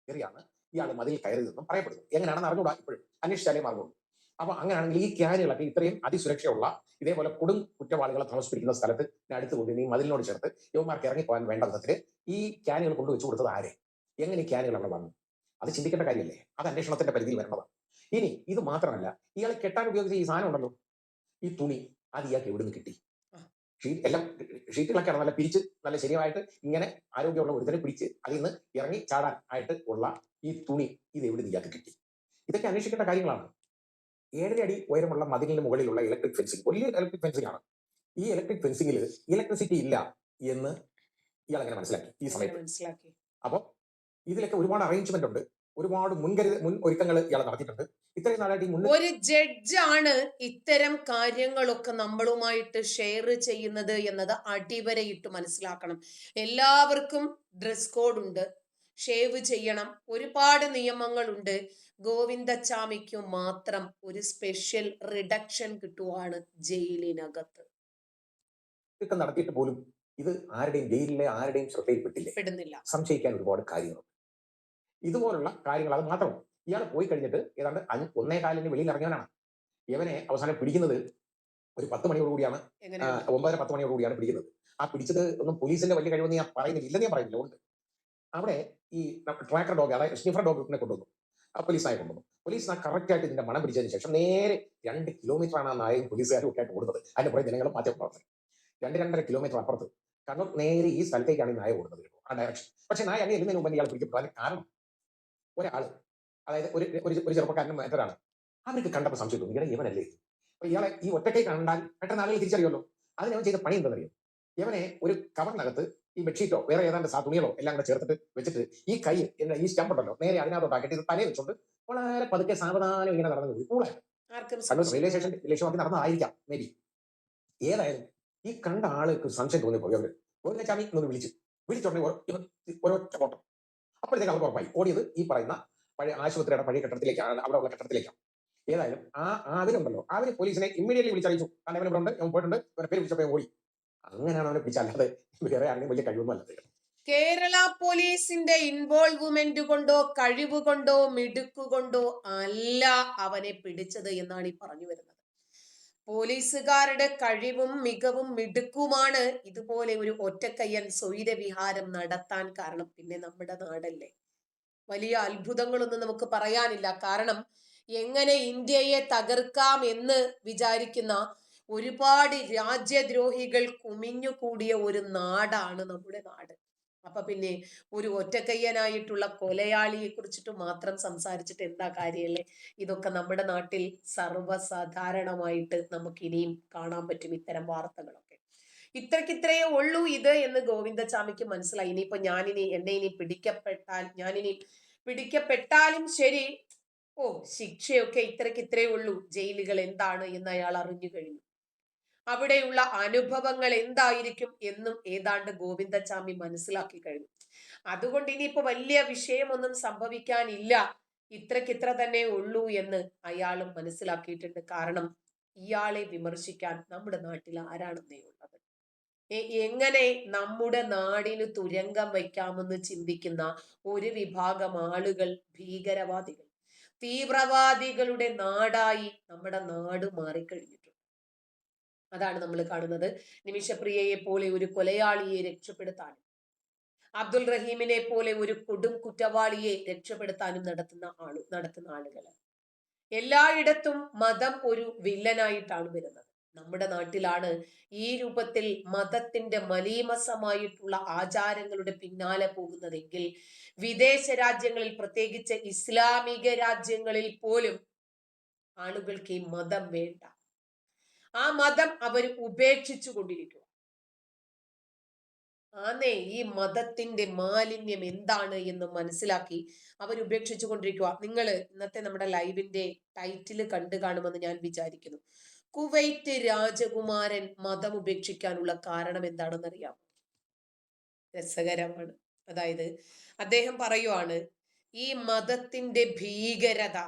കയറിയാണ് ഇയാൾ മതിൽ കയറിയതെന്നും പറയപ്പെടുന്നു. എങ്ങനെയാണെന്ന് അറിഞ്ഞൂടാ, ഇപ്പോഴും അന്വേഷിച്ചാലേ മാറുള്ളൂ. അപ്പൊ അങ്ങനെയാണെങ്കിൽ ഈ ക്യാനുകളൊക്കെ ഇത്രയും അതിസുരക്ഷയുള്ള ഇതേപോലെ കൊടും കുറ്റവാളികളെ താമസിപ്പിക്കുന്ന സ്ഥലത്ത് അടുത്ത് കൊണ്ട് ഈ മതിലിനോട് ചേർത്ത് യുവമാർക്ക് ഇറങ്ങിപ്പോകാൻ വേണ്ട വിധത്തിൽ ഈ ക്യാനുകൾ കൊണ്ടുവച്ച് കൊടുത്തത് ആരെ? എങ്ങനെ ഈ ക്യാനുകൾ അവിടെ വന്നു? അത് ചിന്തിക്കേണ്ട കാര്യമല്ലേ? അത് അന്വേഷണത്തിന്റെ പരിധിയിൽ വരേണ്ടതാണ്. ഇനി ഇത് മാത്രമല്ല, ഇയാളെ കെട്ടാൻ ഉപയോഗിച്ച ഈ സാധനം ഉണ്ടല്ലോ, ഈ തുണി, അത് ഇയാൾക്ക് എവിടുന്ന് കിട്ടി? എല്ലാം ഷീറ്റുകളൊക്കെയാണ് നല്ല പിരിച്ച് നല്ല ശരിയായിട്ട് ഇങ്ങനെ ആരോഗ്യമുള്ള ഒരുത്തനെ പിടിച്ച് അതിൽ നിന്ന് ഇറങ്ങി ചാടാൻ ആയിട്ട് ഉള്ള ഈ തുണി, ഇത് എവിടെ ഇയാൾക്ക് കിട്ടി? ഇതൊക്കെ അന്വേഷിക്കേണ്ട കാര്യങ്ങളാണ്. 7.5 അടി ഉയരമുള്ള മതിലിന് മുകളിലുള്ള ഇലക്ട്രിക് ഫെൻസിംഗ്, വലിയ ഇലക്ട്രിക് ഫെൻസിംഗ് ആണ്. ഈ ഇലക്ട്രിക് ഫെൻസിംഗിൽ ഇലക്ട്രിസിറ്റി ഇല്ല എന്ന് ഇയാൾ എങ്ങനെ മനസ്സിലാക്കി ഈ സമയത്ത്? അപ്പൊ ഇതിലൊക്കെ ഒരുപാട് അറേഞ്ച്മെന്റ് ഉണ്ട്, ഒരുപാട് മുൻ ഒരുക്കങ്ങൾ ഇയാൾ നടത്തിയിട്ടുണ്ട്. ഇത്രയും നാളായിട്ട് ഒരു ജഡ്ജാണ് ഇത്തരം കാര്യങ്ങളൊക്കെ നമ്മളുമായിട്ട് ഷെയർ ചെയ്യുന്നത് എന്നത് അടിവരയിട്ട് മനസ്സിലാക്കണം. എല്ലാവർക്കും ഡ്രസ് കോഡ് ഉണ്ട്, ഷേവ് ചെയ്യണം, ഒരുപാട് നിയമങ്ങളുണ്ട്. ഗോവിന്ദച്ചാമിക്കു മാത്രം ഒരു സ്പെഷ്യൽ റിഡക്ഷൻ കിട്ടുവാണ് ജയിലിനകത്ത്. ഇതൊക്കെ നടത്തിയിട്ട് പോലും ഇത് ആരുടെയും ജയിലിലെ ആരുടെയും ശ്രദ്ധയിൽപ്പെട്ടില്ലേ? പെടുന്നില്ല. സംശയിക്കാൻ ഒരുപാട് കാര്യങ്ങളുണ്ട്. ഇതുപോലുള്ള കാര്യങ്ങൾ അത് മാത്രം. ഇയാൾ പോയി കഴിഞ്ഞിട്ട് ഏതാണ്ട് 1:15 വെളിയിൽ ഇറങ്ങിയവനാണ്. ഇവനെ അവസാനം പിടിക്കുന്നത് ഒരു 10 മണിയോടുകൂടിയാണ്. 9:30 10 മണിയോടുകൂടിയാണ് പിടിക്കുന്നത്. ആ പിടിച്ചത് ഒന്നും പോലീസിന്റെ വലിയ കഴിവെന്ന് ഞാൻ പറയുന്നില്ല, ഇല്ലെന്ന് ഞാൻ പറയുന്നില്ല, ഉണ്ട്. അവിടെ ഈ ട്രാക്കർ ഡോഗ്, അതായത് സ്നിഫർ ഡോഗിനെ കൊണ്ടുവന്നു. ആ പോലീസ് നായ കൊണ്ടുവന്നു. പോലീസ് നായ കറക്റ്റ് ആയിട്ട് ഇതിന്റെ മണം പിടിച്ചതിന് ശേഷം നേരെ 2 കിലോമീറ്ററാണ് ആ നായയും പോലീസുകാരും ഒക്കെ ആയിട്ട് ഓടുന്നത്. അതിന്റെ പുറകെ ജനങ്ങളും മാറ്റം പ്രവർത്തനം 2-2.5 കിലോമീറ്റർ അപ്പുറത്ത്. കാരണം നേരെ ഈ സ്ഥലത്തേക്കാണ് ഈ നായ ഓടുന്നത്, ആ ഡയറക്ഷൻ. പക്ഷേ നായ അങ്ങ് എല്ലുന്നതിന് മുമ്പ് ഇയാൾ പിടിക്കപ്പെട്ടു. അതിന് കാരണം ഒരാള്, അതായത് ഒരു ഒരു ഒരു ചെറുപ്പക്കാരനും മറ്റൊരാണ്. അവർക്ക് കണ്ടപ്പോൾ സംശയം തോന്നി, ഇയാളെ ഇവനല്ലേ? അപ്പൊ ഇയാളെ ഈ ഒറ്റക്കൈ കണ്ടാൽ പെട്ടെന്ന് ആളുകൾ തിരിച്ചറിയുമല്ലോ. അതിനവൻ ചെയ്ത പണി എന്താണെന്നറിയോ? ഇവനെ ഒരു കവറിനകത്ത് ഈ ബെഡ്ഷീറ്റോ വേറെ ഏതാണ്ട് തുണികളോ എല്ലാം കൂടെ ചേർത്തിട്ട് വെച്ചിട്ട് ഈ കൈ എന്ന ഈ സ്റ്റമ്പ് ഉണ്ടല്ലോ നേരെ അതിനകത്തോട്ടാക്കിയിട്ട് ഇത് തലയെ വെച്ചോണ്ട് വളരെ പതുക്കെ സാവധാനം ഇങ്ങനെ നടന്നു പോയി. കൂളെ റെയിൽവേ സ്റ്റേഷൻ ലക്ഷ്യമാക്കി നടന്നതായിരിക്കാം മേ ബി. ഏതായാലും ഈ കണ്ട ആൾക്ക് സംശയം തോന്നിയപ്പോൾ അവര് ഗോവിന്ദച്ചാമി എന്ന് വിളിച്ചോണ്ടേ ഒരൊറ്റ ഓട്ടം. അപ്പോഴത്തേക്ക് അവർക്ക് ഉറപ്പായി ഓടിയത് ഈ പറയുന്ന പഴയ ആശുപത്രിയുടെ പഴയ കെട്ടിടത്തിലേക്കാണ്, അവിടെ ഉള്ള കെട്ടിടത്തിലേക്കാണ്. ഏതായാലും അവരുണ്ടല്ലോ, അവര് പോലീസിനെ ഇമ്മീഡിയറ്റ്ലി വിളിച്ചറിയിച്ചു. കാരണം ഇവൻ ഇവിടെ ഉണ്ട്, ഇവൻ പോയിട്ടുണ്ട്, ഇവരെ പേര് വിളിച്ചപ്പോൾ ഓടി. അങ്ങനെയാണ് അവനെ പിടിച്ച, അല്ലാതെ വേറെ ആരുടെയും വലിയ കഴിവൊന്നും അല്ലാതെ. കേരള പോലീസിന്റെ ഇൻവോൾവ്മെന്റ് കൊണ്ടോ കഴിവ് കൊണ്ടോ മിടുക്കുകൊണ്ടോ അല്ല അവനെ പിടിച്ചത് എന്നാണ് ഈ പറഞ്ഞു വരുന്നത്. പോലീസുകാരുടെ കഴിവും മികവും മിടുക്കുമാണ് ഇതുപോലെ ഒരു ഒറ്റക്കയ്യൻ സ്വൈരവിഹാരം നടത്താൻ കാരണം. പിന്നെ നമ്മുടെ നാടല്ലേ, വലിയ അത്ഭുതങ്ങളൊന്നും നമുക്ക് പറയാനില്ല. കാരണം എങ്ങനെ ഇന്ത്യയെ തകർക്കാം എന്ന് വിചാരിക്കുന്ന ഒരുപാട് രാജ്യദ്രോഹികൾ കുമിഞ്ഞുകൂടിയ ഒരു നാടാണ് നമ്മുടെ നാട്. അപ്പൊ പിന്നെ ഒരു ഒറ്റക്കയ്യനായിട്ടുള്ള കൊലയാളിയെ കുറിച്ചിട്ട് മാത്രം സംസാരിച്ചിട്ട് എന്താ കാര്യല്ലേ? ഇതൊക്കെ നമ്മുടെ നാട്ടിൽ സർവ്വസാധാരണമായിട്ട് നമുക്ക് ഇനിയും കാണാൻ പറ്റും ഇത്തരം വാർത്തകളൊക്കെ. ഇത്രയ്ക്കിത്രയേ ഉള്ളൂ ഇത് എന്ന് ഗോവിന്ദച്ചാമിക്ക് മനസ്സിലായി. ഇനിയിപ്പോ എന്നെ ഇനി പിടിക്കപ്പെട്ടാലും ശരി, ഓ, ശിക്ഷയൊക്കെ ഇത്രയ്ക്കിത്രയേ ഉള്ളൂ, ജയിലുകൾ എന്താണ് എന്ന് അയാൾ അറിഞ്ഞു കഴിഞ്ഞു. അവിടെയുള്ള അനുഭവങ്ങൾ എന്തായിരിക്കും എന്നും ഏതാണ്ട് ഗോവിന്ദച്ചാമി മനസ്സിലാക്കി കഴിഞ്ഞു. അതുകൊണ്ട് ഇനിയിപ്പോ വലിയ വിഷയമൊന്നും സംഭവിക്കാനില്ല, ഇത്രയ്ക്കിത്ര തന്നെ ഉള്ളൂ എന്ന് അയാളും മനസ്സിലാക്കിയിട്ടുണ്ട്. കാരണം ഇയാളെ വിമർശിക്കാൻ നമ്മുടെ നാട്ടിൽ ആരാണെന്നേ ഉള്ളത്? എങ്ങനെ നമ്മുടെ നാടിന് തുരങ്കം വയ്ക്കാമെന്ന് ചിന്തിക്കുന്ന ഒരു വിഭാഗം ആളുകൾ, ഭീകരവാദികൾ, തീവ്രവാദികളുടെ നാടായി നമ്മുടെ നാട് മാറിക്കഴിഞ്ഞിട്ടുണ്ട്. അതാണ് നമ്മൾ കാണുന്നത്. നിമിഷപ്രിയയെ പോലെ ഒരു കൊലയാളിയെ രക്ഷപ്പെടുത്താനും അബ്ദുൾ റഹീമിനെ പോലെ ഒരു കൊടും കുറ്റവാളിയെ രക്ഷപ്പെടുത്താനും നടത്തുന്ന ആളുകൾ. എല്ലായിടത്തും മതം ഒരു വില്ലനായിട്ടാണ് വരുന്നത്. നമ്മുടെ നാട്ടിലാണ് ഈ രൂപത്തിൽ മതത്തിന്റെ മലീമസമായിട്ടുള്ള ആചാരങ്ങളുടെ പിന്നാലെ പോകുന്നതെങ്കിൽ വിദേശ രാജ്യങ്ങളിൽ, പ്രത്യേകിച്ച് ഇസ്ലാമിക രാജ്യങ്ങളിൽ പോലും ആളുകൾക്ക് ഈ മതം വേണ്ട. ആ മതം അവർ ഉപേക്ഷിച്ചു കൊണ്ടിരിക്കുക. ഈ മതത്തിന്റെ മാലിന്യം എന്താണ് എന്ന് മനസ്സിലാക്കി അവർ ഉപേക്ഷിച്ചു കൊണ്ടിരിക്കുക. നിങ്ങൾ ഇന്നത്തെ നമ്മുടെ ലൈവിന്റെ ടൈറ്റിൽ കണ്ടു കാണുമെന്ന് ഞാൻ വിചാരിക്കുന്നു. കുവൈറ്റ് രാജകുമാരൻ മതം ഉപേക്ഷിക്കാനുള്ള കാരണം എന്താണെന്ന് അറിയാമോ? രസകരമാണ്. അതായത് അദ്ദേഹം പറയുവാണ്, ഈ മതത്തിന്റെ ഭീകരത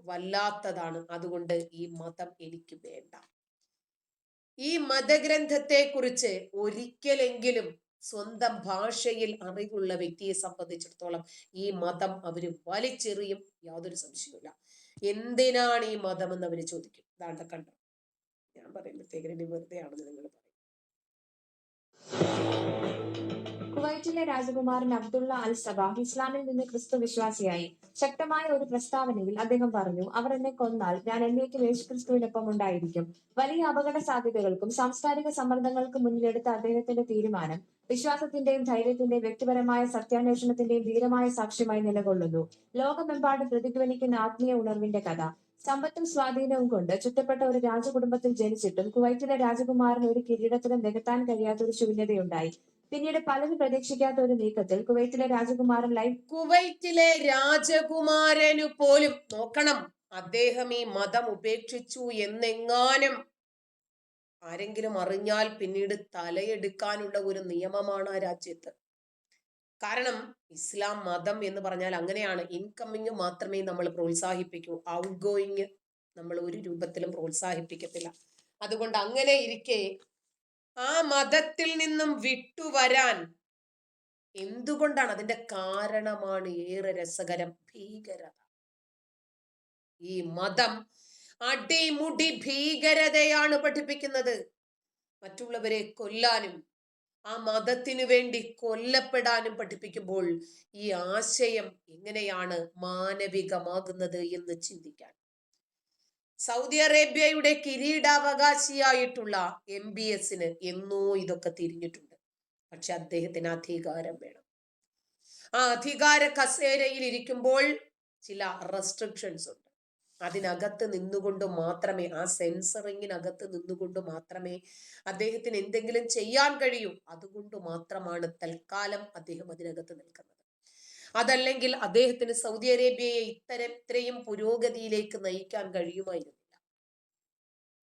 വല്ലാത്തതാണ്, അതുകൊണ്ട് ഈ മതം എനിക്ക് വേണ്ട. ഈ മതഗ്രന്ഥത്തെ കുറിച്ച് ഒരിക്കലെങ്കിലും സ്വന്തം ഭാഷയിൽ അറിവുള്ള വ്യക്തിയെ സംബന്ധിച്ചിടത്തോളം ഈ മതം അവര് വലിച്ചെറിയും, യാതൊരു സംശയവുമില്ല. എന്തിനാണ് ഈ മതം എന്ന് അവര് ചോദിക്കും. ദാണ്ട കണ്ടോ, ഞാൻ പറയുമ്പോഴത്തേക്കിന് വെറുതെ ആണെന്ന് നിങ്ങൾ പറയും. കുവൈറ്റിലെ രാജകുമാരൻ അബ്ദുള്ള അൽ സബാഹ് ഇസ്ലാമിൽ നിന്ന് ക്രിസ്തു വിശ്വാസിയായി. ശക്തമായ ഒരു പ്രസ്താവനയിൽ അദ്ദേഹം പറഞ്ഞു, അവർ എന്നെ കൊന്നാൽ ഞാൻ എന്നേക്കും യേശുക്രിസ്തുവിനൊപ്പം ഉണ്ടായിരിക്കും. വലിയ അപകട സാധ്യതകൾക്കും സാംസ്കാരിക സമ്മർദ്ദങ്ങൾക്കും മുന്നിലെടുത്ത അദ്ദേഹത്തിന്റെ തീരുമാനം വിശ്വാസത്തിന്റെയും ധൈര്യത്തിന്റെയും വ്യക്തിപരമായ സത്യാന്വേഷണത്തിന്റെയും ധീരമായ സാക്ഷ്യമായി നിലകൊള്ളുന്നു. ലോകമെമ്പാടും പ്രതിധ്വനിക്കുന്ന ആത്മീയ ഉണർവിന്റെ കഥ. സമ്പത്തും സ്വാധീനവും കൊണ്ട് ചുറ്റപ്പെട്ട ഒരു രാജകുടുംബത്തിൽ ജനിച്ചിട്ടും കുവൈറ്റിലെ രാജകുമാരന് ഒരു കിരീടത്തിലും നികത്താൻ കഴിയാത്ത ഒരു ശൂന്യതയുണ്ടായി. പിന്നീട് പലരും പ്രതീക്ഷിക്കാത്ത ഒരു നീക്കത്തിൽ കുവൈറ്റിലെ രാജകുമാരനു പോലും നോക്കണം, അദ്ദേഹം ഈ മതം ഉപേക്ഷിച്ചു എന്നെങ്ങാനും ആരെങ്കിലും അറിഞ്ഞാൽ പിന്നീട് തലയെടുക്കാനുള്ള ഒരു നിയമമാണ് ആ രാജ്യത്ത്. കാരണം ഇസ്ലാം മതം എന്ന് പറഞ്ഞാൽ അങ്ങനെയാണ്. ഇൻകമ്മിങ് മാത്രമേ നമ്മൾ പ്രോത്സാഹിപ്പിക്കൂ, ഔട്ട് ഗോയിങ് നമ്മൾ ഒരു രൂപത്തിലും പ്രോത്സാഹിപ്പിക്കത്തില്ല. അതുകൊണ്ട് അങ്ങനെ ഇരിക്കെ ആ മതത്തിൽ നിന്നും വിട്ടുവരാൻ എന്തുകൊണ്ടാണ്, അതിന്റെ കാരണമാണ് ഏറെ രസകരം. ഭീകരത. ഈ മതം അടിമുടി ഭീകരതയാണ് പഠിപ്പിക്കുന്നത്. മറ്റുള്ളവരെ കൊല്ലാനും ആ മതത്തിനു വേണ്ടി കൊല്ലപ്പെടാനും പഠിപ്പിക്കുമ്പോൾ ഈ ആശയം എങ്ങനെയാണ് മാനവികമാകുന്നത് എന്ന് ചിന്തിക്കാൻ. സൗദി അറേബ്യയുടെ കിരീടാവകാശിയായിട്ടുള്ള MBS എന്നോ ഇതൊക്കെ തിരിഞ്ഞിട്ടുണ്ട്. പക്ഷെ അദ്ദേഹത്തിന് അധികാരം വേണം. ആ അധികാര കസേരയിൽ ഇരിക്കുമ്പോൾ ചില റെസ്ട്രിക്ഷൻസ് ഉണ്ട്. അതിനകത്ത് നിന്നുകൊണ്ട് മാത്രമേ, ആ സെൻസറിങ്ങിനകത്ത് നിന്നുകൊണ്ട് മാത്രമേ അദ്ദേഹത്തിന് എന്തെങ്കിലും ചെയ്യാൻ കഴിയൂ. അതുകൊണ്ട് മാത്രമാണ് തൽക്കാലം അദ്ദേഹം അതിനകത്ത് നിൽക്കുന്നത്. അതല്ലെങ്കിൽ അദ്ദേഹത്തിന് സൗദി അറേബ്യയെ ഇത്രയും പുരോഗതിയിലേക്ക് നയിക്കാൻ കഴിയുമായിരുന്നില്ല.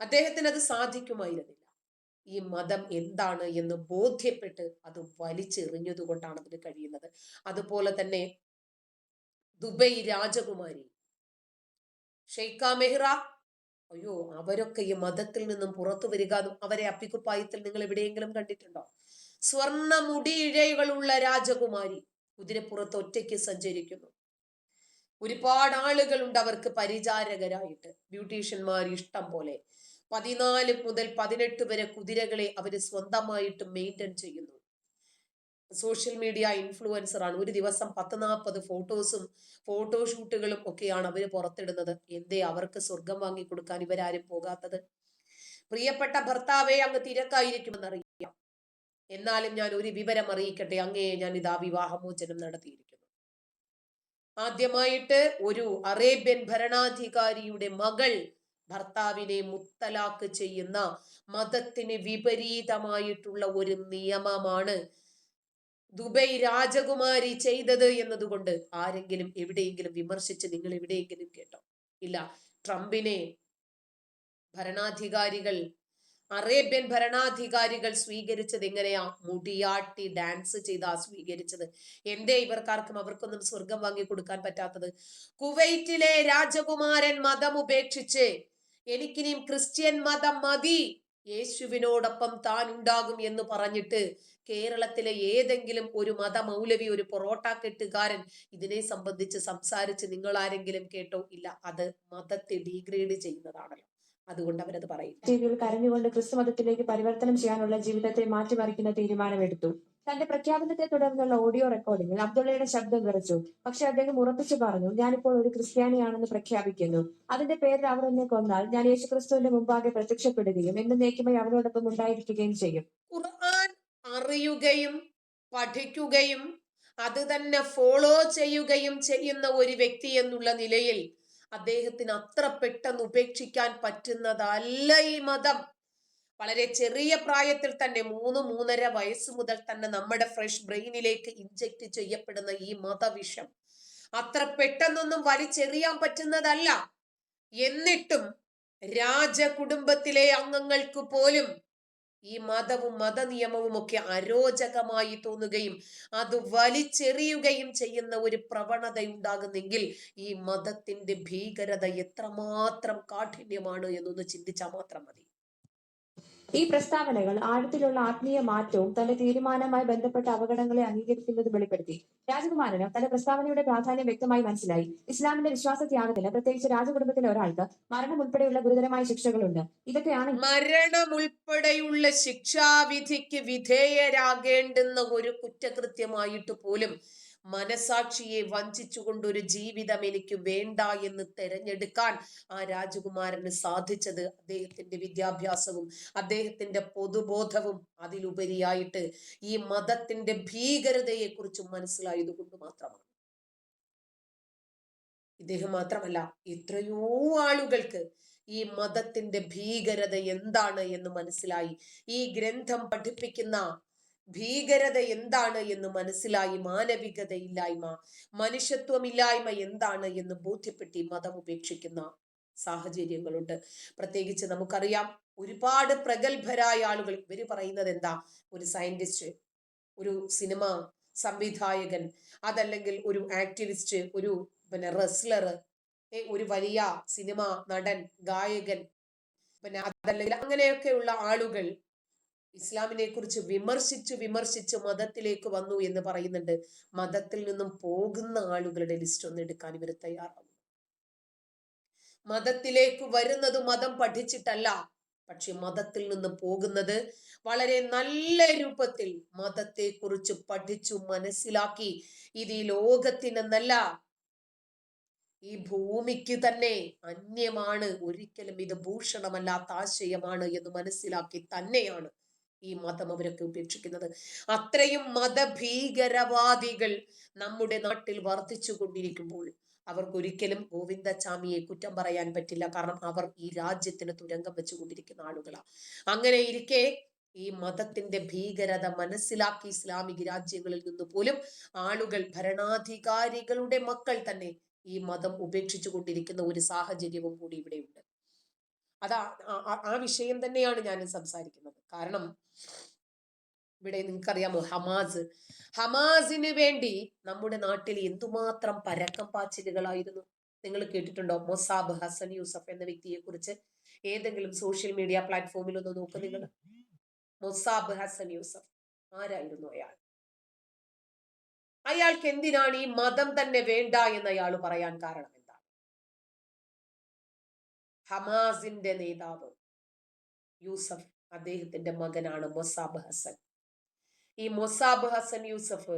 അദ്ദേഹത്തിന് അത് സാധിക്കുമായിരുന്നില്ല. ഈ മതം എന്താണ് എന്ന് ബോധ്യപ്പെട്ട് അത് വലിച്ചെറിഞ്ഞതുകൊണ്ടാണ് അതിന് കഴിയുന്നത്. അതുപോലെ തന്നെ ദുബൈ രാജകുമാരി ഷെയ്ഖ മെഹ്റ, അയ്യോ, അവരൊക്കെ ഈ മതത്തിൽ നിന്നും പുറത്തു വരിക, അവരെ അപ്പിക്കുപ്പായത്തിൽ നിങ്ങൾ എവിടെയെങ്കിലും കണ്ടിട്ടുണ്ടോ? സ്വർണ്ണ മുടിയിഴകളുള്ള രാജകുമാരി കുതിരപ്പുറത്ത് ഒറ്റയ്ക്ക് സഞ്ചരിക്കുന്നു. ഒരുപാട് ആളുകളുണ്ട് അവർക്ക് പരിചാരകരായിട്ട്, ബ്യൂട്ടീഷ്യന്മാർ ഇഷ്ടം പോലെ. 14 മുതൽ 18 വരെ കുതിരകളെ അവര് സ്വന്തമായിട്ട് മെയിൻറ്റെയിൻ ചെയ്യുന്നു. സോഷ്യൽ മീഡിയ ഇൻഫ്ലുവൻസർ ആണ്. ഒരു ദിവസം 10-40 ഫോട്ടോസും ഫോട്ടോഷൂട്ടുകളും ഒക്കെയാണ് അവര് പുറത്തിടുന്നത്. എന്തേ അവർക്ക് സ്വർഗം വാങ്ങി കൊടുക്കാൻ ഇവരാരും പോകാത്തത്? പ്രിയപ്പെട്ട ഭർത്താവെ, അങ്ങ് തിരക്കായിരിക്കുമെന്നറിയാം, എന്നാലും ഞാൻ ഒരു വിവരം അറിയിക്കട്ടെ, അങ്ങയെ ഞാൻ ഇതാ വിവാഹമോചനം നടത്തിയിരിക്കുന്നു. ആദ്യമായിട്ട് ഒരു അറേബ്യൻ ഭരണാധികാരിയുടെ മകൾ ഭർത്താവിനെ മുത്തലാഖ് ചെയ്യുന്ന മതത്തിന് വിപരീതമായിട്ടുള്ള ഒരു നിയമമാണ് ദുബൈ രാജകുമാരി ചെയ്തത് എന്നതുകൊണ്ട് ആരെങ്കിലും എവിടെയെങ്കിലും വിമർശിച്ച് നിങ്ങൾ എവിടെയെങ്കിലും കേട്ടോ? ഇല്ല. ട്രംപിനെ അറേബ്യൻ ഭരണാധികാരികൾ സ്വീകരിച്ചത് എങ്ങനെയാ? മുടിയാട്ടി ഡാൻസ് ചെയ്താ സ്വീകരിച്ചത്. എന്തേ ഇവർക്കാർക്കും അവർക്കൊന്നും സ്വർഗം വാങ്ങി കൊടുക്കാൻ പറ്റാത്തത്? കുവൈറ്റിലെ രാജകുമാരൻ മതം ഉപേക്ഷിച്ച് എനിക്കിനിയും ക്രിസ്ത്യൻ മതം മതി, യേശുവിനോടൊപ്പം താൻ ഉണ്ടാകും എന്ന് പറഞ്ഞിട്ട് കേരളത്തിലെ ഏതെങ്കിലും ഒരു മതമൗലവി, ഒരു പൊറോട്ട കെട്ടുകാരൻ ഇതിനെ സംബന്ധിച്ച് സംസാരിച്ച് നിങ്ങൾ ആരെങ്കിലും കേട്ടോ? ഇല്ല. അത് മതത്തെ ഡീഗ്രേഡ് ചെയ്യുന്നതാണല്ലോ. അതുകൊണ്ട് അവരത് പറയും. കരഞ്ഞുകൊണ്ട് ക്രിസ്തു മതത്തിലേക്ക് പരിവർത്തനം ചെയ്യാനുള്ള ജീവിതത്തെ മാറ്റിമറിക്കുന്ന തീരുമാനമെടുത്തു. തന്റെ പ്രഖ്യാപനത്തെ തുടർന്നുള്ള ഓഡിയോ റെക്കോർഡിംഗിൽ അബ്ദുള്ളയുടെ ശബ്ദം വിറച്ചു. പക്ഷെ അദ്ദേഹം ഉറപ്പിച്ചു പറഞ്ഞു, ഞാനിപ്പോൾ ഒരു ക്രിസ്ത്യാനിയാണെന്ന് പ്രഖ്യാപിക്കുന്നു. അതിന്റെ പേരിൽ അവർ എന്നെ കൊന്നാൽ ഞാൻ യേശുക്രിസ്തുവിന്റെ മുമ്പാകെ പ്രത്യക്ഷപ്പെടുകയും എന്നേക്കുമായി അവനോടൊപ്പം ഉണ്ടായിരിക്കുകയും ചെയ്യും. ഖുർആൻ അറിയുകയും പഠിക്കുകയും അത് തന്നെ ഫോളോ ചെയ്യുകയും ചെയ്യുന്ന ഒരു വ്യക്തി എന്നുള്ള നിലയിൽ അദ്ദേഹത്തിന് അത്ര പെട്ടെന്ന് ഉപേക്ഷിക്കാൻ പറ്റുന്നതല്ല ഈ മതം. വളരെ ചെറിയ പ്രായത്തിൽ തന്നെ 3-3.5 വയസ്സ് മുതൽ തന്നെ നമ്മുടെ ഫ്രഷ് ബ്രെയിനിലേക്ക് ഇൻജെക്ട് ചെയ്യപ്പെടുന്ന ഈ മതവിഷം അത്ര പെട്ടെന്നൊന്നും വലിച്ചെറിയാൻ പറ്റുന്നതല്ല. എന്നിട്ടും രാജകുടുംബത്തിലെ അംഗങ്ങൾക്ക് പോലും ഈ മതവും മതനിയമവും ഒക്കെ അരോചകമായി തോന്നുകയും അത് വലിച്ചെറിയുകയും ചെയ്യുന്ന ഒരു പ്രവണത ഉണ്ടാകുന്നെങ്കിൽ ഈ മതത്തിന്റെ ഭീകരത എത്രമാത്രം കാഠിന്യമാണ് എന്നൊന്ന് ചിന്തിച്ചാൽ മാത്രം മതി. ഈ പ്രസ്താവനകൾ ആഴത്തിലുള്ള ആത്മീയ മാറ്റവും തന്റെ തീരുമാനവുമായി ബന്ധപ്പെട്ട അപകടങ്ങളെ അംഗീകരിക്കുന്നത് വെളിപ്പെടുത്തി. രാജകുമാരന് തന്റെ പ്രസ്താവനയുടെ പ്രാധാന്യം വ്യക്തമായി മനസ്സിലായി. ഇസ്ലാമിന്റെ വിശ്വാസത്യാഗത്തിന്, പ്രത്യേകിച്ച് രാജകുടുംബത്തിലെ ഒരാൾക്ക്, മരണം ഉൾപ്പെടെയുള്ള ഗുരുതരമായ ശിക്ഷകളുണ്ട്. ഇതൊക്കെയാണ് മരണം ഉൾപ്പെടെയുള്ള ശിക്ഷാവിധിക്ക് വിധേയരാകേണ്ടുന്ന ഒരു കുറ്റകൃത്യമായിട്ട് പോലും മനസാക്ഷിയെ വഞ്ചിച്ചുകൊണ്ട് ഒരു ജീവിതം എനിക്ക് വേണ്ട എന്ന് തെരഞ്ഞെടുക്കാൻ ആ രാജകുമാരന് സാധിച്ചത് അദ്ദേഹത്തിന്റെ വിദ്യാഭ്യാസവും അദ്ദേഹത്തിന്റെ പൊതുബോധവും അതിലുപരിയായിട്ട് ഈ മതത്തിന്റെ ഭീകരതയെ കുറിച്ച് മനസ്സിലായത് കൊണ്ട് മാത്രമാണ്. ഇദ്ദേഹം മാത്രമല്ല, എത്രയോ ആളുകൾക്ക് ഈ മതത്തിന്റെ ഭീകരത എന്താണ് എന്ന് മനസ്സിലായി. ഈ ഗ്രന്ഥം പഠിപ്പിക്കുന്ന ഭീകരത എന്താണ് എന്ന് മനസ്സിലായി. മാനവികതയില്ലായ്മ, മനുഷ്യത്വമില്ലായ്മ എന്താണ് എന്ന് ബോധ്യപ്പെട്ട് ഈ മതം ഉപേക്ഷിക്കുന്ന സാഹചര്യങ്ങളുണ്ട്. പ്രത്യേകിച്ച് നമുക്കറിയാം, ഒരുപാട് പ്രഗത്ഭരായ ആളുകൾ, ഇവര് പറയുന്നത് എന്താ, ഒരു സയന്റിസ്റ്റ്, ഒരു സിനിമ സംവിധായകൻ, അതല്ലെങ്കിൽ ഒരു ആക്ടിവിസ്റ്റ്, ഒരു റെസ്ലർ, ഒരു വലിയ സിനിമ നടൻ, ഗായകൻ, അതല്ലെങ്കിൽ അങ്ങനെയൊക്കെയുള്ള ആളുകൾ ഇസ്ലാമിനെ കുറിച്ച് വിമർശിച്ച് മതത്തിലേക്ക് വന്നു എന്ന് പറയുന്നുണ്ട്. മതത്തിൽ നിന്നും പോകുന്ന ആളുകളുടെ ലിസ്റ്റ് ഒന്ന് എടുക്കാൻ ഇവർ തയ്യാറാവും. മതത്തിലേക്ക് വരുന്നത് മതം പഠിച്ചിട്ടല്ല, പക്ഷെ മതത്തിൽ നിന്ന് പോകുന്നത് വളരെ നല്ല രൂപത്തിൽ മതത്തെ കുറിച്ച് പഠിച്ചു മനസ്സിലാക്കി ഇത് ഈ ലോകത്തിനെന്നല്ല, ഈ ഭൂമിക്ക് തന്നെ അന്യമാണ്, ഒരിക്കലും ഇത് ഭൂഷണമല്ലാത്ത ആശയമാണ് എന്ന് മനസ്സിലാക്കി തന്നെയാണ് ഈ മതം അവരൊക്കെ ഉപേക്ഷിക്കുന്നത്. അത്രയും മതഭീകരവാദികൾ നമ്മുടെ നാട്ടിൽ വർദ്ധിച്ചു കൊണ്ടിരിക്കുമ്പോൾ അവർക്കൊരിക്കലും ഗോവിന്ദചാമിയെ കുറ്റം പറയാൻ പറ്റില്ല. കാരണം അവർ ഈ രാജ്യത്തിന് തുരങ്കം വെച്ചുകൊണ്ടിരിക്കുന്ന ആളുകളാണ്. അങ്ങനെ ഇരിക്കെ ഈ മതത്തിന്റെ ഭീകരത മനസ്സിലാക്കി ഇസ്ലാമിക രാജ്യങ്ങളിൽ നിന്ന് പോലും ആളുകൾ, ഭരണാധികാരികളുടെ മക്കൾ തന്നെ ഈ മതം ഉപേക്ഷിച്ചു കൊണ്ടിരിക്കുന്ന ഒരു സാഹചര്യവും കൂടി ഇവിടെയുണ്ട്. അതാ ആ വിഷയം തന്നെയാണ് ഞാൻ സംസാരിക്കുന്നത്. കാരണം ഇവിടെ നിങ്ങൾക്കറിയാമോ, ഹമാസിന് വേണ്ടി നമ്മുടെ നാട്ടിൽ എന്തുമാത്രം പരക്കം പാച്ചിലുകളായിരുന്നു. നിങ്ങൾ കേട്ടിട്ടുണ്ടോ മൊസാബ് ഹസൻ യൂസഫ് എന്ന വ്യക്തിയെ കുറിച്ച്? ഏതെങ്കിലും സോഷ്യൽ മീഡിയ പ്ലാറ്റ്ഫോമിൽ ഒന്ന് നോക്ക് നിങ്ങൾ. മൊസാബ് ഹസൻ യൂസഫ് ആരായിരുന്നു അയാൾ? അയാൾക്ക് എന്തിനാണ് ഈ മതം തന്നെ വേണ്ട എന്ന് അയാൾ പറയാൻ കാരണം എന്താണ്? ഹമാസിന്റെ നേതാവ് യൂസഫ്, അദ്ദേഹത്തിന്റെ മകനാണ് മൊസാബ് ഹസൻ. ഈ മൊസാബ് ഹസൻ യൂസഫ്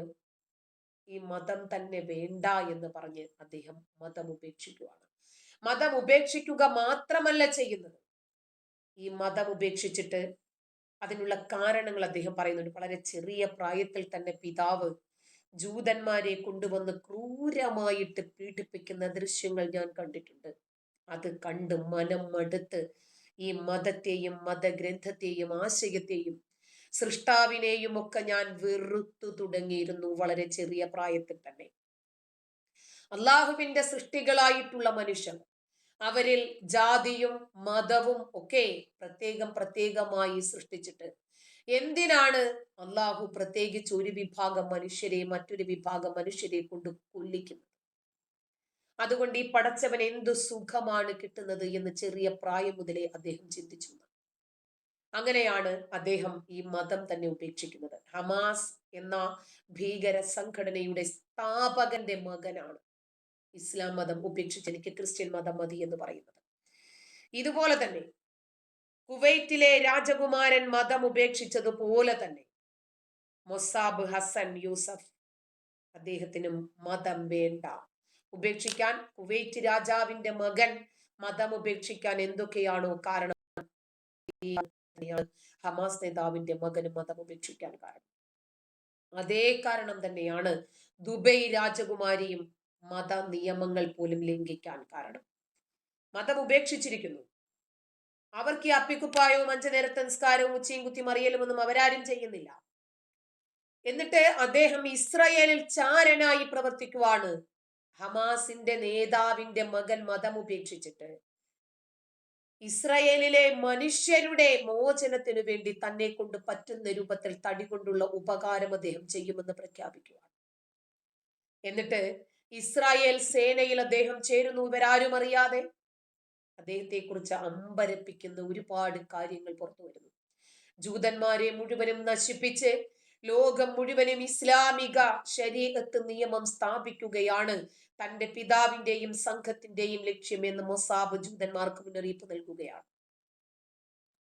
ഈ മതം തന്നെ വേണ്ട എന്ന് പറഞ്ഞ് അദ്ദേഹം മതം ഉപേക്ഷിക്കുകയാണ്. മതം ഉപേക്ഷിക്കുക മാത്രമല്ല ചെയ്യുന്നത്, ഈ മതം ഉപേക്ഷിച്ചിട്ട് അതിനുള്ള കാരണങ്ങൾ അദ്ദേഹം പറയുന്നുണ്ട്. വളരെ ചെറിയ പ്രായത്തിൽ തന്നെ പിതാവ് ജൂതന്മാരെ കൊണ്ടുവന്ന് ക്രൂരമായിട്ട് പീഡിപ്പിക്കുന്ന ദൃശ്യങ്ങൾ ഞാൻ കണ്ടിട്ടുണ്ട്. അത് കണ്ട് മനം മടുത്ത് ഈ മതത്തെയും മതഗ്രന്ഥത്തെയും ആശയത്തെയും സൃഷ്ടാവിനെയും ഒക്കെ ഞാൻ വെറുത്തു തുടങ്ങിയിരുന്നു വളരെ ചെറിയ പ്രായത്തിൽ തന്നെ. അള്ളാഹുവിന്റെ സൃഷ്ടികളായിട്ടുള്ള മനുഷ്യർ, അവരിൽ ജാതിയും മതവും ഒക്കെ പ്രത്യേകമായി സൃഷ്ടിച്ചിട്ട് എന്തിനാണ് അള്ളാഹു പ്രത്യേകിച്ച് ഒരു വിഭാഗം മനുഷ്യരെ മറ്റൊരു വിഭാഗം മനുഷ്യരെ കൊണ്ട് കൊല്ലിക്കുന്നത്? അതുകൊണ്ട് ഈ പടച്ചവൻ എന്തു സുഖമാണ് കിട്ടുന്നത് എന്ന് ചെറിയ പ്രായം മുതലേ അദ്ദേഹം ചിന്തിച്ചു. അങ്ങനെയാണ് അദ്ദേഹം ഈ മതം തന്നെ ഉപേക്ഷിക്കുന്നത്. ഹമാസ് എന്ന ഭീകര സംഘടനയുടെ സ്ഥാപകന്റെ മകനാണ് ഇസ്ലാം മതം ഉപേക്ഷിച്ച് എനിക്ക് ക്രിസ്ത്യൻ മതം മതി എന്ന് പറയുന്നത്. ഇതുപോലെ തന്നെ കുവൈറ്റിലെ രാജകുമാരൻ മതം ഉപേക്ഷിച്ചതുപോലെ തന്നെ മൊസാബ് ഹസൻ യൂസഫ്, അദ്ദേഹത്തിനും മതം വേണ്ട. ഉപേക്ഷിക്കാൻ കുവൈറ്റ് രാജാവിന്റെ മകൻ മതം ഉപേക്ഷിക്കാൻ എന്തൊക്കെയാണോ കാരണം, ഹമാസ് നേതാവിന്റെ മകന് മതം ഉപേക്ഷിക്കാൻ കാരണം. അതേ കാരണം തന്നെയാണ് ദുബൈ രാജകുമാരിയും മത നിയമങ്ങൾ പോലും ലംഘിക്കാൻ കാരണം. മതം ഉപേക്ഷിച്ചിരിക്കുന്നു. അവർക്ക് ഈ അപ്പിക്കുപ്പായവും 5 നേരത്തെ നിസ്കാരവും ഉച്ചയും കുത്തി മറിയലും ഒന്നും അവരാരും ചെയ്യുന്നില്ല. എന്നിട്ട് അദ്ദേഹം ഇസ്രയേലിൽ ചാരനായി പ്രവർത്തിക്കുവാണ്. ഹമാസിന്റെ നേതാവിന്റെ മകൻ മതം ഉപേക്ഷിച്ചിട്ട് ഇസ്രയേലിലെ മനുഷ്യരുടെ മോചനത്തിനു വേണ്ടി തന്നെ കൊണ്ട് പറ്റുന്ന രൂപത്തിൽ തടി കൊണ്ടുള്ള ഉപകാരം അദ്ദേഹം ചെയ്യുമെന്ന് പ്രഖ്യാപിക്കുകയാണ്. എന്നിട്ട് ഇസ്രായേൽ സേനയിൽ അദ്ദേഹം ചേരുന്നു, ഇവരാരും അറിയാതെ. അദ്ദേഹത്തെ കുറിച്ച് അമ്പരപ്പിക്കുന്ന ഒരുപാട് കാര്യങ്ങൾ പുറത്തു വരുന്നു. ജൂതന്മാരെ മുഴുവനും നശിപ്പിച്ച് ലോകം മുഴുവനും ഇസ്ലാമിക ശരീഅത്ത് നിയമം സ്ഥാപിക്കുകയാണ് തന്റെ പിതാവിന്റെയും സംഘത്തിന്റെയും ലക്ഷ്യമെന്ന് മൊസാബ് ജൂതന്മാർക്ക് മുന്നറിയിപ്പ് നൽകുകയാണ്.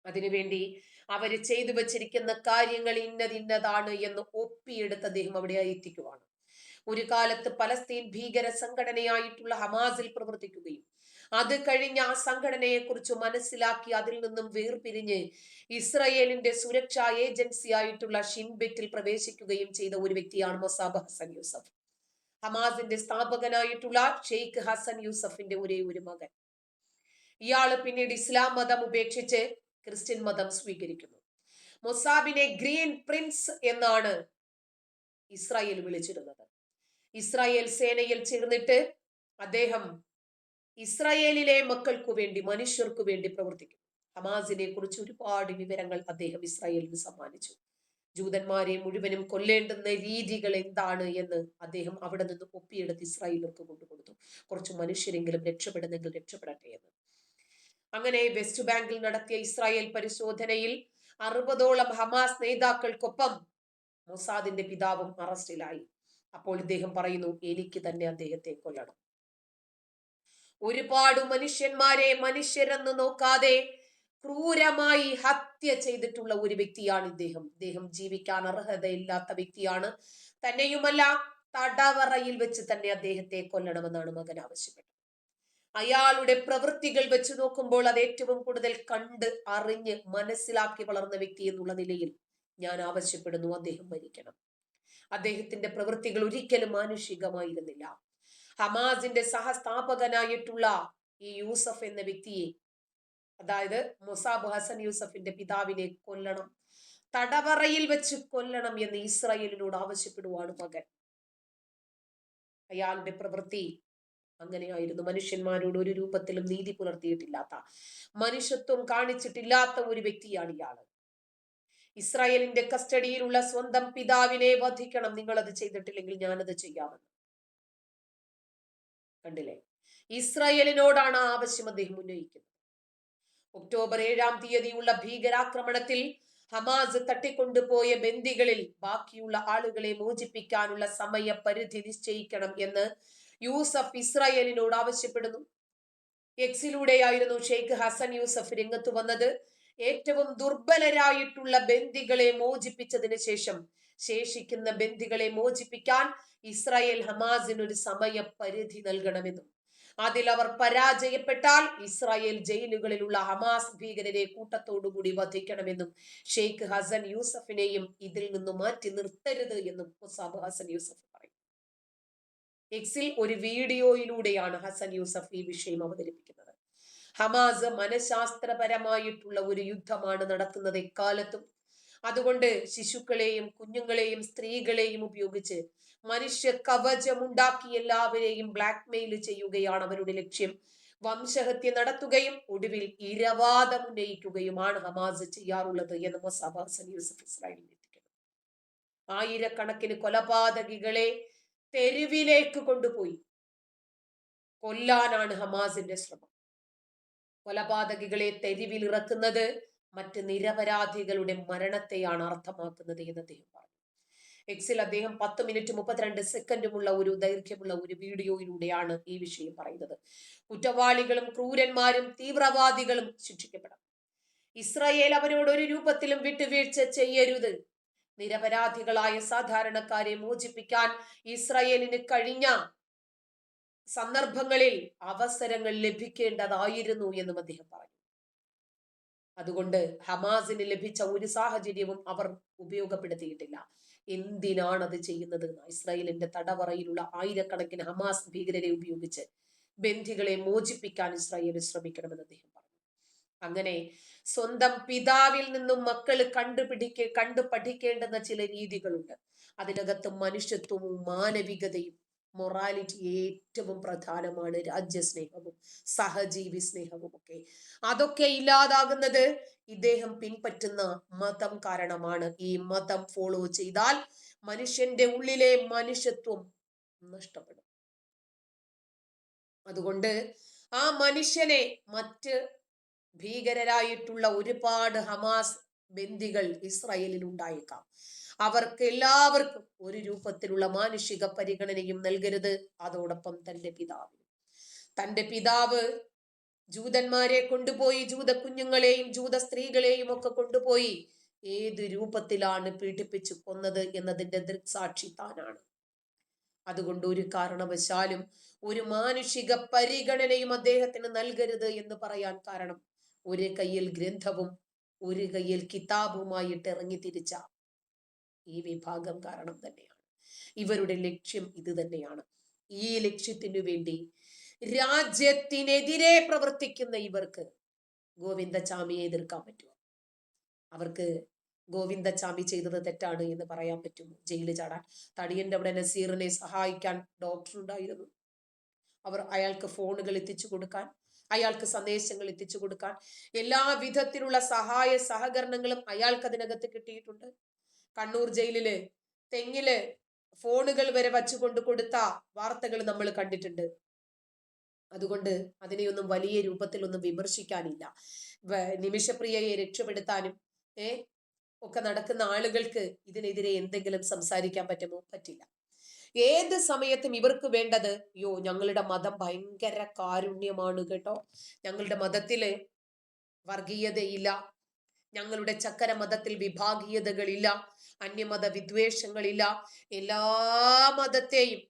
അതിനുവേണ്ടി അവര് ചെയ്തു വച്ചിരിക്കുന്ന കാര്യങ്ങൾ ഇന്നതാണ് എന്ന് ഒപ്പിയെടുത്ത് അദ്ദേഹം അവിടെ എത്തിക്കുവാണ്. ഒരു കാലത്ത് പലസ്തീൻ ഭീകര സംഘടനയായിട്ടുള്ള ഹമാസിൽ പ്രവർത്തിക്കുകയും അത് കഴിഞ്ഞ് ആ സംഘടനയെ കുറിച്ച് മനസ്സിലാക്കി അതിൽ നിന്നും വേർപിരിഞ്ഞ് ഇസ്രയേലിന്റെ സുരക്ഷാ ഏജൻസി ആയിട്ടുള്ള ഷിൻബെറ്റിൽ പ്രവേശിക്കുകയും ചെയ്ത ഒരു വ്യക്തിയാണ് മൊസാബ് ഹസൻ യൂസഫ്. ഹമാസിന്റെ സ്ഥാപകനായിട്ടുള്ള ഷെയ്ഖ് ഹസൻ യൂസഫിന്റെ ഒരേ ഒരു മകൻ. ഇയാള് പിന്നീട് ഇസ്ലാം മതം ഉപേക്ഷിച്ച് ക്രിസ്ത്യൻ മതം സ്വീകരിക്കുന്നു. മൊസാബിനെ ഗ്രീൻ പ്രിൻസ് എന്നാണ് ഇസ്രായേൽ വിളിച്ചിരുന്നത്. ഇസ്രായേൽ സേനയിൽ ചേർന്നിട്ട് അദ്ദേഹം ഇസ്രായേലിലെ മക്കൾക്കു വേണ്ടി, മനുഷ്യർക്കു വേണ്ടി പ്രവർത്തിക്കും. ഹമാസിനെ കുറിച്ച് ഒരുപാട് വിവരങ്ങൾ അദ്ദേഹം ഇസ്രായേലിന് സമ്മാനിച്ചു. ജൂതന്മാരെ മുഴുവനും കൊല്ലേണ്ടുന്ന രീതികൾ എന്താണ് എന്ന് അദ്ദേഹം അവിടെ നിന്ന് ഒപ്പിയെടുത്ത് ഇസ്രായേലിലേക്ക് കൊണ്ടുകൊടുത്തു. കുറച്ച് മനുഷ്യരെങ്കിലും രക്ഷപ്പെടുന്നെങ്കിൽ രക്ഷപ്പെടട്ടെ എന്ന്. അങ്ങനെ വെസ്റ്റ് ബാങ്കിൽ നടത്തിയ ഇസ്രായേൽ പരിശോധനയിൽ 60ഓളം ഹമാസ് നേതാക്കൾക്കൊപ്പം മൊസാദിന്റെ പിതാവും അറസ്റ്റിലായി. അപ്പോൾ ഇദ്ദേഹം പറയുന്നു, എനിക്ക് തന്നെ അദ്ദേഹത്തെ കൊല്ലണം. ഒരുപാട് മനുഷ്യന്മാരെ മനുഷ്യരെന്ന് നോക്കാതെ ക്രൂരമായി ഹത്യ ചെയ്തിട്ടുള്ള ഒരു വ്യക്തിയാണ് ഇദ്ദേഹം. ഇദ്ദേഹം ജീവിക്കാൻ അർഹതയില്ലാത്ത വ്യക്തിയാണ്. തന്നെയുമല്ല, തടവറയിൽ വെച്ച് തന്നെ അദ്ദേഹത്തെ കൊല്ലണമെന്നാണ് മകൻ ആവശ്യപ്പെട്ടത്. അയാളുടെ പ്രവൃത്തികൾ വെച്ച് നോക്കുമ്പോൾ അത് ഏറ്റവും കൂടുതൽ കണ്ട് അറിഞ്ഞ് മനസ്സിലാക്കി വളർന്ന വ്യക്തി എന്നുള്ള നിലയിൽ ഞാൻ ആവശ്യപ്പെടുന്നു, അദ്ദേഹം മരിക്കണം. അദ്ദേഹത്തിന്റെ പ്രവൃത്തികൾ ഒരിക്കലും മാനുഷികമായിരുന്നില്ല. ഹമാസിന്റെ സഹസ്ഥാപകനായിട്ടുള്ള ഈ യൂസഫ് എന്ന വ്യക്തിയെ, അതായത് മൊസാബ് ഹസൻ യൂസഫിന്റെ പിതാവിനെ കൊല്ലണം, തടവറയിൽ വെച്ച് കൊല്ലണം എന്ന് ഇസ്രായേലിനോട് ആവശ്യപ്പെടുവാണ് മകൻ. അയാളുടെ പ്രവൃത്തി അങ്ങനെയായിരുന്നു. മനുഷ്യന്മാരോട് ഒരു രൂപത്തിലും നീതി പുലർത്തിയിട്ടില്ലാത്ത, മനുഷ്യത്വം കാണിച്ചിട്ടില്ലാത്ത ഒരു വ്യക്തിയാണ് ഇയാള്. ഇസ്രായേലിന്റെ കസ്റ്റഡിയിലുള്ള സ്വന്തം പിതാവിനെ വധിക്കണം, നിങ്ങൾ അത് ചെയ്തിട്ടില്ലെങ്കിൽ ഞാനത് ചെയ്യാമെന്ന്. കണ്ടില്ലേ, ഇസ്രായേലിനോടാണ് ആവശ്യം അദ്ദേഹം ഉന്നയിക്കുന്നത്. ഒക്ടോബർ 7-ാം തീയതിയുള്ള ഭീകരാക്രമണത്തിൽ ഹമാസ് തട്ടിക്കൊണ്ടുപോയ ബന്ദികളിൽ ബാക്കിയുള്ള ആളുകളെ മോചിപ്പിക്കാനുള്ള സമയപരിധി നിശ്ചയിക്കണം എന്ന് യൂസഫ് ഇസ്രായേലിനോട് ആവശ്യപ്പെടുന്നു. എക്സിലൂടെയായിരുന്നു ഷെയ്ഖ് ഹസൻ യൂസഫ് രംഗത്ത് വന്നത്. ഏറ്റവും ദുർബലരായിട്ടുള്ള ബന്ദികളെ മോചിപ്പിച്ചതിന് ശേഷം ശേഷിക്കുന്ന ബന്ദികളെ മോചിപ്പിക്കാൻ ഇസ്രായേൽ ഹമാസിന് ഒരു സമയപരിധി നൽകണമെന്നും അതിൽ അവർ പരാജയപ്പെട്ടാൽ ഇസ്രായേൽ ജയിലുകളിലുള്ള ഹമാസ് ഭീകരരെ കൂട്ടത്തോടുകൂടി വധിക്കണമെന്നും ഷെയ്ഖ് ഹസൻ യൂസഫിനെയും ഇതിൽ നിന്ന് മാറ്റി നിർത്തരുത് എന്നും മൊസാബ് ഹസൻ യൂസഫ് പറയും. എക്സിൽ ഒരു വീഡിയോയിലൂടെയാണ് ഹസൻ യൂസഫ് ഈ വിഷയം അവതരിപ്പിക്കുന്നത്. ഹമാസ് മനഃശാസ്ത്രപരമായിട്ടുള്ള ഒരു യുദ്ധമാണ് നടത്തുന്നത് എക്കാലത്തും. അതുകൊണ്ട് ശിശുക്കളെയും കുഞ്ഞുങ്ങളെയും സ്ത്രീകളെയും ഉപയോഗിച്ച് മനുഷ്യ കവചമുണ്ടാക്കി എല്ലാവരെയും ബ്ലാക്ക്മെയിൽ ചെയ്യുകയാണ് അവരുടെ ലക്ഷ്യം. വംശഹത്യ നടത്തുകയും ഒടുവിൽ ഇരവാദം ഉന്നയിക്കുകയുമാണ് ഹമാസ് ചെയ്യാറുള്ളത് എന്ന് മൊസാബ് ഹസൻ യൂസഫ് ഇസ്രായേലിൽ എത്തിക്കുന്നു. ആയിരക്കണക്കിന് കൊലപാതകികളെ തെരുവിലേക്ക് കൊണ്ടുപോയി കൊല്ലാനാണ് ഹമാസിന്റെ ശ്രമം. കൊലപാതകികളെ തെരുവിൽ ഇറക്കുന്നത് മറ്റ് നിരപരാധികളുടെ മരണത്തെയാണ് അർത്ഥമാക്കുന്നത് എന്ന് അദ്ദേഹം പറഞ്ഞു. എക്സിൽ അദ്ദേഹം 10 മിനിറ്റ് 32 സെക്കൻഡുമുള്ള ഒരു ദൈർഘ്യമുള്ള ഒരു വീഡിയോയിലൂടെയാണ് ഈ വിഷയം പറയുന്നത്. കുറ്റവാളികളും ക്രൂരന്മാരും തീവ്രവാദികളും ശിക്ഷിക്കപ്പെടണം. ഇസ്രായേൽ അവരോട് ഒരു രൂപത്തിലും വിട്ടുവീഴ്ച ചെയ്യരുത്. നിരപരാധികളായ സാധാരണക്കാരെ മോചിപ്പിക്കാൻ ഇസ്രായേലിന് കഴിഞ്ഞ സന്ദർഭങ്ങളിൽ അവസരങ്ങൾ ലഭിക്കേണ്ടതായിരുന്നു എന്നും അദ്ദേഹം പറഞ്ഞു. അതുകൊണ്ട് ഹമാസിന് ലഭിച്ച ഒരു സാഹചര്യവും അവർ ഉപയോഗപ്പെടുത്തിയിട്ടില്ല. എന്തിനാണ് അത് ചെയ്യുന്നത്? ഇസ്രായേലിന്റെ തടവറയിലുള്ള ആയിരക്കണക്കിന് ഹമാസ് ഭീകരരെ ഉപയോഗിച്ച് ബന്ദികളെ മോചിപ്പിക്കാൻ ഇസ്രായേൽ ശ്രമിക്കണമെന്ന് അദ്ദേഹം പറഞ്ഞു. അങ്ങനെ സ്വന്തം പിതാവിൽ നിന്നും മക്കൾ കണ്ടു പഠിക്കേണ്ടുന്ന ചില രീതികളുണ്ട്. അതിനകത്ത് മനുഷ്യത്വവും മാനവികതയും മൊറാലിറ്റി ഏറ്റവും പ്രധാനമാണ്. രാജ്യസ്നേഹവും സഹജീവി സ്നേഹവും ഒക്കെ, അതൊക്കെ ഇല്ലാതാകുന്നത് ഇദ്ദേഹം പിൻപറ്റുന്ന മതം കാരണമാണ്. ഈ മതം ഫോളോ ചെയ്താൽ മനുഷ്യന്റെ ഉള്ളിലെ മനുഷ്യത്വം നഷ്ടപ്പെടും. അതുകൊണ്ട് ആ മനുഷ്യനെ മറ്റ് ഭീകരരായിട്ടുള്ള ഒരുപാട് ഹമാസ് ബന്ദികൾ ഇസ്രായേലിൽ ഉണ്ടായേക്കാം. അവർക്ക് എല്ലാവർക്കും ഒരു രൂപത്തിലുള്ള മാനുഷിക പരിഗണനയും നൽകരുത്. അതോടൊപ്പം തന്റെ പിതാവ് ജൂതന്മാരെ കൊണ്ടുപോയി, ജൂത കുഞ്ഞുങ്ങളെയും ജൂത സ്ത്രീകളെയും ഒക്കെ കൊണ്ടുപോയി ഏത് രൂപത്തിലാണ് പീഡിപ്പിച്ചു കൊന്നത് എന്നതിന്റെ ദൃക്സാക്ഷി താനാണ്. അതുകൊണ്ട് ഒരു കാരണവശാലും ഒരു മാനുഷിക പരിഗണനയും അദ്ദേഹത്തിന് നൽകരുത് എന്ന് പറയാൻ കാരണം ഒരു കയ്യിൽ ഗ്രന്ഥവും ഒരു കയ്യിൽ കിതാബുമായിട്ട് ഇറങ്ങി തിരിച്ച ഈ വിഭാഗം കാരണം തന്നെയാണ്. ഇവരുടെ ലക്ഷ്യം ഇത് തന്നെയാണ്. ഈ ലക്ഷ്യത്തിനു വേണ്ടി രാജ്യത്തിനെതിരെ പ്രവർത്തിക്കുന്ന ഇവർക്ക് ഗോവിന്ദചാമിയെ എതിർക്കാൻ പറ്റുമോ? അവർക്ക് ഗോവിന്ദചാമി ചെയ്തത് തെറ്റാണ് എന്ന് പറയാൻ പറ്റുമോ? ജയിലിൽ ചാടാൻ. തടിയന്റെ അവിടെ നസീറിനെ സഹായിക്കാൻ ഡോക്ടർ ഉണ്ടായിരുന്നു. അയാൾക്ക് ഫോണുകൾ എത്തിച്ചു കൊടുക്കാൻ, അയാൾക്ക് സന്ദേശങ്ങൾ എത്തിച്ചു കൊടുക്കാൻ എല്ലാ വിധത്തിലുള്ള സഹായ സഹകരണങ്ങളും അയാൾക്ക് അതിനകത്ത് കിട്ടിയിട്ടുണ്ട്. കണ്ണൂർ ജയിലില് തെങ്ങില് ഫോണുകൾ വരെ വച്ചുകൊണ്ട് കൊടുത്ത വാർത്തകൾ നമ്മൾ കണ്ടിട്ടുണ്ട്. അതുകൊണ്ട് അതിനെയൊന്നും വലിയ രൂപത്തിലൊന്നും വിമർശിക്കാനില്ല. നിമിഷപ്രിയയെ രക്ഷപ്പെടുത്താനും ഒക്കെ നടക്കുന്ന ആളുകൾക്ക് ഇതിനെതിരെ എന്തെങ്കിലും സംസാരിക്കാൻ പറ്റുമോ? പറ്റില്ല. ഏത് സമയത്തും ഇവർക്ക് വേണ്ടത് ഞങ്ങളുടെ മതം ഭയങ്കര കാരുണ്യമാണ് കേട്ടോ, ഞങ്ങളുടെ മതത്തില് വർഗീയതയില്ല, ഞങ്ങളുടെ ചക്കര മതത്തിൽ വിഭാഗീയതകളില്ല, അന്യമത വിദ്വേഷങ്ങളില്ല, എല്ലാ മതത്തെയും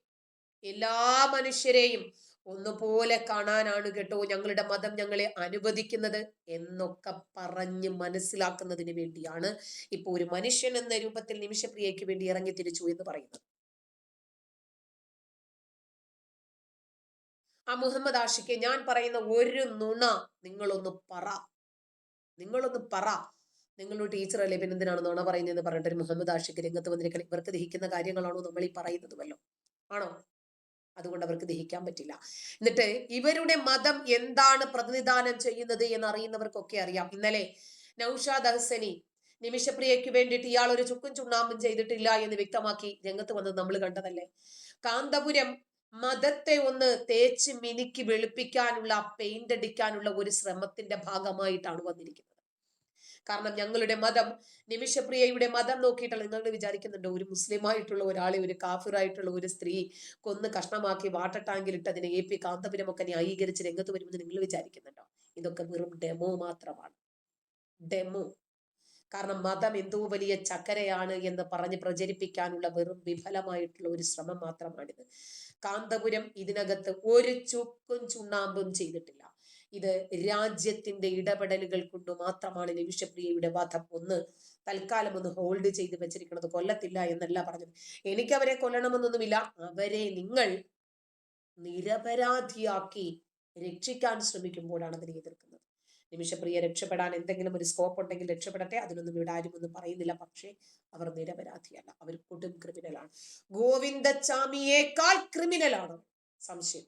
എല്ലാ മനുഷ്യരെയും ഒന്നുപോലെ കാണാനാണ് കേട്ടോ ഞങ്ങളുടെ മതം ഞങ്ങളെ അനുവദിക്കുന്നത് എന്നൊക്കെ പറഞ്ഞ് മനസ്സിലാക്കുന്നതിന് വേണ്ടിയാണ് ഇപ്പൊ ഒരു മനുഷ്യൻ എന്ന രൂപത്തിൽ നിമിഷപ്രിയയ്ക്ക് വേണ്ടി ഇറങ്ങി തിരിച്ചു എന്ന് പറയുന്നത്. ആ മുഹമ്മദ് ആഷിഖെ, ഞാൻ പറയുന്ന ഒരു നുണ നിങ്ങളൊന്ന് പറ. നിങ്ങളുടെ ടീച്ചറല്ലേ, പിന്നെ എന്തിനാണ് നുണ പറയുന്നതെന്ന് പറഞ്ഞിട്ട് മുഹമ്മദ് ആഷിഖ് രംഗത്ത് വന്നിരിക്കണം. ഇവർക്ക് ദഹിക്കുന്ന കാര്യങ്ങളാണോ നമ്മൾ ഈ പറയുന്നത്? വല്ലോ ആണോ? അതുകൊണ്ട് അവർക്ക് ദഹിക്കാൻ പറ്റില്ല. എന്നിട്ട് ഇവരുടെ മതം എന്താണ് പ്രതിനിധാനം ചെയ്യുന്നത് എന്ന് അറിയുന്നവർക്കൊക്കെ അറിയാം. ഇന്നലെ നൗഷാദ് അഹ്സനി നിമിഷപ്രിയയ്ക്ക് വേണ്ടിയിട്ട് ഇയാൾ ഒരു ചുക്കും ചുണ്ണാമ്പും ചെയ്തിട്ടില്ല എന്ന് വ്യക്തമാക്കി രംഗത്ത് വന്നത് നമ്മൾ കണ്ടതല്ലേ. കാന്തപുരം മതത്തെ ഒന്ന് തേച്ച് മിനുക്കി വെളുപ്പിക്കാനുള്ള, പെയിന്റ് അടിക്കാനുള്ള ഒരു ശ്രമത്തിന്റെ ഭാഗമായിട്ടാണ് വന്നിരിക്കുന്നത്. കാരണം ഞങ്ങളുടെ മതം, നിമിഷപ്രിയയുടെ മതം നോക്കിയിട്ടല്ല. നിങ്ങൾ വിചാരിക്കുന്നുണ്ടോ ഒരു മുസ്ലിം ആയിട്ടുള്ള ഒരാളെ ഒരു കാഫിറായിട്ടുള്ള ഒരു സ്ത്രീ കൊന്ന് കഷ്ണമാക്കി വാട്ടർ ടാങ്കിലിട്ട് അതിനെ AP കാന്തപുരമൊക്കെ ന്യായീകരിച്ച് രംഗത്ത് വരുമെന്ന് നിങ്ങൾ വിചാരിക്കുന്നുണ്ടോ? ഇതൊക്കെ വെറും ഡെമോ മാത്രമാണ്. ഡെമോ. കാരണം മതം എന്തോ വലിയ ചക്കരയാണ് എന്ന് പറഞ്ഞ് പ്രചരിപ്പിക്കാനുള്ള വെറും വിഫലമായിട്ടുള്ള ഒരു ശ്രമം മാത്രമാണിത്. കാന്തപുരം ഇതിനകത്ത് ഒരു ചുക്കും ചുണ്ണാമ്പും ചെയ്തിട്ടില്ല. ഇത് രാജ്യത്തിന്റെ ഇടപെടലുകൾ കൊണ്ട് മാത്രമാണ് നിമിഷപ്രിയയുടെ വധം തൽക്കാലം ഒന്ന് ഹോൾഡ് ചെയ്ത് വെച്ചിരിക്കുന്നത്. കൊല്ലത്തില്ല എന്നല്ല പറഞ്ഞത്. എനിക്ക് അവരെ കൊല്ലണമെന്നൊന്നുമില്ല. അവരെ നിങ്ങൾ നിരപരാധിയാക്കി രക്ഷിക്കാൻ ശ്രമിക്കുമ്പോഴാണ് അതിനെ എതിർക്കുന്നത്. നിമിഷപ്രിയ രക്ഷപ്പെടാൻ എന്തെങ്കിലും ഒരു സ്കോപ്പ് ഉണ്ടെങ്കിൽ രക്ഷപ്പെടട്ടെ, അതിനൊന്നും ഇവിടെ ആരും ഒന്നും പറയുന്നില്ല. പക്ഷേ അവർ നിരപരാധിയല്ല, അവർ കൊടും ക്രിമിനലാണ്. ഗോവിന്ദചാമിയേക്കാൾ ക്രിമിനലാണ്, സംശയം.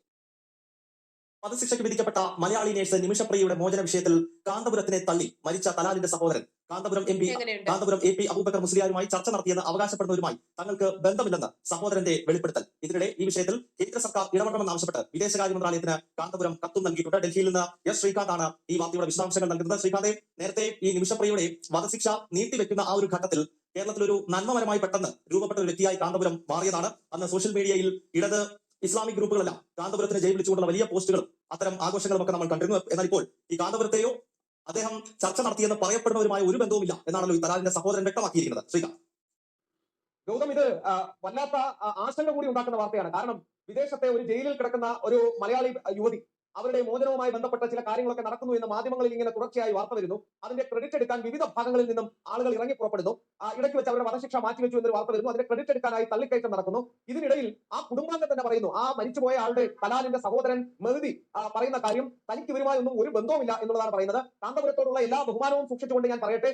വധശിക്ഷയ്ക്ക് വിധിക്കപ്പെട്ട മലയാളി നേഴ്സ് നിമിഷപ്രിയയുടെ മോചന വിഷയത്തിൽ കാന്തപുരത്തിനെ തള്ളി മരിച്ച തലാലിന്റെ സഹോദരൻ കാന്തപുരം AP അബൂബക്കർ മുസ്ലിയാരുമായി ചർച്ച നടത്തിയെന്ന് അവകാശപ്പെടുന്നവരുമായി തങ്ങൾക്ക് ബന്ധമില്ലെന്ന് സഹോദരന്റെ വെളിപ്പെടുത്തൽ. ഇതിനിടെ ഈ വിഷയത്തിൽ കേന്ദ്ര സർക്കാർ ഇടപെടണമെന്ന് ആവശ്യപ്പെട്ട് വിദേശകാര്യ മന്ത്രാലയത്തിന് കാന്തപുരം കത്തും നൽകിയിട്ടുണ്ട്. ഡൽഹിയിൽ നിന്ന് ശ്രീകാന്ത് ആണ് ഈ വാർത്തയുടെ വിശദാംശങ്ങൾ നൽകുന്നത്. ശ്രീകാന്തെ, നേരത്തെ ഈ നിമിഷപ്രിയയുടെ വധശിക്ഷ നീട്ടിവെക്കുന്ന ആ ഒരു ഘട്ടത്തിൽ കേരളത്തിലൊരു നന്മപരമായി പെട്ടെന്ന് രൂപപ്പെട്ട ഒരു വ്യക്തിയായി കാന്തപുരം മാറിയതാണ്. അന്ന് സോഷ്യൽ മീഡിയയിൽ ഇടത് ഇസ്ലാമിക് ഗ്രൂപ്പുകളെല്ലാം കാന്തപുരത്തിന് ജയിൽ വിളിച്ചുകൊണ്ടുള്ള വലിയ പോസ്റ്റുകളും അത്തരം ആഘോഷങ്ങളും ഒക്കെ നമ്മൾ കണ്ടിരുന്നു. എന്നാൽ ഇപ്പോൾ ഈ കാന്തപുരത്തെയോ അദ്ദേഹം ചർച്ച നടത്തിയെന്ന് പറയപ്പെടുന്നവരുമായ ഒരു ബന്ധവുമില്ല എന്നാണല്ലോ ഈ തലാലിന്റെ സഹോദരൻ വ്യക്തമാക്കിയിരിക്കുന്നത്. ശ്രീകാന്ത്, ഗൗതം, ഇത് വല്ലാത്ത ആശങ്ക കൂടി ഉണ്ടാക്കുന്ന വാർത്തയാണ്. കാരണം വിദേശത്തെ ഒരു ജയിലിൽ കിടക്കുന്ന ഒരു മലയാളി യുവതി, അവരുടെ മോചനവുമായി ബന്ധപ്പെട്ട ചില കാര്യങ്ങളൊക്കെ നടക്കുന്നു എന്ന് മാധ്യമങ്ങളിൽ ഇങ്ങനെ തുടർച്ചയായി വാർത്ത വരുന്നു. അതിന്റെ ക്രെഡിറ്റ് എടുക്കാൻ വിവിധ ഭാഗങ്ങളിൽ നിന്നും ആളുകൾ ഇറങ്ങി പുറപ്പെടുന്നു. ഇടയ്ക്ക് വെച്ച് അവരുടെ വധശിക്ഷ മാറ്റിവെച്ചു എന്നൊരു വാർത്ത വരുന്നു. അതിന്റെ ക്രെഡിറ്റ് എടുക്കാനായി തള്ളിക്കയറ്റം നടക്കുന്നു. ഇതിനിടയിൽ ആ കുടുംബാംഗം തന്നെ പറയുന്നു, ആ മരിച്ചുപോയ ആളുടെ തലാലിന്റെ സഹോദരൻ മെഹ്ദി പറയുന്ന കാര്യം തനിക്ക് ഇവരുമായി ഒന്നും ഒരു ബന്ധവുമില്ല എന്നുള്ളതാണ് പറയുന്നത്. കാന്തപുരത്തോടുള്ള എല്ലാ ബഹുമാനവും സൂക്ഷിച്ചുകൊണ്ട് ഞാൻ പറയട്ടെ,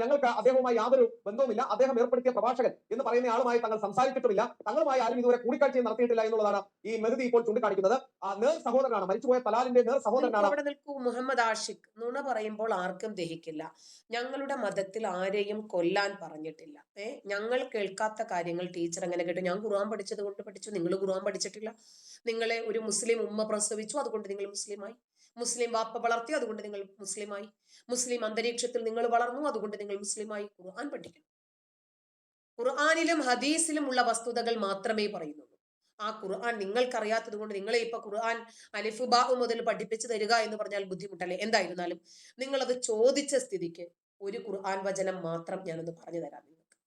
ഞങ്ങൾക്ക് അദ്ദേഹവുമായി യാതൊരു ബന്ധവുമില്ല. അദ്ദേഹം ഏർപ്പെടുത്തിയ പ്രഭാഷകൻ എന്ന് പറയുന്ന ആളുമായി തങ്ങൾ സംസാരിച്ചിട്ടുമില്ല. തങ്ങളുമായി ആരും ഇതുവരെ കൂടിക്കാഴ്ച നടത്തിയിട്ടില്ല എന്നുള്ളതാണ് ഈ മെഹ്ദി ഇപ്പോൾ ചൂണ്ടിക്കാണിക്കുന്നത്. നേർ സഹോദരനാണ്, മരിച്ചുപോയ തലാലിന്റെ നേർ സഹോദരനാണ്. അവിടെ നിൽക്കൂ മുഹമ്മദ് ആഷിഖ്. നുണ പറയുമ്പോൾ ആർക്കും ദഹിക്കില്ല. ഞങ്ങളുടെ മതത്തിൽ ആരെയും കൊല്ലാൻ പറഞ്ഞിട്ടില്ല. ഞങ്ങൾ കേൾക്കാത്ത കാര്യങ്ങൾ ടീച്ചർ എങ്ങനെ കേട്ടു? ഞാൻ ഖുർആൻ പഠിച്ചത് കൊണ്ട് പഠിച്ചു. നിങ്ങൾ ഖുർആൻ പഠിച്ചിട്ടില്ല. നിങ്ങളെ ഒരു മുസ്ലിം ഉമ്മ പ്രസവിച്ചു, അതുകൊണ്ട് നിങ്ങൾ മുസ്ലിമായി. മുസ്ലിം വാപ്പ വളർത്തി, അതുകൊണ്ട് നിങ്ങൾ മുസ്ലിമായി. മുസ്ലിം അന്തരീക്ഷത്തിൽ നിങ്ങൾ വളർന്നു, അതുകൊണ്ട് നിങ്ങൾ മുസ്ലിമായി. ഖുർആൻ പഠിക്കണം. ഖുർആനിലും ഹദീസിലും ഉള്ള വസ്തുതകൾ മാത്രമേ പറയുന്നുള്ളൂ. ആ ഖുർആൻ നിങ്ങൾക്കറിയാത്തത് കൊണ്ട് നിങ്ങളെ ഇപ്പൊ ഖുർആൻ അലിഫ് ബാ മുതൽ പഠിപ്പിച്ചു തരിക എന്ന് പറഞ്ഞാൽ ബുദ്ധിമുട്ടല്ലേ? എന്തായിരുന്നാലും നിങ്ങളത് ചോദിച്ച സ്ഥിതിക്ക് ഒരു ഖുർആൻ വചനം മാത്രം ഞാനൊന്ന് പറഞ്ഞു തരാം നിങ്ങൾക്ക്.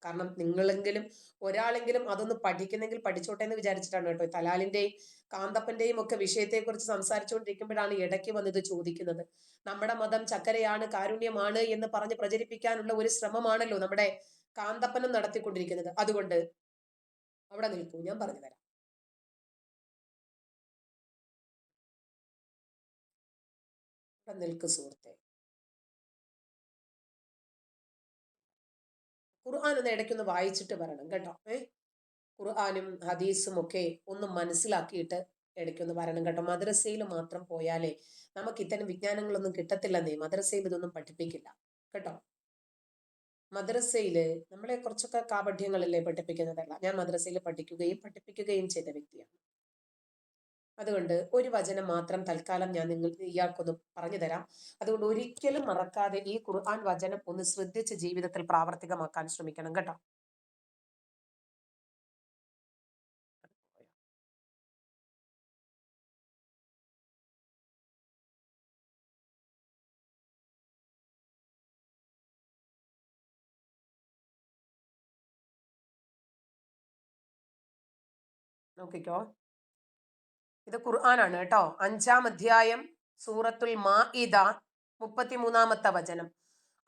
കാരണം നിങ്ങളെങ്കിലും ഒരാളെങ്കിലും അതൊന്ന് പഠിക്കുന്നെങ്കിൽ പഠിച്ചോട്ടെ എന്ന് വിചാരിച്ചിട്ടാണ് കേട്ടോ. തലാലിന്റെയും കാന്തപ്പന്റെയും ഒക്കെ വിഷയത്തെക്കുറിച്ച് സംസാരിച്ചുകൊണ്ടിരിക്കുമ്പോഴാണ് ഇടയ്ക്ക് വന്നത് ചോദിക്കുന്നത്. നമ്മുടെ മതം ചക്കരയാണ്, കാരുണ്യമാണ് എന്ന് പറഞ്ഞ് പ്രചരിപ്പിക്കാനുള്ള ഒരു ശ്രമമാണല്ലോ നമ്മുടെ കാന്തപ്പനം നടത്തിക്കൊണ്ടിരിക്കുന്നത്. അതുകൊണ്ട് അവിടെ നിൽക്കൂ, ഞാൻ പറഞ്ഞു തരാം. അവിടെ നിൽക്കു സുഹൃത്തെ. ഖുർആൻ ഒന്ന് ഇടയ്ക്കൊന്ന് വായിച്ചിട്ട് വരണം കേട്ടോ. ഖുർആനും ഹദീസും ഒക്കെ ഒന്ന് മനസ്സിലാക്കിയിട്ട് ഇടയ്ക്കൊന്ന് വരണം കേട്ടോ. മദ്രസയിൽ മാത്രം പോയാലേ നമുക്ക് ഇത്തരം വിജ്ഞാനങ്ങളൊന്നും കിട്ടത്തില്ലെന്നേ. മദ്രസയിൽ ഇതൊന്നും പഠിപ്പിക്കില്ല കേട്ടോ. മദ്രസയില് നമ്മളെ കുറച്ചൊക്കെ കാപഠ്യങ്ങളല്ലേ പഠിപ്പിക്കുന്നതല്ല. ഞാൻ മദ്രസയിൽ പഠിക്കുകയും പഠിപ്പിക്കുകയും ചെയ്ത വ്യക്തിയാണ്. അതുകൊണ്ട് ഒരു വചനം മാത്രം തൽക്കാലം ഞാൻ ഇയാൾക്കൊന്ന് പറഞ്ഞു തരാം. അതുകൊണ്ട് ഒരിക്കലും മറക്കാതെ ഈ ഖുർആൻ വചനം ഒന്ന് ശ്രദ്ധിച്ച് ജീവിതത്തിൽ പ്രാവർത്തികമാക്കാൻ ശ്രമിക്കണം കേട്ടോ. നോക്കിക്കോ, ഇത് ഖുർആനാണ് കേട്ടോ. 5-ാം അധ്യായം സൂറത്തുൽ മാഇദ 33-ാമത്തെ വചനം.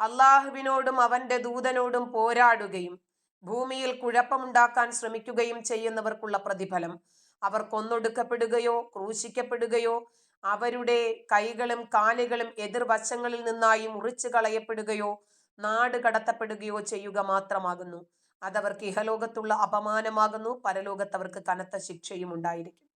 അള്ളാഹുവിനോടും അവന്റെ ദൂതനോടും പോരാടുകയും ഭൂമിയിൽ കുഴപ്പമുണ്ടാക്കാൻ ശ്രമിക്കുകയും ചെയ്യുന്നവർക്കുള്ള പ്രതിഫലം അവർ കൊന്നൊടുക്കപ്പെടുകയോ ക്രൂശിക്കപ്പെടുകയോ അവരുടെ കൈകളും കാലുകളും എതിർവശങ്ങളിൽ നിന്നായി മുറിച്ചു കളയപ്പെടുകയോ നാട് കടത്തപ്പെടുകയോ ചെയ്യുക മാത്രമാകുന്നു. അതവർക്ക് ഇഹലോകത്തുള്ള അപമാനമാകുന്നു, പരലോകത്ത് അവർക്ക് കനത്ത ശിക്ഷയും ഉണ്ടായിരിക്കും.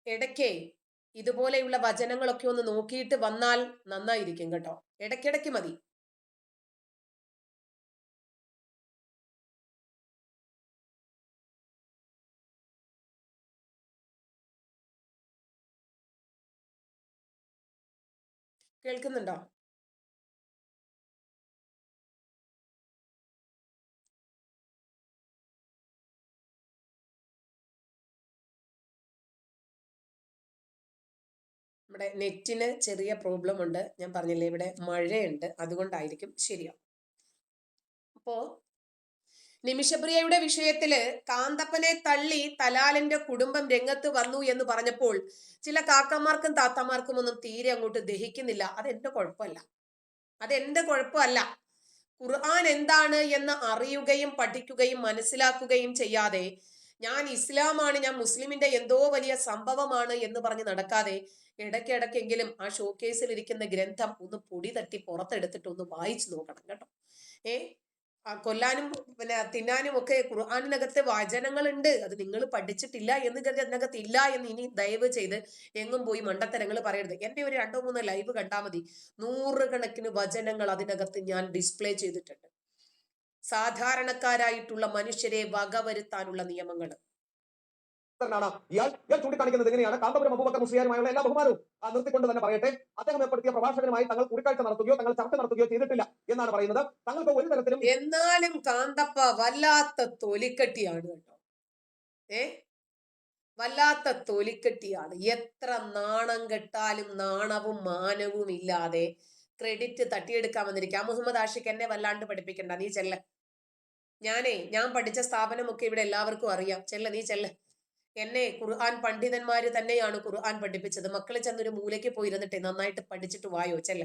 ഇടയ്ക്ക് ഇതുപോലെയുള്ള വചനങ്ങളൊക്കെ ഒന്ന് നോക്കിയിട്ട് വന്നാൽ നന്നായിരിക്കും കേട്ടോ. ഇടയ്ക്കിടയ്ക്ക് മതി. കേൾക്കുന്നുണ്ടോ? നമ്മുടെ നെറ്റിന് ചെറിയ പ്രോബ്ലം ഉണ്ട്. ഞാൻ പറഞ്ഞില്ലേ, ഇവിടെ മഴയുണ്ട്, അതുകൊണ്ടായിരിക്കും. ശരിയാവും. അപ്പോ നിമിഷപ്രിയയുടെ വിഷയത്തില് കാന്തപ്പനെ തള്ളി തലാലിന്റെ കുടുംബം രംഗത്ത് വന്നു എന്ന് പറഞ്ഞപ്പോൾ ചില കാക്കന്മാർക്കും താത്തമാർക്കും ഒന്നും തീരെ അങ്ങോട്ട് ദഹിക്കുന്നില്ല. അതെന്റെ കുഴപ്പമല്ല. ഖുർആൻ എന്താണ് എന്ന് അറിയുകയും പഠിക്കുകയും മനസ്സിലാക്കുകയും ചെയ്യാതെ ഞാൻ ഇസ്ലാമാണ്, ഞാൻ മുസ്ലിമിന്റെ എന്തോ വലിയ സംഭവമാണ് എന്ന് പറഞ്ഞ് നടക്കാതെ ഇടയ്ക്കിടയ്ക്കെങ്കിലും ആ ഷോക്കേസിൽ ഇരിക്കുന്ന ഗ്രന്ഥം ഒന്ന് പൊടി തട്ടി പുറത്തെടുത്തിട്ട് ഒന്ന് വായിച്ചു നോക്കണം കേട്ടോ. കൊല്ലാനും പിന്നെ തിന്നാനും ഒക്കെ ഖുർആനിനകത്ത് വചനങ്ങളുണ്ട്. അത് നിങ്ങൾ പഠിച്ചിട്ടില്ല എന്ന് കരുതി അതിനകത്ത് ഇല്ല എന്ന് ഇനി ദയവ് ചെയ്ത് എങ്ങും പോയി മണ്ടത്തരങ്ങൾ പറയരുത്. എന്റെ ഒരു 2-3 ലൈവ് കണ്ടാൽ മതി, 100 കണക്കിന് വചനങ്ങൾ അതിനകത്ത് ഞാൻ ഡിസ്പ്ലേ ചെയ്തിട്ടുണ്ട്. സാധാരണക്കാരായിട്ടുള്ള മനുഷ്യരെ വകവരുത്താനുള്ള നിയമങ്ങൾ. ഇയാൾ ചൂണ്ടിക്കാണിക്കുന്നത് എങ്ങനെയാണ്? കാന്തപുരം അബൂബക്കർ മുസ്ലിയാരുമായുള്ള എല്ലാ ബഹുമാനവും നിർത്തിക്കൊണ്ട് തന്നെ പറയട്ടെ, അദ്ദേഹം ഏർപ്പെടുത്തിയ പ്രഭാഷകനുമായി തങ്ങൾ കൂടിക്കാഴ്ച നടത്തുകയോ തങ്ങൾ ചർച്ച നടത്തുകയോ ചെയ്തിട്ടില്ല എന്നാണ് പറയുന്നത്. തങ്ങൾക്ക് ഒരു തരത്തിലും. എന്നാലും കാന്തപ്പ വല്ലാത്ത തൊലിക്കട്ടിയാണ് കേട്ടോ. വല്ലാത്ത തൊലിക്കട്ടിയാണ്. എത്ര നാണം കെട്ടാലും നാണവും മാനവും ഇല്ലാതെ ക്രെഡിറ്റ് തട്ടിയെടുക്കാൻ വന്നിരിക്കുക. മുഹമ്മദ് ആഷിഖ് എന്നെ വല്ലാണ്ട് പഠിപ്പിക്കണ്ട, നീ ചെല്ല. ഞാൻ പഠിച്ച സ്ഥാപനമൊക്കെ ഇവിടെ എല്ലാവർക്കും അറിയാം. നീ ചെല്ല. എന്നെ ഖുർആൻ പണ്ഡിതന്മാര് തന്നെയാണ് ഖുർആൻ പഠിപ്പിച്ചത്. മക്കള് ചെന്നൊരു മൂലയ്ക്ക് പോയിരുന്നിട്ടേ നന്നായിട്ട് പഠിച്ചിട്ട് വായോ, ചെല്ല.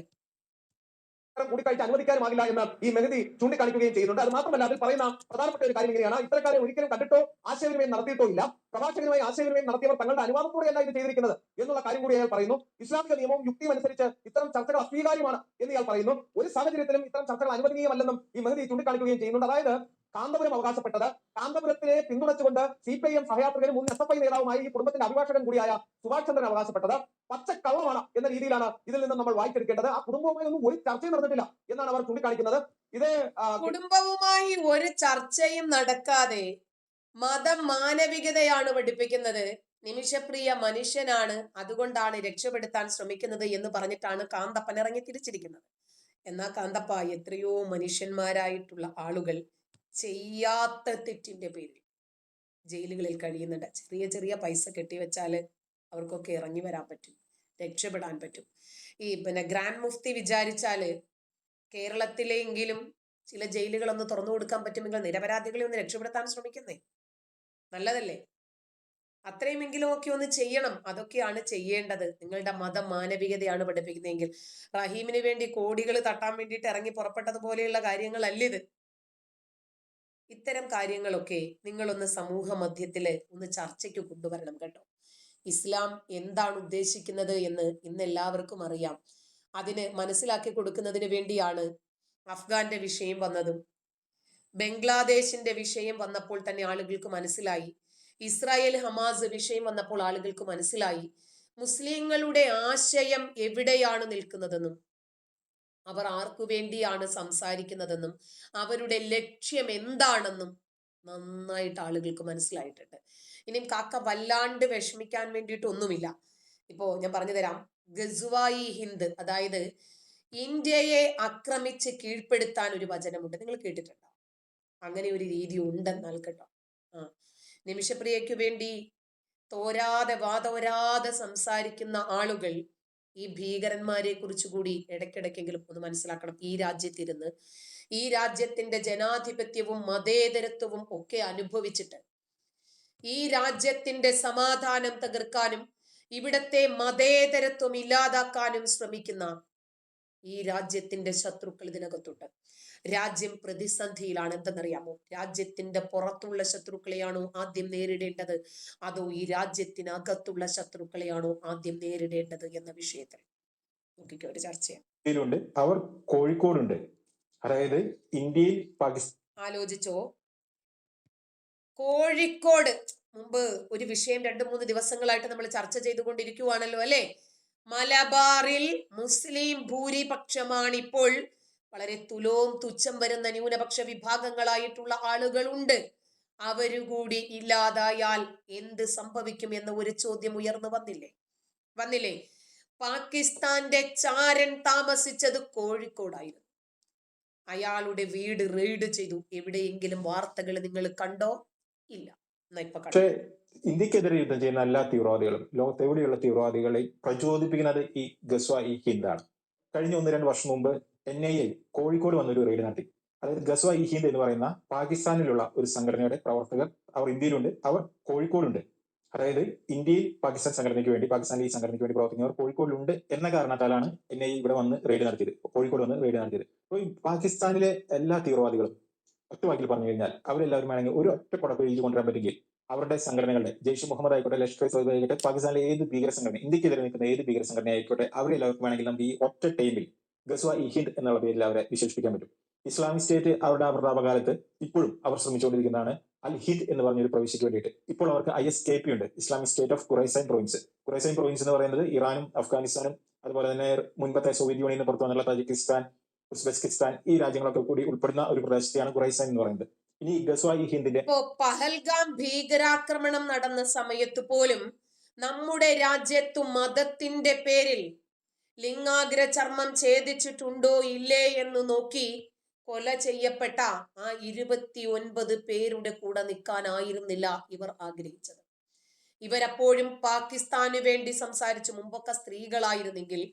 കൂടിക്കാഴ്ച അനുവദിക്കാനുമാകില്ല എന്ന് ഈ മെഹദി ചൂണ്ടിക്കാണിക്കുകയും ചെയ്യുന്നുണ്ട്. അത് മാത്രമല്ല, അതിൽ പറയുന്ന പ്രധാനപ്പെട്ട ഒരു കാര്യം ഇങ്ങനെയാണ്: ഇത്തരക്കാരെ ഒരിക്കലും കണ്ടിട്ടോ ആശയവിനിമയം നടത്തിയിട്ടോ ഇല്ല. പ്രഭാഷകനുമായി ആശയവിനിമയം നടത്തിയവർ തങ്ങളുടെ അനുവാദത്തോടെയല്ല ഇത് ചെയ്തിരിക്കുന്നത് എന്നുള്ള കാര്യം കൂടി അയാൾ പറയുന്നു. ഇസ്ലാമിക നിയമവും യുക്തിയും അനുസരിച്ച് ഇത്തരം ചർച്ചകൾ അസ്വീകാര്യമാണ് എന്ന് ഇയാൾ പറയുന്നു. ഒരു സാഹചര്യത്തിലും ഇത്തരം ചർച്ചകൾ അനുവദനീയമല്ലെന്നും ഈ മെഹദി ചൂണ്ടിക്കാണിക്കുകയും ചെയ്യുന്നുണ്ട്. അതായത് കാന്തപുരം അവകാശപ്പെട്ടത് കാന്തപുരത്തിനെ പിന്തുണച്ചുകൊണ്ട് CPIM സഹയാത്രികനും മുൻ SFI നേതാവുമായി ഈ കുടുംബത്തിന്റെ അഭിഭാഷകൻ കൂടിയായ സുഭാഷ് ചന്ദ്രൻ അവകാശപ്പെട്ടത് പച്ചക്കള്ളമാണ് എന്ന രീതിയിലാണ് ഇതിൽ നിന്ന് നമ്മൾ വായിച്ചെടുക്കേണ്ടത്. ആ കുടുംബവുമായി ഒന്നും ഒരു ചർച്ചയും നടന്നിട്ടില്ല എന്നാണ് അവർ ചൂണ്ടിക്കാണിക്കുന്നത്. ഇത് കുടുംബവുമായി ഒരു ചർച്ചയും നടക്കാതെ മതം മാനവികതയാണ് പഠിപ്പിക്കുന്നത്, നിമിഷപ്രിയ മനുഷ്യനാണ്, അതുകൊണ്ടാണ് രക്ഷപ്പെടുത്താൻ ശ്രമിക്കുന്നത് എന്ന് പറഞ്ഞിട്ടാണ് കാന്തപ്പൻ ഇറങ്ങി തിരിച്ചിരിക്കുന്നത്. എന്നാൽ കാന്തപ്പ, എത്രയോ മനുഷ്യന്മാരായിട്ടുള്ള ആളുകൾ ചെയ്യാത്ത തെറ്റിന്റെ പേരിൽ ജയിലുകളിൽ കഴിയുന്നുണ്ട്. ചെറിയ ചെറിയ പൈസ കെട്ടിവെച്ചാൽ അവർക്കൊക്കെ ഇറങ്ങി വരാൻ പറ്റും, രക്ഷപ്പെടാൻ പറ്റും. ഈ ഗ്രാൻഡ് മുഫ്തി വിചാരിച്ചാല് കേരളത്തിലെങ്കിലും ചില ജയിലുകളൊന്ന് തുറന്നു കൊടുക്കാൻ പറ്റുമെങ്കിൽ നിരപരാധികളെ ഒന്ന് രക്ഷപ്പെടുത്താൻ ശ്രമിക്കുന്നേ നല്ലതല്ലേ? അത്രയുമെങ്കിലും ഒക്കെ ഒന്ന് ചെയ്യണം. അതൊക്കെയാണ് ചെയ്യേണ്ടത്. നിങ്ങളുടെ മതം മാനവികതയാണ് പഠിപ്പിക്കുന്നതെങ്കിൽ റഹീമിന് വേണ്ടി കോടികൾ തട്ടാൻ വേണ്ടിയിട്ട് ഇറങ്ങി പുറപ്പെട്ടതുപോലെയുള്ള കാര്യങ്ങളല്ല ഇത്. ഇത്തരം കാര്യങ്ങളൊക്കെ നിങ്ങളൊന്ന് സമൂഹ മധ്യത്തില് ഒന്ന് ചർച്ചയ്ക്ക് കൊണ്ടുവരണം കേട്ടോ. ഇസ്ലാം എന്താണ് ഉദ്ദേശിക്കുന്നത് എന്ന് ഇന്ന് എല്ലാവർക്കും അറിയാം. അതിന് മനസ്സിലാക്കി കൊടുക്കുന്നതിന് വേണ്ടിയാണ് അഫ്ഗാന്റെ വിഷയം വന്നതും ബംഗ്ലാദേശിന്റെ വിഷയം വന്നപ്പോൾ തന്നെ ആളുകൾക്ക് മനസ്സിലായി. ഇസ്രായേൽ ഹമാസ് വിഷയം വന്നപ്പോൾ ആളുകൾക്ക് മനസ്സിലായി മുസ്ലിങ്ങളുടെ ആശയം എവിടെയാണ് നിൽക്കുന്നതെന്നും അവർ ആർക്കു വേണ്ടിയാണ് സംസാരിക്കുന്നതെന്നും അവരുടെ ലക്ഷ്യം എന്താണെന്നും നന്നായിട്ട് ആളുകൾക്ക് മനസ്സിലായിട്ടുണ്ട്. ഇനിയും കാക്ക വല്ലാണ്ട് വിഷമിക്കാൻ വേണ്ടിയിട്ട് ഒന്നുമില്ല. ഇപ്പോ ഞാൻ പറഞ്ഞു തരാം. ഗസ്വായി ഹിന്ദ്, അതായത് ഇന്ത്യയെ ആക്രമിച്ച് കീഴ്പ്പെടുത്താൻ ഒരു വചനമുണ്ട്. നിങ്ങൾ കേട്ടിട്ടുണ്ടോ? അങ്ങനെ ഒരു രീതി ഉണ്ടെന്നാൽ കേട്ടോ. നിമിഷപ്രിയയ്ക്കു വേണ്ടി തോരാതെ വാതോരാതെ സംസാരിക്കുന്ന ആളുകൾ ഈ ഭീകരന്മാരെ കുറിച്ച് കൂടി ഇടയ്ക്കിടയ്ക്കെങ്കിലും ഒന്ന് മനസ്സിലാക്കണം. ഈ രാജ്യത്തിരുന്ന് ഈ രാജ്യത്തിന്റെ ജനാധിപത്യവും മതേതരത്വവും ഒക്കെ അനുഭവിച്ചിട്ട് ഈ രാജ്യത്തിന്റെ സമാധാനം തകർക്കാനും ഇവിടത്തെ മതേതരത്വം ഇല്ലാതാക്കാനും ശ്രമിക്കുന്ന ഈ രാജ്യത്തിന്റെ ശത്രുക്കൾ ഇതിനകത്തുണ്ട്. രാജ്യം പ്രതിസന്ധിയിലാണ്. എന്തെന്നറിയാമോ? രാജ്യത്തിന്റെ പുറത്തുള്ള ശത്രുക്കളെയാണോ ആദ്യം നേരിടേണ്ടത്, അതോ ഈ രാജ്യത്തിനകത്തുള്ള ശത്രുക്കളെയാണോ ആദ്യം നേരിടേണ്ടത് എന്ന വിഷയത്തിൽ നോക്കിക്കോ ഒരു ചർച്ചയാണ്. അവർ കോഴിക്കോടുണ്ട്, അതായത് ഇന്ത്യയിൽ പാകിസ്ഥാൻ. ആലോചിച്ചോ, കോഴിക്കോട്. മുമ്പ് ഒരു വിഷയം 2-3 ദിവസങ്ങളായിട്ട് നമ്മൾ ചർച്ച ചെയ്തുകൊണ്ടിരിക്കുവാണല്ലോ അല്ലെ? മലബാറിൽ മുസ്ലിം ഭൂരിപക്ഷമാണ് ഇപ്പോൾ വളരെ തുച്ഛം വരുന്ന ന്യൂനപക്ഷ വിഭാഗങ്ങളായിട്ടുള്ള ആളുകളുണ്ട്. അവരുകൂടി ഇല്ലാതായാൽ എന്ത് സംഭവിക്കും എന്ന ഒരു ചോദ്യം ഉയർന്നു വന്നില്ലേ? പാകിസ്ഥാന്റെ ചാരൻ താമസിച്ചത് കോഴിക്കോടായിരുന്നു. അയാളുടെ വീട് റെയ്ഡ് ചെയ്തു. എവിടെയെങ്കിലും വാർത്തകൾ നിങ്ങൾ കണ്ടോ? ഇല്ല. പക്ഷേ ഇന്ത്യക്കെതിരെ യുദ്ധം ചെയ്യുന്ന എല്ലാ തീവ്രവാദികളും ലോകത്തെവിടെയുള്ള തീവ്രവാദികളെ പ്രചോദിപ്പിക്കുന്നത് ഈ ഗസ്വായി ഹിന്ദാണ്. കഴിഞ്ഞ 1-2 വർഷം മുമ്പ് NIA കോഴിക്കോട് വന്നൊരു റെയ്ഡ് നടത്തി. അതായത് ഗസ്വായി ഹിന്ദ് എന്ന് പറയുന്ന പാകിസ്ഥാനിലുള്ള ഒരു സംഘടനയുടെ പ്രവർത്തകർ അവർ ഇന്ത്യയിലുണ്ട്, അവർ കോഴിക്കോടുണ്ട്. അതായത് ഇന്ത്യയിൽ പാകിസ്ഥാൻ സംഘടനയ്ക്ക് വേണ്ടി, പാകിസ്ഥാനിലെ ഈ സംഘടനയ്ക്ക് വേണ്ടി പ്രവർത്തിക്കുന്നവർ കോഴിക്കോടിലുണ്ട് എന്ന കാരണത്താലാണ് NIA ഇവിടെ വന്ന് റെയ്ഡ് നടത്തിയത്, കോഴിക്കോട് വന്ന് റെയ്ഡ് നടത്തിയത്. അപ്പോൾ ഈ പാകിസ്ഥാനിലെ എല്ലാ തീവ്രവാദികളും ഒറ്റ വാക്കിൽ പറഞ്ഞു കഴിഞ്ഞാൽ അവരെല്ലാവരും വേണമെങ്കിൽ ഒരു ഒറ്റ കുടക്കീഴിൽ കൊണ്ടുവരാൻ പറ്റുമെങ്കിൽ അവരുടെ സംഘടനകളുടെ ജയ്ഷെ മുഹമ്മദ് ആയിക്കോട്ടെ, ലഷ്കർ തോയ്ബ ആയിക്കോട്ടെ, പാകിസ്ഥാനിലെ ഏത് ഭീകര സംഘടന, ഇന്ത്യക്കെതിരെ നിൽക്കുന്ന ഏത് ഭീകര സംഘടന ആയിക്കോട്ടെ, അവരെല്ലാവർക്കും വേണമെങ്കിൽ നമുക്ക് ഈ ഒറ്റ ടൈമിൽ ഗസ്വായി ഹിന്ദ് എന്നുള്ള പേരിൽ അവരെ വിശേഷിപ്പിക്കാൻ പറ്റും. ഇസ്ലാമിക് സ്റ്റേറ്റ് അവരുടെ പ്രതാപകാലത്ത് ഇപ്പോഴും അവർ ശ്രമിച്ചുകൊണ്ടിരിക്കുന്നതാണ് അൽ ഹിന്ദ് എന്ന് പറഞ്ഞൊരു പ്രവിശ്യയ്ക്ക് വേണ്ടിയിട്ട്. ഇപ്പോൾ അവർക്ക് ISKP ഉണ്ട്, Islamic State of Khorasan Province. Khorasan Province എന്ന് പറയുന്നത് ഇറാനും അഫ്ഗാനിസ്ഥാനും അതുപോലെ തന്നെ മുൻപത്തെ സോവിയറ്റ് യൂണിയന് പുറത്തു വന്നുള്ള താജിക്കിസ്ഥാൻ, ഉസ്ബെക്കിസ്ഥാൻ, ഈ രാജ്യങ്ങളൊക്കെ കൂടി ഉൾപ്പെടുന്ന ഒരു പ്രദേശത്തെയാണ് ഖുറൈസൈൻ എന്ന് പറയുന്നത്. ഇനി ഗസ്വായി ഹിന്ദിന്റെ പഹൽഗാം ഭീകരാക്രമണം നടന്ന സമയത്ത് പോലും നമ്മുടെ രാജ്യത്തു മതത്തിന്റെ പേരിൽ ലിംഗാഗ്ര ചർമ്മം ഛേദിച്ചിട്ടുണ്ടോ ഇല്ലേ എന്ന് നോക്കി കൊല ചെയ്യപ്പെട്ട ആ 29 പേരുടെ കൂടെ നിൽക്കാനായിരുന്നില്ല ഇവർ ആഗ്രഹിച്ചത്. ഇവരപ്പോഴും പാകിസ്ഥാന് വേണ്ടി സംസാരിച്ചു. മുമ്പൊക്കെ സ്ത്രീകളായിരുന്നെങ്കിൽ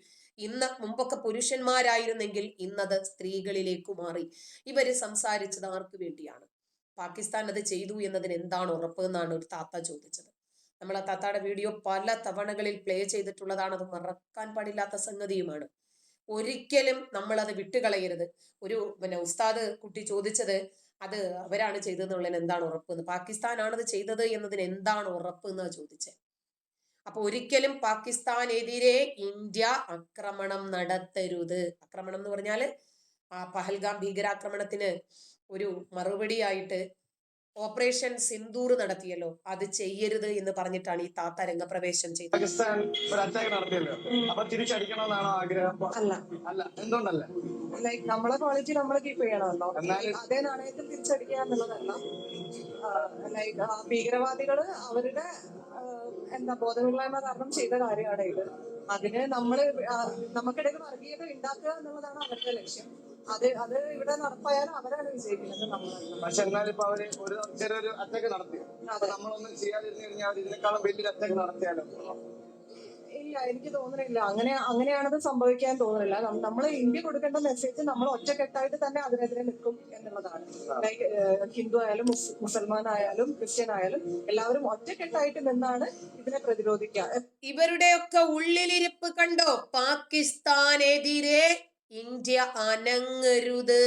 മുമ്പൊക്കെ പുരുഷന്മാരായിരുന്നെങ്കിൽ ഇന്നത് സ്ത്രീകളിലേക്ക് മാറി. ഇവര് സംസാരിച്ചത് ആർക്കു വേണ്ടിയാണ്? പാകിസ്ഥാൻ അത് ചെയ്തു എന്നതിന് എന്താണ് ഉറപ്പ് എന്നാണ് ഒരു താത്ത ചോദിച്ചത്. നമ്മൾ ആ താത്തയുടെ വീഡിയോ പല തവണകളിൽ പ്ലേ ചെയ്തിട്ടുള്ളതാണ്. അത് മറക്കാൻ പാടില്ലാത്ത സംഗതിയുമാണ്. ഒരിക്കലും നമ്മൾ അത് വിട്ടുകളയരുത്. ഒരു ഉസ്താദ് കുട്ടി ചോദിച്ചത് അത് അവരാണ് ചെയ്തതെന്നുള്ളതിന് എന്താണ് ഉറപ്പ് എന്ന്. പാകിസ്ഥാനാണത് ചെയ്തത് എന്നതിന് എന്താണ് ഉറപ്പ് എന്നാണ് ചോദിച്ചത്. അപ്പൊ ഒരിക്കലും പാകിസ്ഥാനെതിരെ ഇന്ത്യ ആക്രമണം നടത്തരുത്. ആക്രമണം എന്ന് പറഞ്ഞാല് ആ പഹൽഗാം ഭീകരാക്രമണത്തിന് ഒരു മറുപടിയായിട്ട് ഓപ്പറേഷൻ സിന്ദൂർ നടത്തിയല്ലോ, അത് ചെയ്യരുത് എന്ന് പറഞ്ഞിട്ടാണ് ഈ താത്ത രംഗപ്രവേശം ചെയ്തത്. പാകിസ്ഥാൻ ഒരു അറ്റാക്ക് നടത്തിയല്ലോ, അപ്പൊ തിരിച്ചടിക്കണമെന്നാണോ ആഗ്രഹം? അല്ല, അല്ല, എന്തുകൊണ്ടല്ല? ലൈക്ക് നമ്മളെ ക്വാളിറ്റി നമ്മൾ കീപ്പ് ചെയ്യണമല്ലോ. എന്നാലും അതേ നാണയത്തിൽ തിരിച്ചടിക്കുക എന്നുള്ളതല്ല. ലൈക്ക് ഭീകരവാദികള് അവരുടെ എന്താ ബോധമില്ലായ്മ കാരണം ചെയ്ത കാര്യമാണ് ഇത്. അതിന് നമ്മള് നമുക്കിടയിൽ വർഗീയത ഉണ്ടാക്കുക എന്നുള്ളതാണ് അവരുടെ ലക്ഷ്യം. അത് ഇവിടെ നടപ്പായാൽ അവരാണ് വിജയിക്കുന്നത്, നമ്മളല്ല. പക്ഷെ എന്നാലും ഇപ്പൊ അവര് ചെറിയൊരു അറ്റാക്ക് നടത്തി. അപ്പൊ നമ്മളൊന്നും ചെയ്യാതിരുന്നു കഴിഞ്ഞാൽ അവർ ഇതിനേക്കാളും വലിയൊരു അറ്റാക്ക് നടത്തിയാലോ? ഇല്ല, എനിക്ക് തോന്നുന്നില്ല അങ്ങനെയാണത് സംഭവിക്കാൻ തോന്നുന്നില്ല. നമ്മൾ ഇന്ത്യ കൊടുക്കേണ്ട മെസ്സേജ് നമ്മൾ ഒറ്റക്കെട്ടായിട്ട് തന്നെ അതിനെതിരെ നിൽക്കും എന്നുള്ളതാണ്. ലൈക്ക് ഹിന്ദു ആയാലും മുസൽമാൻ ആയാലും ക്രിസ്ത്യൻ ആയാലും എല്ലാവരും ഒറ്റക്കെട്ടായിട്ട് നിന്നാണ് ഇതിനെ പ്രതിരോധിക്കുക. ഇവരുടെയൊക്കെ ഉള്ളിലിരിപ്പ് കണ്ടോ? പാകിസ്ഥാനെതിരെ ഇന്ത്യ അനങ്ങരുത്.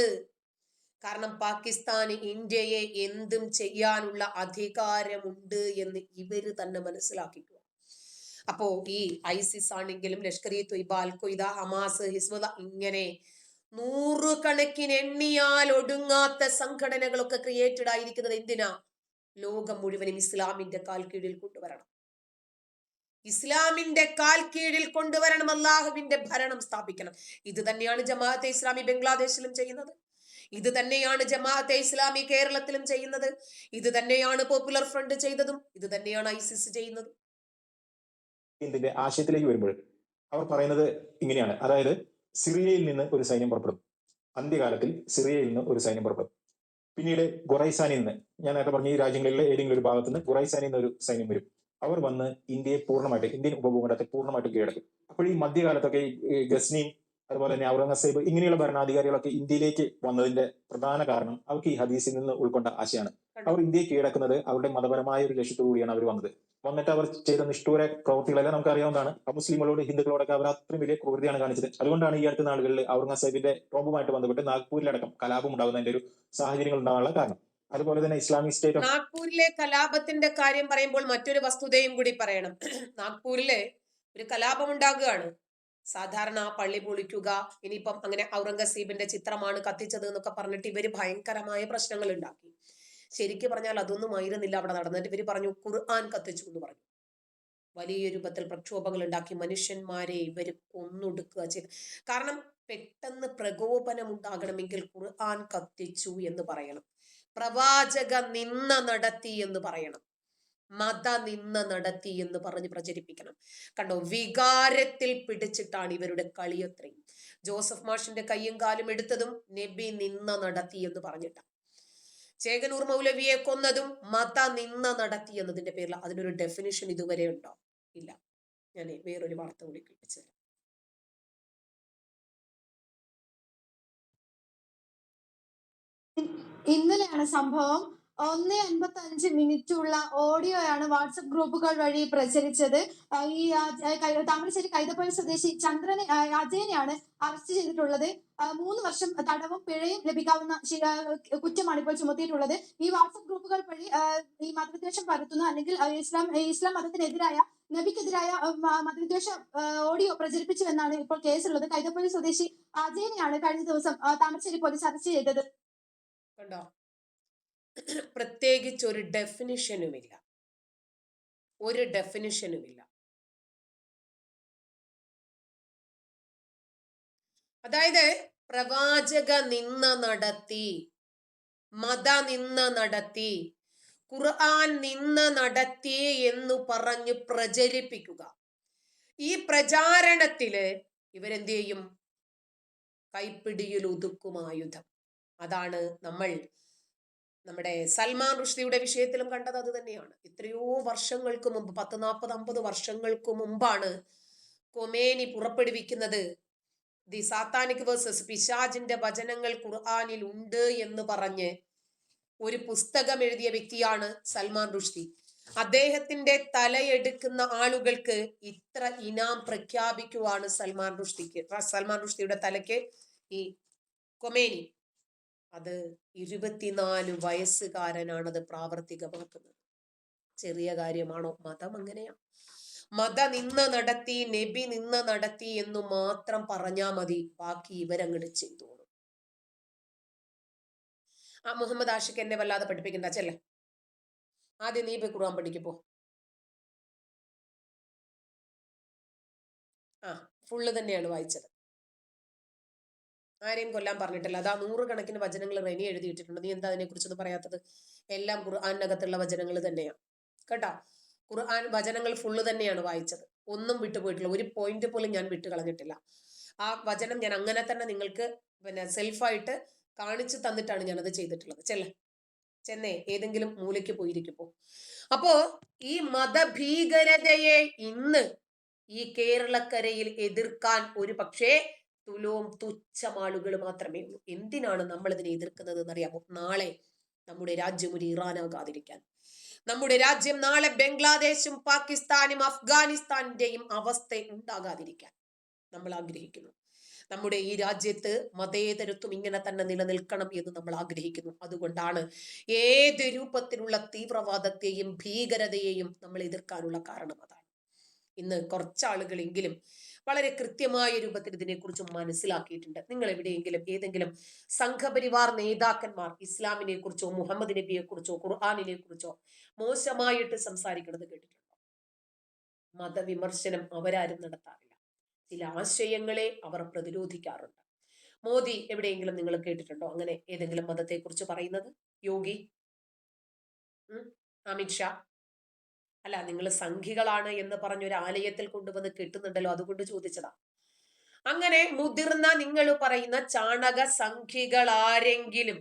കാരണം പാകിസ്ഥാന് ഇന്ത്യയെ എന്തും ചെയ്യാനുള്ള അധികാരമുണ്ട് എന്ന് ഇവര് തന്നെ മനസ്സിലാക്കിക്കുക. അപ്പോ ഈ ഐസിസ് ആണെങ്കിലും ലഷ്കർ ഇ തൊയ്ബ, അൽ ഖ്വയ്ദ, ഹമാസ്, ഹിസ്ബുള്ള, ഇങ്ങനെ നൂറുകണക്കിന് എണ്ണിയാൽ ഒടുങ്ങാത്ത സംഘടനകളൊക്കെ ക്രിയേറ്റഡ് ആയിരിക്കുന്നത് എന്തിനാ? ലോകം മുഴുവനും ഇസ്ലാമിന്റെ കാൽ കീഴിൽ കൊണ്ടുവരണം. ഇസ്ലാമിന്റെ കാൽ കീഴിൽ കൊണ്ടുവരണം, അല്ലാഹുവിന്റെ ഭരണം സ്ഥാപിക്കണം. ഇത് തന്നെയാണ് ജമാഅത്തെ ഇസ്ലാമി ബംഗ്ലാദേശിലും ചെയ്യുന്നത്. ഇത് തന്നെയാണ് ജമാഅത്തെ ഇസ്ലാമി കേരളത്തിലും ചെയ്യുന്നത്. ഇത് തന്നെയാണ് പോപ്പുലർ ഫ്രണ്ട് ചെയ്തതും. ഇത് തന്നെയാണ് ഐസിസ് ചെയ്യുന്നത്. ഇതിന്റെ ആശയത്തിലേക്ക് വരുമ്പോൾ അവർ പറയുന്നത് ഇങ്ങനെയാണ്. അതായത് സിറിയയിൽ നിന്ന് ഒരു സൈന്യം പുറപ്പെടും, അന്ത്യകാലത്തിൽ സിറിയയിൽ നിന്ന് ഒരു സൈന്യം പുറപ്പെടും. പിന്നീട് ഖുറൈസാനിൽ നിന്ന്, ഞാൻ നേരത്തെ പറഞ്ഞ ഈ രാജ്യങ്ങളിലെ ഏതെങ്കിലും ഒരു ഭാഗത്ത് നിന്ന് ഖുറൈസാനിൽ നിന്ന് ഒരു സൈന്യം വരും. അവർ വന്ന് ഇന്ത്യയെ പൂർണ്ണമായിട്ട്, ഇന്ത്യൻ ഉപഭൂഖണ്ഡത്തെ പൂർണ്ണമായിട്ട് കീഴടക്കും. അപ്പോൾ ഈ മധ്യകാലത്തൊക്കെ ഈ ഗസ്നിയും അതുപോലെ തന്നെ ഔറംഗസേബ് ഇങ്ങനെയുള്ള ഭരണാധികാരികളൊക്കെ ഇന്ത്യയിലേക്ക് വന്നതിന്റെ പ്രധാന കാരണം അവർക്ക് ഈ ഹദീസിൽ നിന്ന് ഉൾക്കൊണ്ട ആശയമാണ്. അവർ ഇന്ത്യയെ കീഴടക്കുന്നത് അവരുടെ മതപരമായ ഒരു ലക്ഷ്യത്തോടു കൂടിയാണ് അവർ വന്നത്. വന്നിട്ട് അവർ ചെയ്ത നിഷ്ഠൂര പ്രവൃത്തികളെല്ലാം നമുക്ക് അറിയാവുന്നതാണ്. മുസ്ലിങ്ങളോട് ഹിന്ദുക്കളോടൊക്കെ അവർ അത്രയും വലിയ ക്രൂരതയാണ് കാണിച്ചത്. അതുകൊണ്ടാണ് ഈ അടുത്ത നാളുകളിൽ ഔറംഗസേബിന്റെ ടോംബുമായിട്ട് ബന്ധപ്പെട്ട് നാഗ്പൂരിലടക്കം കലാപം ഉണ്ടാകുന്നതിന്റെ ഒരു സാഹചര്യങ്ങൾ ഉണ്ടാകാനുള്ള കാരണം. അതുപോലെ തന്നെ ഇസ്ലാമിക് സ്റ്റേറ്റ് നാഗ്പൂരിലെ കലാപത്തിന്റെ കാര്യം പറയുമ്പോൾ മറ്റൊരു വസ്തുതയും കൂടി പറയണം. നാഗ്പൂരിലെ ഒരു കലാപം ഉണ്ടാകുകയാണ്. സാധാരണ പള്ളി പൊളിക്കുക, ഇനിയിപ്പം അങ്ങനെ ഔറംഗസീബിന്റെ ചിത്രമാണ് കത്തിച്ചത് എന്നൊക്കെ പറഞ്ഞിട്ട് ഇവര് ഭയങ്കരമായ പ്രശ്നങ്ങൾ ഉണ്ടാക്കി. ശരിക്കും പറഞ്ഞാൽ അതൊന്നും ആയിരുന്നില്ല അവിടെ നടന്നിട്ട്. ഇവര് പറഞ്ഞു ഖുർആൻ കത്തിച്ചു എന്ന് പറഞ്ഞു. വലിയ രൂപത്തിൽ പ്രക്ഷോഭങ്ങൾ ഉണ്ടാക്കി മനുഷ്യന്മാരെ ഇവര് കൊന്നൊടുക്കുക ചെയ്തു. കാരണം പെട്ടെന്ന് പ്രകോപനം ഉണ്ടാകണമെങ്കിൽ ഖുർആൻ കത്തിച്ചു എന്ന് പറയണം, പ്രവാചക നിന്ന നടത്തി എന്ന് പറയണം, മത നിന്ന നടത്തി എന്ന് പറഞ്ഞ് പ്രചരിപ്പിക്കണം. കണ്ടോ, വികാരത്തിൽ പിടിച്ചിട്ടാണ് ഇവരുടെ കളിയത്രയും. ജോസഫ് മാഷിന്റെ കയ്യും കാലും എടുത്തതും നബി നിന്ന നടത്തി എന്ന് പറഞ്ഞിട്ടാണ്. ചേകനൂർ മൗലവിയെ കൊന്നതും മത നിന്ന നടത്തി എന്നതിന്റെ പേരിൽ. അതിനൊരു ഡെഫിനിഷൻ ഇതുവരെ ഉണ്ടോ? ഇല്ല. ഞാൻ വേറൊരു വാർത്ത കൂടി കേൾപ്പിച്ചു തരാം. ഇന്നലെയാണ് സംഭവം. 1:55 മിനിറ്റുള്ള ഓഡിയോയാണ് വാട്സപ്പ് ഗ്രൂപ്പുകൾ വഴി പ്രചരിച്ചത്. ഈ താമരശ്ശേരി കൈതപ്പൊയിൽ സ്വദേശി ചന്ദ്രനെ അജയനെയാണ് അറസ്റ്റ് ചെയ്തിട്ടുള്ളത്. 3 വർഷം തടവും പിഴയും ലഭിക്കാവുന്ന കുറ്റമാണ് ഇപ്പോൾ ചുമത്തിയിട്ടുള്ളത്. ഈ വാട്സപ്പ് ഗ്രൂപ്പുകൾ വഴി ഈ മതവിദ്വേഷം പരത്തുന്ന അല്ലെങ്കിൽ ഇസ്ലാം മതത്തിനെതിരായ നബിക്കെതിരായ മതവിദ്വേഷ ഓഡിയോ പ്രചരിപ്പിച്ചുവെന്നാണ് ഇപ്പോൾ കേസുള്ളത്. കൈതപ്പൊയിൽ സ്വദേശി അജയനെയാണ് കഴിഞ്ഞ ദിവസം താമരശ്ശേരി പോലീസ് അറസ്റ്റ് ചെയ്തത്. കണ്ടോ, പ്രത്യേകിച്ച് ഒരു ഡെഫിനിഷനുമില്ല. അതായത് പ്രവാചക നിന്ന നടത്തി, മത നിന്ന നടത്തി, ഖുർആൻ നിന്ന നടത്തി എന്ന് പറഞ്ഞ് പ്രചരിപ്പിക്കുക. ഈ പ്രചാരണത്തില് ഇവരെന്ത് ചെയ്യും? കൈപ്പിടിയിൽ ഒതുക്കും ആയുധം. അതാണ് നമ്മൾ നമ്മുടെ സൽമാൻ റുഷ്ദിയുടെ വിഷയത്തിലും കണ്ടത്. അത് തന്നെയാണ്. എത്രയോ വർഷങ്ങൾക്ക് മുമ്പ്, 10, 40, 50 വർഷങ്ങൾക്ക് മുമ്പാണ് കൊമേനി പുറപ്പെടുവിക്കുന്നത് ദി സാത്താനിക് വേഴ്സസ്, പിശാചിന്റെ വചനങ്ങൾ ഖുർആനിൽ ഉണ്ട് എന്ന് പറഞ്ഞ് ഒരു പുസ്തകം എഴുതിയ വ്യക്തിയാണ് സൽമാൻ റുഷ്ദി. അദ്ദേഹത്തിന്റെ തലയെടുക്കുന്ന ആളുകൾക്ക് ഇത്ര ഇനാം പ്രഖ്യാപിക്കുവാണ് സൽമാൻ റുഷ്ദിയുടെ തലയ്ക്ക് ഈ കൊമേനി. അത് 24 വയസ്സുകാരനാണത് പ്രാവർത്തികമാക്കുന്നത്. ചെറിയ കാര്യമാണോ? മതം അങ്ങനെയാ. മത നിന്ന നടത്തി, നബി നിന്ന നടത്തി എന്നു മാത്രം പറഞ്ഞാ മതി, ബാക്കി ഇവരങ്ങോട്ട് ചെയ്തോളും. ആ മുഹമ്മദ് ആഷിഖ് എന്നെ വല്ലാതെ പഠിപ്പിക്കണ്ട, ചെല്ലേ ആദ്യം നീ പോയി ഖുർആൻ പഠിക്കപ്പോ. ആ ഫുള്ള് തന്നെയാണ് വായിച്ചത്, ആരെയും കൊല്ലാൻ പറഞ്ഞിട്ടില്ല. അതാ 100 കണക്കിന് വചനങ്ങൾ റെനി എഴുതിയിട്ടുണ്ട്. നീ എന്താ അതിനെ കുറിച്ചൊന്നും പറയാത്തത്? എല്ലാം ഖുർആനകത്തുള്ള വചനങ്ങൾ തന്നെയാണ് കേട്ടോ. ഖുർആൻ വചനങ്ങൾ ഫുള്ള് തന്നെയാണ് വായിച്ചത്, ഒന്നും വിട്ടുപോയിട്ടില്ല, ഒരു പോയിന്റ് പോലും ഞാൻ വിട്ടു കളഞ്ഞിട്ടില്ല. ആ വചനം ഞാൻ അങ്ങനെ തന്നെ നിങ്ങൾക്ക് സെൽഫായിട്ട് കാണിച്ചു തന്നിട്ടാണ് ഞാനത് ചെയ്തിട്ടുള്ളത്. ചെന്നേ ഏതെങ്കിലും മൂലയ്ക്ക് പോയിരിക്കുമ്പോ. അപ്പോ ഈ മതഭീകരതയെ ഇന്ന് ഈ കേരളക്കരയിൽ എതിർക്കാൻ ഒരു പക്ഷേ തുച്ഛം ആളുകൾ മാത്രമേ ഉള്ളൂ. എന്തിനാണ് നമ്മൾ ഇതിനെ എതിർക്കുന്നത് എന്നറിയാമോ? നാളെ നമ്മുടെ രാജ്യം ഒരു ഇറാനാകാതിരിക്കാൻ, നമ്മുടെ രാജ്യം നാളെ ബംഗ്ലാദേശും പാകിസ്ഥാനും അഫ്ഗാനിസ്ഥാന്റെയും അവസ്ഥ ഉണ്ടാകാതിരിക്കാൻ നമ്മൾ ആഗ്രഹിക്കുന്നു. നമ്മുടെ ഈ രാജ്യത്ത് മതേതരത്വം ഇങ്ങനെ തന്നെ നിലനിൽക്കണം എന്ന് നമ്മൾ ആഗ്രഹിക്കുന്നു. അതുകൊണ്ടാണ് ഏത് രൂപത്തിലുള്ള തീവ്രവാദത്തെയും ഭീകരതയെയും നമ്മൾ എതിർക്കാനുള്ള കാരണം അതാണ്. ഇന്ന് കുറച്ചാളുകളെങ്കിലും വളരെ കൃത്യമായ രൂപത്തിൽ ഇതിനെക്കുറിച്ച് മനസ്സിലാക്കിയിട്ടുണ്ട്. നിങ്ങൾ എവിടെയെങ്കിലും ഏതെങ്കിലും സംഘപരിവാർ നേതാക്കന്മാർ ഇസ്ലാമിനെ കുറിച്ചോ മുഹമ്മദ് നബിയെ കുറിച്ചോ ഖുർആാനിനെ കുറിച്ചോ മോശമായിട്ട് സംസാരിക്കുന്നത് കേട്ടിട്ടുണ്ടോ? മതവിമർശനം അവരാരും നടത്താറില്ല. ചില ആശയങ്ങളെ അവർ പ്രതിരോധിക്കാറുണ്ട്. മോദി എവിടെയെങ്കിലും നിങ്ങൾ കേട്ടിട്ടുണ്ടോ അങ്ങനെ ഏതെങ്കിലും മതത്തെ കുറിച്ച് പറയുന്നത്? യോഗി, അമിത്ഷാ? അല്ല, നിങ്ങൾ സംഘികളാണ് എന്ന് പറഞ്ഞൊരു ആലയത്തിൽ കൊണ്ടുവന്ന് കെട്ടുന്നുണ്ടല്ലോ, അതുകൊണ്ട് ചോദിച്ചതാ. അങ്ങനെ മുതിർന്ന നിങ്ങൾ പറയുന്ന ചാണക സംഘികൾ ആരെങ്കിലും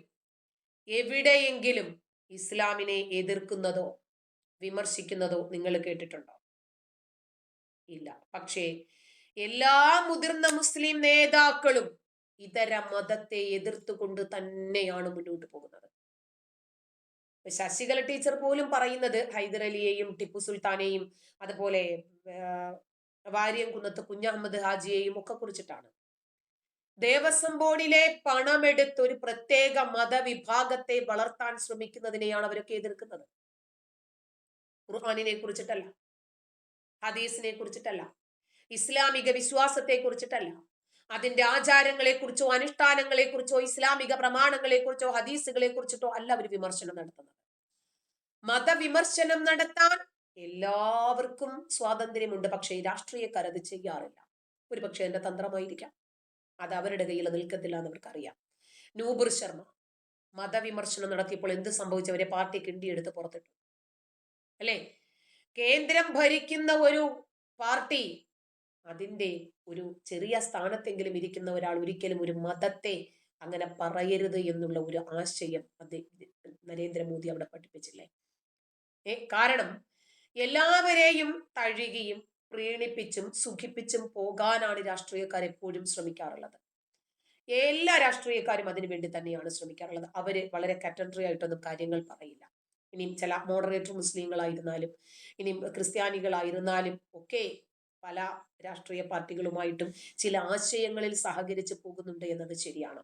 എവിടെയെങ്കിലും ഇസ്ലാമിനെ എതിർക്കുന്നതോ വിമർശിക്കുന്നതോ നിങ്ങൾ കേട്ടിട്ടുണ്ടോ? ഇല്ല. പക്ഷേ എല്ലാ മുതിർന്ന മുസ്ലിം നേതാക്കളും ഇതര മതത്തെ എതിർത്തുകൊണ്ട് തന്നെയാണ് മുന്നോട്ട് പോകുന്നത്. ശശികല ടീച്ചർ പോലും പറയുന്നത് ഹൈദരലിയെയും ടിപ്പു സുൽത്താനെയും അതുപോലെ വാര്യംകുന്നത്ത് കുഞ്ഞഹമ്മദ് ഹാജിയെയും ഒക്കെ കുറിച്ചിട്ടാണ്. ദേവസ്വം ബോർഡിലെ പണമെടുത്ത് ഒരു പ്രത്യേക മതവിഭാഗത്തെ വളർത്താൻ ശ്രമിക്കുന്നതിനെയാണ് അവരൊക്കെ എതിർക്കുന്നത്. ഖുർആനിനെ കുറിച്ചിട്ടല്ല, ഹദീസിനെ കുറിച്ചിട്ടല്ല, ഇസ്ലാമിക വിശ്വാസത്തെ കുറിച്ചിട്ടല്ല, അതിന്റെ ആചാരങ്ങളെ കുറിച്ചോ അനുഷ്ഠാനങ്ങളെ കുറിച്ചോ ഇസ്ലാമിക പ്രമാണങ്ങളെ കുറിച്ചോ ഹദീസുകളെ കുറിച്ചിട്ടോ അല്ല അവർ വിമർശനം നടത്തുന്നത്. മതവിമർശനം നടത്താൻ എല്ലാവർക്കും സ്വാതന്ത്ര്യമുണ്ട്. പക്ഷേ രാഷ്ട്രീയക്കാർ അത് ചെയ്യാറില്ല. ഒരുപക്ഷെ എന്റെ തന്ത്രമായിരിക്കാം, അത് അവരുടെ കയ്യിൽ നിൽക്കത്തില്ല എന്ന് അവർക്കറിയാം. നൂപുർ ശർമ്മ മതവിമർശനം നടത്തിയപ്പോൾ എന്ത് സംഭവിച്ചവരെ പാർട്ടി കിണ്ടിയെടുത്ത് പുറത്തിട്ടു അല്ലേ? കേന്ദ്രം ഭരിക്കുന്ന ഒരു പാർട്ടി അതിന്റെ ഒരു ചെറിയ സ്ഥാനത്തെങ്കിലും ഇരിക്കുന്ന ഒരാൾ ഒരിക്കലും ഒരു മതത്തെ അങ്ങനെ പറയരുത് എന്നുള്ള ഒരു ആശയം നരേന്ദ്രമോദി അവിടെ പഠിപ്പിച്ചില്ലേ? കാരണം എല്ലാവരെയും തഴുകിയും പ്രീണിപ്പിച്ചും സുഖിപ്പിച്ചും പോകാനാണ് രാഷ്ട്രീയക്കാർ എപ്പോഴും ശ്രമിക്കാറുള്ളത്. എല്ലാ രാഷ്ട്രീയക്കാരും അതിനു വേണ്ടി തന്നെയാണ് ശ്രമിക്കാറുള്ളത്. അവര് വളരെ കാറ്റഗറി ആയിട്ടൊന്നും കാര്യങ്ങൾ പറയില്ല. ഇനിയും ചില മോഡറേറ്റർ മുസ്ലിങ്ങളായിരുന്നാലും ഇനിയും ക്രിസ്ത്യാനികളായിരുന്നാലും ഒക്കെ പല രാഷ്ട്രീയ പാർട്ടികളുമായിട്ടും ചില ആശയങ്ങളിൽ സഹകരിച്ച് പോകുന്നുണ്ട് എന്നത് ശരിയാണ്.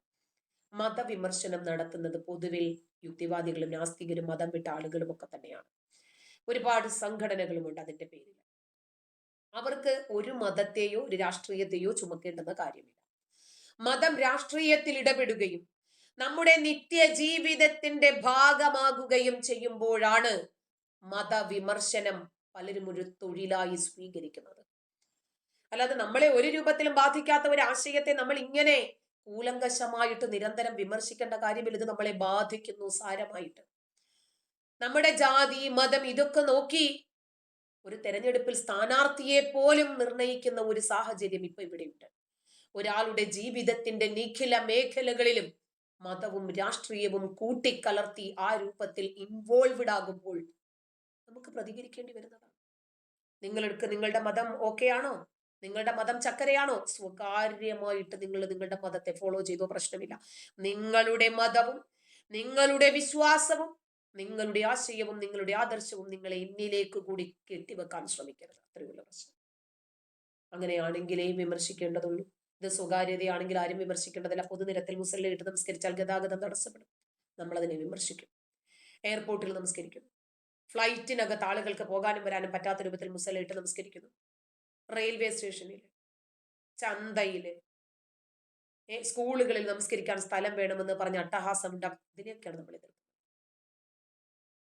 മതവിമർശനം നടത്തുന്നത് പൊതുവിൽ യുക്തിവാദികളും നാസ്തികരും മതം വിട്ട ആളുകളും ഒക്കെ തന്നെയാണ്. ഒരുപാട് സംഘടനകളുമുണ്ട് അതിന്റെ പേരിൽ. അവർക്ക് ഒരു മതത്തെയോ ഒരു രാഷ്ട്രീയത്തെയോ ചുമക്കേണ്ടെന്ന കാര്യമില്ല. മതം രാഷ്ട്രീയത്തിൽ ഇടപെടുകയും നമ്മുടെ നിത്യജീവിതത്തിന്റെ ഭാഗമാകുകയും ചെയ്യുമ്പോഴാണ് മതവിമർശനം പലരും ഒരു തൊഴിലായി സ്വീകരിക്കുന്നത്. അല്ലാതെ നമ്മളെ ഒരു രൂപത്തിലും ബാധിക്കാത്ത ഒരു ആശയത്തെ നമ്മൾ ഇങ്ങനെ കൂലങ്കശമായിട്ട് നിരന്തരം വിമർശിക്കേണ്ട കാര്യമില്ല. ഇത് നമ്മളെ ബാധിക്കുന്നു സാരമായിട്ട്. നമ്മുടെ ജാതി മതം ഇതൊക്കെ നോക്കി ഒരു തെരഞ്ഞെടുപ്പിൽ സ്ഥാനാർത്ഥിയെ പോലും നിർണയിക്കുന്ന ഒരു സാഹചര്യം ഇപ്പൊ ഇവിടെയുണ്ട്. ഒരാളുടെ ജീവിതത്തിന്റെ നിഖില മേഖലകളിലും മതവും രാഷ്ട്രീയവും കൂട്ടിക്കലർത്തി ആ രൂപത്തിൽ ഇൻവോൾവ്ഡ് ആകുമ്പോൾ നമുക്ക് പ്രതികരിക്കേണ്ടി വരുന്നതാണ്. നിങ്ങൾക്ക് നിങ്ങളുടെ മതം ഓക്കെ ആണോ? നിങ്ങളുടെ മതം ചക്കരയാണോ? സ്വകാര്യമായിട്ട് നിങ്ങൾ നിങ്ങളുടെ മതത്തെ ഫോളോ ചെയ്തോ, പ്രശ്നമില്ല. നിങ്ങളുടെ മതവും നിങ്ങളുടെ വിശ്വാസവും നിങ്ങളുടെ ആശയവും നിങ്ങളുടെ ആദർശവും നിങ്ങളെ എന്നിലേക്ക് കൂടി കെട്ടിവെക്കാൻ ശ്രമിക്കരുത്. അത്രയുള്ള പ്രശ്നം. അങ്ങനെയാണെങ്കിലേ വിമർശിക്കേണ്ടതുള്ളൂ. ഇത് സ്വകാര്യതയാണെങ്കിൽ ആരും വിമർശിക്കേണ്ടതില്ല. പൊതുനിരത്തിൽ മുസല്ലയിട്ട് നമസ്കരിച്ചാൽ ഗതാഗതം തടസ്സപ്പെടും, നമ്മളതിനെ വിമർശിക്കും. എയർപോർട്ടിൽ നമസ്കരിക്കുന്നു, ഫ്ലൈറ്റിനകത്ത് ആളുകൾക്ക് പോകാനും വരാനും പറ്റാത്ത രൂപത്തിൽ മുസല്ലയിട്ട് നമസ്കരിക്കുന്നു, റെയിൽവേ സ്റ്റേഷനിൽ, ചന്തയില്, സ്കൂളുകളിൽ നമസ്കരിക്കാൻ സ്ഥലം വേണമെന്ന് പറഞ്ഞ് അട്ടഹാസം ഉണ്ടാക്കും. ഇതിനെയൊക്കെയാണ് നമ്മൾ എതിർക്കുന്നത്.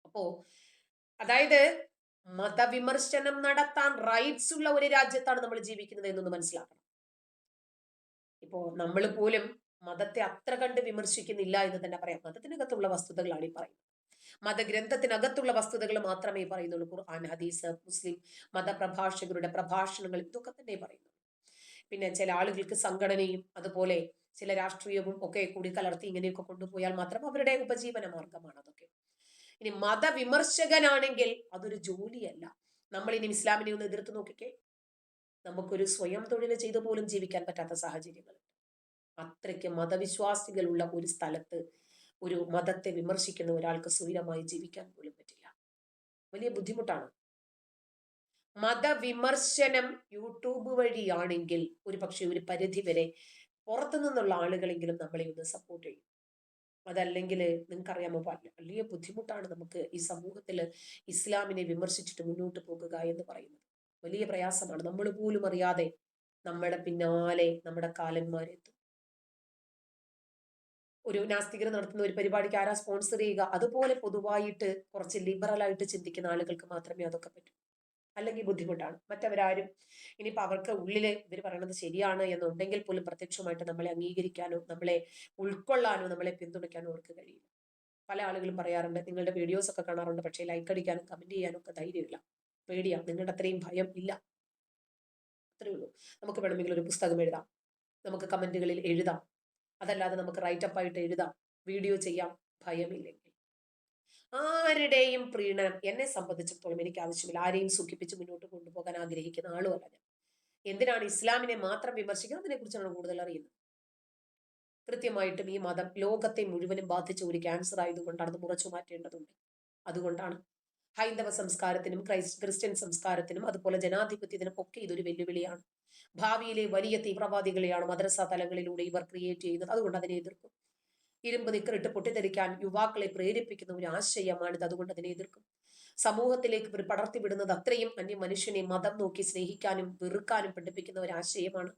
അപ്പോ അതായത് മതവിമർശനം നടത്താൻ റൈറ്റ്സ് ഉള്ള ഒരു രാജ്യത്താണ് നമ്മൾ ജീവിക്കുന്നത് എന്നൊന്ന് മനസ്സിലാക്കണം. ഇപ്പോ നമ്മൾ പോലും മതത്തെ അത്ര കണ്ട് വിമർശിക്കുന്നില്ല എന്ന് തന്നെ പറയാം. മതത്തിനകത്തുള്ള വസ്തുതകളാണ് ഈ പറയുന്നത്. മതഗ്രന്ഥത്തിനകത്തുള്ള വസ്തുതകൾ മാത്രമേ പറയുന്നുള്ളൂ. ഖുർആൻ, ഹദീസ്, മുസ്ലിം മതപ്രഭാഷകരുടെ പ്രഭാഷണങ്ങൾ ഇതൊക്കെ തന്നെ പറയുന്നു. പിന്നെ ചില ആളുകൾക്ക് സംഘടനയും അതുപോലെ ചില രാഷ്ട്രീയവും ഒക്കെ കൂടി കലർത്തി ഇങ്ങനെയൊക്കെ കൊണ്ടുപോയാൽ മാത്രം അവരുടെ ഉപജീവന മാർഗമാണ് അതൊക്കെ. ഇനി മതവിമർശകനാണെങ്കിൽ അതൊരു ജോലിയല്ല. നമ്മൾ ഇനി ഇസ്ലാമിനെ ഒന്ന് എതിർത്ത് നോക്കിക്കേ, നമുക്കൊരു സ്വയം തൊഴിൽ ചെയ്തു പോലും ജീവിക്കാൻ പറ്റാത്ത സാഹചര്യങ്ങൾ. അത്രയ്ക്ക് മതവിശ്വാസികളുള്ള ഒരു സ്ഥലത്ത് ഒരു മതത്തെ വിമർശിക്കുന്ന ഒരാൾക്ക് സ്വൈരമായി ജീവിക്കാൻ പോലും പറ്റില്ല. വലിയ ബുദ്ധിമുട്ടാണ്. മതവിമർശനം യൂട്യൂബ് വഴിയാണെങ്കിൽ ഒരു പക്ഷെ ഒരു പരിധി വരെ പുറത്തു നിന്നുള്ള ആളുകളെങ്കിലും നമ്മളെ ഒന്ന് സപ്പോർട്ട് ചെയ്യും. അതല്ലെങ്കിൽ നിങ്ങൾക്കറിയാമോ, വലിയ ബുദ്ധിമുട്ടാണ് നമുക്ക് ഈ സമൂഹത്തിൽ ഇസ്ലാമിനെ വിമർശിച്ചിട്ട് മുന്നോട്ട് പോകുക എന്ന് പറയുന്നത്. വലിയ പ്രയാസമാണ്. നമ്മൾ പോലും അറിയാതെ നമ്മുടെ പിന്നാലെ നമ്മുടെ കാലന്മാരെത്തും. ഒരു നാസ്തികർ നടത്തുന്ന ഒരു പരിപാടിക്ക് ആരാ സ്പോൺസർ ചെയ്യുക? അതുപോലെ പൊതുവായിട്ട് കുറച്ച് ലിബറൽ ആയിട്ട് ചിന്തിക്കുന്ന ആളുകൾക്ക് മാത്രമേ അതൊക്കെ പറ്റൂ. അല്ലെങ്കിൽ ബുദ്ധിമുട്ടാണ്. മറ്റവരാരും ഇനിയിപ്പോൾ അവർക്ക് ഉള്ളില് ഇവർ പറയുന്നത് ശരിയാണ് എന്നുണ്ടെങ്കിൽ പോലും പ്രത്യക്ഷമായിട്ട് നമ്മളെ അംഗീകരിക്കാനോ നമ്മളെ ഉൾക്കൊള്ളാനോ നമ്മളെ പിന്തുണയ്ക്കാനോ അവർക്ക് കഴിയില്ല. പല ആളുകളും പറയാറുണ്ട്, നിങ്ങളുടെ വീഡിയോസ് ഒക്കെ കാണാറുണ്ട്, പക്ഷേ ലൈക്ക് അടിക്കാനും കമന്റ് ചെയ്യാനും ഒക്കെ ധൈര്യമില്ല, പേടിയാ, നിങ്ങളുടെ അത്രയും ഭയം ഇല്ല. അത്രേ ഉള്ളൂ. നമുക്ക് വേണമെങ്കിൽ ഒരു പുസ്തകം എഴുതാം, നമുക്ക് കമന്റുകളിൽ എഴുതാം, അതല്ലാതെ നമുക്ക് റൈറ്റപ്പ് ആയിട്ട് എഴുതാം, വീഡിയോ ചെയ്യാം, ഭയമില്ലെങ്കിൽ. ആരുടെയും പ്രീണനം എന്നെ സംബന്ധിച്ചിടത്തോളം എനിക്ക് ആവശ്യമില്ല. ആരെയും സുഖിപ്പിച്ച് മുന്നോട്ട് കൊണ്ടുപോകാൻ ആഗ്രഹിക്കുന്ന ആളുമല്ല ഞാൻ. എന്തിനാണ് ഇസ്ലാമിനെ മാത്രം വിമർശിക്കുന്നത്? അതിനെ കുറിച്ചാണ് കൂടുതൽ അറിയുന്നത്. കൃത്യമായിട്ടും ഈ മതം ലോകത്തെ മുഴുവനും ബാധിച്ച ഒരു ക്യാൻസർ ആയതുകൊണ്ടാണ് അത് മുറച്ചു മാറ്റേണ്ടതുണ്ട്. അതുകൊണ്ടാണ് ഹൈന്ദവ സംസ്കാരത്തിനും ക്രിസ്ത്യൻ സംസ്കാരത്തിനും അതുപോലെ ജനാധിപത്യത്തിനും ഒക്കെ ഇതൊരു വെല്ലുവിളിയാണ്. ഭാവിയിലെ വലിയ തീവ്രവാദികളെയാണ് മദ്രസ തലങ്ങളിലൂടെ ഇവർ ക്രിയേറ്റ് ചെയ്യുന്നത്. അതുകൊണ്ട് അതിനെ എതിർക്കും. ഇരുമ്പ് നിക്കറിട്ട് പൊട്ടിത്തെറിക്കാൻ യുവാക്കളെ പ്രേരിപ്പിക്കുന്ന ഒരു ആശയമാണിത്. അതുകൊണ്ട് അതിനെ എതിർക്കും. സമൂഹത്തിലേക്ക് ഇവർ പടർത്തിവിടുന്നത് അത്രയും അന്യ മനുഷ്യനെ മതം നോക്കി സ്നേഹിക്കാനും വെറുക്കാനും പഠിപ്പിക്കുന്ന ഒരു ആശയമാണ്.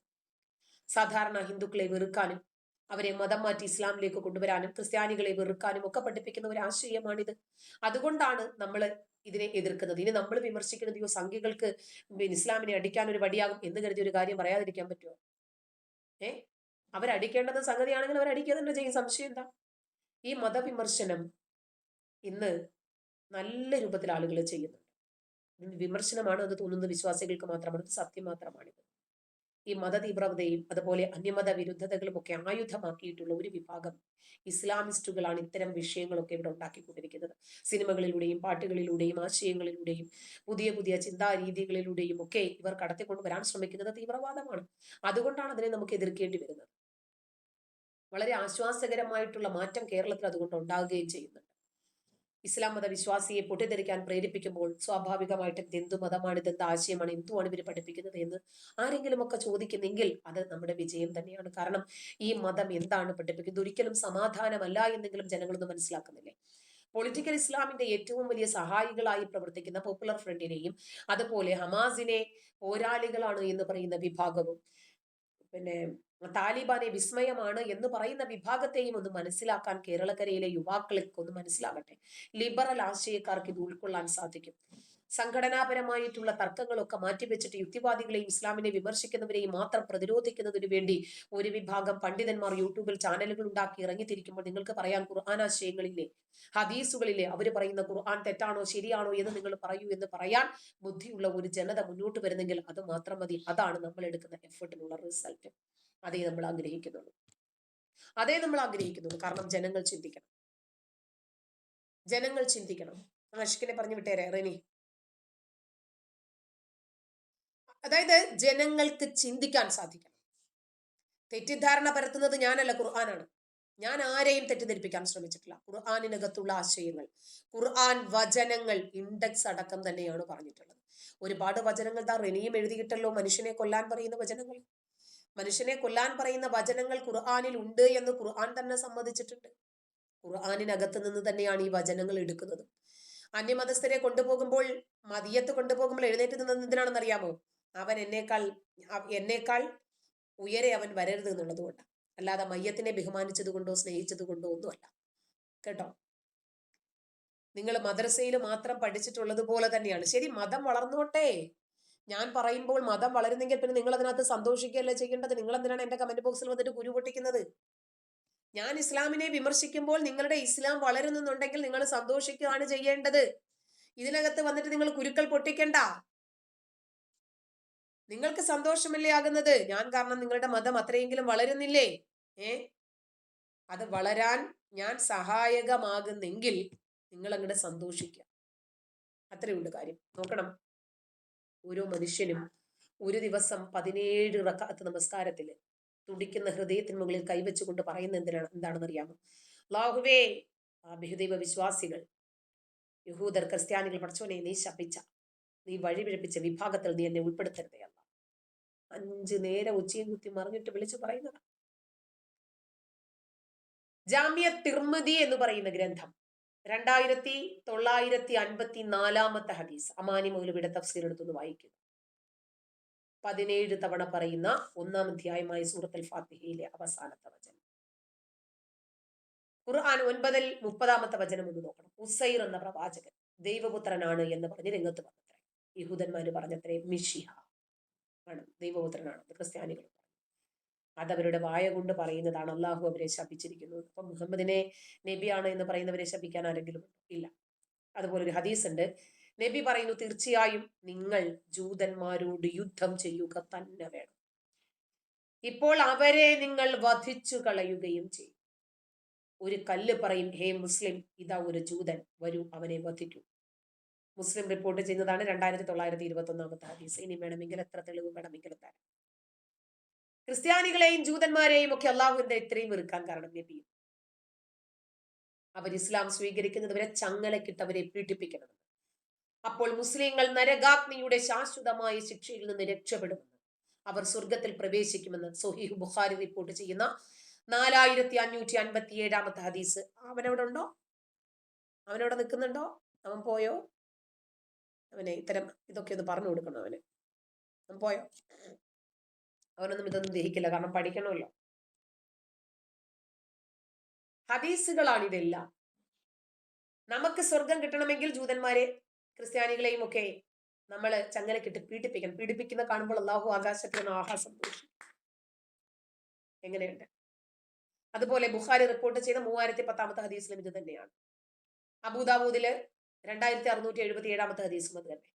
സാധാരണ ഹിന്ദുക്കളെ വെറുക്കാനും അവരെ മതം മാറ്റി ഇസ്ലാമിലേക്ക് കൊണ്ടുവരാനും ക്രിസ്ത്യാനികളെ വെറുക്കാനും ഒക്കെ പഠിപ്പിക്കുന്ന ഒരു ആശയമാണിത്. അതുകൊണ്ടാണ് നമ്മൾ ഇതിനെ എതിർക്കുന്നത്. ഇനി നമ്മൾ വിമർശിക്കുന്നത് ഈ സംഘികൾക്ക് ഇസ്ലാമിനെ അടിക്കാൻ ഒരു വടിയാകും എന്ന് കരുതി ഒരു കാര്യം പറയാതിരിക്കാൻ പറ്റുമോ? അവരടിക്കേണ്ടത് സംഗതിയാണെങ്കിൽ അവരടിക്കുക തന്നെ ചെയ്യും. സംശയം എന്താ? ഈ മതവിമർശനം ഇന്ന് നല്ല രൂപത്തിൽ ആളുകൾ ചെയ്യുന്നുണ്ട്. വിമർശനമാണ് എന്ന് തോന്നുന്ന വിശ്വാസികൾക്ക് മാത്രമാണ്, സത്യം മാത്രമാണിത്. ഈ മതതീവ്രതയും അതുപോലെ അന്യമത വിരുദ്ധതകളും ഒക്കെ ആയുധമാക്കിയിട്ടുള്ള ഒരു വിഭാഗം ഇസ്ലാമിസ്റ്റുകളാണ് ഇത്തരം വിഷയങ്ങളൊക്കെ ഇവിടെ ഉണ്ടാക്കിക്കൊണ്ടിരിക്കുന്നത്. സിനിമകളിലൂടെയും പാട്ടുകളിലൂടെയും ആശയങ്ങളിലൂടെയും പുതിയ പുതിയ ചിന്താരീതികളിലൂടെയും ഒക്കെ ഇവർ കടത്തിക്കൊണ്ടുവരാൻ ശ്രമിക്കുന്നത് തീവ്രവാദമാണ്. അതുകൊണ്ടാണ് അതിനെ നമുക്ക് എതിർക്കേണ്ടി വരുന്നത്. വളരെ ആശ്വാസകരമായിട്ടുള്ള മാറ്റം കേരളത്തിൽ അതുകൊണ്ട് ഉണ്ടാകുകയും ചെയ്യുന്നുണ്ട്. ഇസ്ലാം മത വിശ്വാസിയെ പൊട്ടിത്തെറിക്കാൻ പ്രേരിപ്പിക്കുമ്പോൾ സ്വാഭാവികമായിട്ടും ഇതെന്തു മതമാണ്, ഇതെന്ത് ആശയമാണ്, എന്തുവാണ് ഇവർ പഠിപ്പിക്കുന്നത് എന്ന് ആരെങ്കിലും ഒക്കെ ചോദിക്കുന്നെങ്കിൽ അത് നമ്മുടെ വിജയം തന്നെയാണ്. കാരണം ഈ മതം എന്താണ് പഠിപ്പിക്കുന്നത്? ഒരിക്കലും സമാധാനമല്ല എന്നെങ്കിലും ജനങ്ങളൊന്നും മനസ്സിലാക്കുന്നില്ലേ? പൊളിറ്റിക്കൽ ഇസ്ലാമിന്റെ ഏറ്റവും വലിയ സഹായികളായി പ്രവർത്തിക്കുന്ന പോപ്പുലർ ഫ്രണ്ടിനെയും അതുപോലെ ഹമാസിനെ പോരാളികളാണ് എന്ന് പറയുന്ന വിഭാഗവും പിന്നെ താലിബാനെ വിസ്മയമാണ് എന്ന് പറയുന്ന വിഭാഗത്തെയും ഒന്ന് മനസ്സിലാക്കാൻ കേരളക്കരയിലെ യുവാക്കൾക്ക് ഒന്ന് മനസ്സിലാകട്ടെ. ലിബറൽ ആശയക്കാർക്ക് ഇത് ഉൾക്കൊള്ളാൻ സാധിക്കും. സംഘടനാപരമായിട്ടുള്ള തർക്കങ്ങളൊക്കെ മാറ്റിവെച്ചിട്ട് യുക്തിവാദികളെയും ഇസ്ലാമിനെ വിമർശിക്കുന്നവരെയും മാത്രം പ്രതിരോധിക്കുന്നതിനു വേണ്ടി ഒരു വിഭാഗം പണ്ഡിതന്മാർ യൂട്യൂബിൽ ചാനലുകൾ ഉണ്ടാക്കി ഇറങ്ങിത്തിരിക്കുമ്പോൾ നിങ്ങൾക്ക് പറയാൻ ഖുർആൻ ആശയങ്ങളില്ലേ, ഹദീസുകളില്ലേ? അവര് പറയുന്ന ഖുർആൻ തെറ്റാണോ ശരിയാണോ എന്ന് നിങ്ങൾ പറയൂ എന്ന് പറയാൻ ബുദ്ധിയുള്ള ഒരു ജനത മുന്നോട്ട് വരുന്നെങ്കിൽ അത് മാത്രം മതി. അതാണ് നമ്മൾ എടുക്കുന്ന എഫേർട്ടിനുള്ള റിസൾട്ട്. അതേ നമ്മൾ ആഗ്രഹിക്കുന്നുള്ളൂ. കാരണം ജനങ്ങൾ ചിന്തിക്കണം. അഷ്കിനെ പറഞ്ഞു വിട്ടേരെ റെനി. അതായത് ജനങ്ങൾക്ക് ചിന്തിക്കാൻ സാധിക്കണം. തെറ്റിദ്ധാരണ പരത്തുന്നത് ഞാനല്ല, ഖുർആനാണ്. ഞാൻ ആരെയും തെറ്റിദ്ധരിപ്പിക്കാൻ ശ്രമിച്ചിട്ടില്ല. ഖുർആനിനകത്തുള്ള ആശയങ്ങൾ, ഖുർആൻ വചനങ്ങൾ ഇൻഡെക്സ് അടക്കം തന്നെയാണ് പറഞ്ഞിട്ടുള്ളത്. ഒരുപാട് വചനങ്ങൾ റെനിയും എഴുതിയിട്ടല്ലോ. മനുഷ്യനെ കൊല്ലാൻ പറയുന്ന വചനങ്ങൾ ഖുർആനിൽ ഉണ്ട് എന്ന് ഖുർആൻ തന്നെ സമ്മതിച്ചിട്ടുണ്ട്. ഖുർആനിനകത്ത് നിന്ന് തന്നെയാണ് ഈ വചനങ്ങൾ എടുക്കുന്നത്. അന്യമതസ്ഥരെ കൊണ്ടുപോകുമ്പോൾ, മദിയത്ത് കൊണ്ടുപോകുമ്പോൾ എഴുന്നേറ്റ് നിന്നത് എന്തിനാണെന്ന് അറിയാമോ? അവൻ എന്നേക്കാൾ ഉയരെ അവൻ വരരുത് എന്നുള്ളത് കൊണ്ടാണ്. അല്ലാതെ മയ്യത്തിനെ ബഹുമാനിച്ചത് കൊണ്ടോ സ്നേഹിച്ചത് കൊണ്ടോ ഒന്നുമല്ല കേട്ടോ. നിങ്ങൾ മദ്രസയിൽ മാത്രം പഠിച്ചിട്ടുള്ളത് പോലെ തന്നെയാണ്. ശരി, മതം വളർന്നോട്ടെ. ഞാൻ പറയുമ്പോൾ മതം വളരുന്നെങ്കിൽ പിന്നെ നിങ്ങൾ അതിനകത്ത് സന്തോഷിക്കുകയല്ലേ ചെയ്യേണ്ടത്. നിങ്ങൾ എന്തിനാണ് എന്റെ കമന്റ് ബോക്സിൽ വന്നിട്ട് കുരു പൊട്ടിക്കുന്നത്? ഞാൻ ഇസ്ലാമിനെ വിമർശിക്കുമ്പോൾ നിങ്ങളുടെ ഇസ്ലാം വളരുന്നുണ്ടെങ്കിൽ നിങ്ങൾ സന്തോഷിക്കുകയാണ് ചെയ്യേണ്ടത്. ഇതിനകത്ത് വന്നിട്ട് നിങ്ങൾ കുരുക്കൾ പൊട്ടിക്കണ്ട. നിങ്ങൾക്ക് സന്തോഷമല്ലേ ആകുന്നത്? ഞാൻ കാരണം നിങ്ങളുടെ മതം അത്രയെങ്കിലും വളരുന്നില്ലേ? അത് വളരാൻ ഞാൻ സഹായകമാകുന്നെങ്കിൽ നിങ്ങൾ അങ്ങോട്ട് സന്തോഷിക്കുക. അത്രേ ഉള്ളു കാര്യം. നോക്കണം, ഓരോ മനുഷ്യനും ഒരു ദിവസം 17 റക്അത്ത് നമസ്കാരത്തില് തുടിക്കുന്ന ഹൃദയത്തിന് മുകളിൽ കൈവച്ചുകൊണ്ട് പറയുന്ന എന്താണെന്ന് അറിയാമോ? അല്ലാഹുവേ, ആ ബഹുദൈവ വിശ്വാസികൾ, യഹൂദർ, ക്രിസ്ത്യാനികൾ, പഠിച്ചോനെ നീ ശപിച്ച, നീ വഴിപിഴപ്പിച്ച വിഭാഗത്തിൽ നീ എന്നെ ഉൾപ്പെടുത്തരുതേ അല്ലാ. 5 നേരം ഉച്ചയും കുത്തി മറിഞ്ഞിട്ട് വിളിച്ചു പറയുന്നതാണ്. ജാമിയ തിർമിദി എന്ന് പറയുന്ന ഗ്രന്ഥം 2954 ഹദീസ്, അമാനി മൗലവിയുടെ തഫ്സീർ എടുത്തൊന്ന് വായിക്കുക. 17 തവണ പറയുന്ന 1-ാം അധ്യായമായ സൂറത്തുൽ ഫാത്തിഹയിലെ അവസാനത്തെ വചനം. ഖുർആൻ 9-30 വചനം ഒന്ന് നോക്കണം. ഉസൈർ എന്ന പ്രവാചകൻ ദൈവപുത്രനാണ് എന്ന് പറഞ്ഞ് രംഗത്ത് വന്നത്രേ. യഹൂദന്മാര് പറഞ്ഞത്രേ മിശിഹ ആണ്, ദൈവപുത്രനാണ്. ക്രിസ്ത്യാനികൾ പറഞ്ഞു. അതവരുടെ വായ കൊണ്ട് പറയുന്നതാണ്. അള്ളാഹു അവരെ ശപിച്ചിരിക്കുന്നു. അപ്പൊ മുഹമ്മദിനെ നബിയാണ് എന്ന് പറയുന്നവരെ ശപിക്കാൻ ആരെങ്കിലും ഇല്ല. അതുപോലെ ഒരു ഹദീസ് ഉണ്ട്, നബി പറയുന്നു, തീർച്ചയായും നിങ്ങൾ ജൂതന്മാരോട് യുദ്ധം ചെയ്യുക തന്നെ വേണം. ഇപ്പോൾ അവരെ നിങ്ങൾ വധിച്ചു കളയുകയും ചെയ്യും. ഒരു കല്ല് പറയും, ഹേ മുസ്ലിം, ഇതാ ഒരു ജൂതൻ, വരൂ അവനെ വധിക്കൂ. മുസ്ലിം റിപ്പോർട്ട് ചെയ്യുന്നതാണ് 2921 ഹദീസ്. ഇനി വേണമെങ്കിൽ എത്ര തെളിവ് വേണമെങ്കിലും തരാം. ക്രിസ്ത്യാനികളെയും ജൂതന്മാരെയും ഒക്കെ അള്ളാഹുവിന്റെ ഇത്രയും വെറുക്കാൻ കാരണം നബിയും. അവർ ഇസ്ലാം സ്വീകരിക്കുന്നതുവരെ ചങ്ങലക്കിട്ട് അവരെ പീഡിപ്പിക്കണം. അപ്പോൾ മുസ്ലിങ്ങൾ നരകാഗ്നിയുടെ ശാശ്വതമായ ശിക്ഷയിൽ നിന്ന് രക്ഷപ്പെടുമെന്ന്, അവർ സ്വർഗത്തിൽ പ്രവേശിക്കുമെന്ന് സ്വഹീഹ് ബുഖാരി റിപ്പോർട്ട് ചെയ്യുന്ന 4557 ഹദീസ്. അവനവിടെ ഉണ്ടോ? അവനവിടെ നിൽക്കുന്നുണ്ടോ? അവൻ പോയോ? അവനെ ഇതൊക്കെ ഒന്ന് പറഞ്ഞു കൊടുക്കണം. അവൻ പോയോ? അവനൊന്നും ഇതൊന്നും ദഹിക്കില്ല, കാരണം പഠിക്കണമല്ലോ. ഹദീസുകളാണ് ഇതെല്ലാം. നമുക്ക് സ്വർഗം കിട്ടണമെങ്കിൽ ജൂതന്മാരെ, ക്രിസ്ത്യാനികളെയും ഒക്കെ നമ്മൾ ചങ്ങലക്കിട്ട് പീഡിപ്പിക്കണം. പീഡിപ്പിക്കുന്ന കാണുമ്പോൾ അള്ളാഹു ആകാശത്തിൽ സന്തോഷം. എങ്ങനെയുണ്ട്? അതുപോലെ ബുഖാരി റിപ്പോർട്ട് ചെയ്ത 3010 ഹദീസിലും ഇത് തന്നെയാണ്. അബൂദാവൂദില് 2677 ഹദീസും അത് തന്നെ.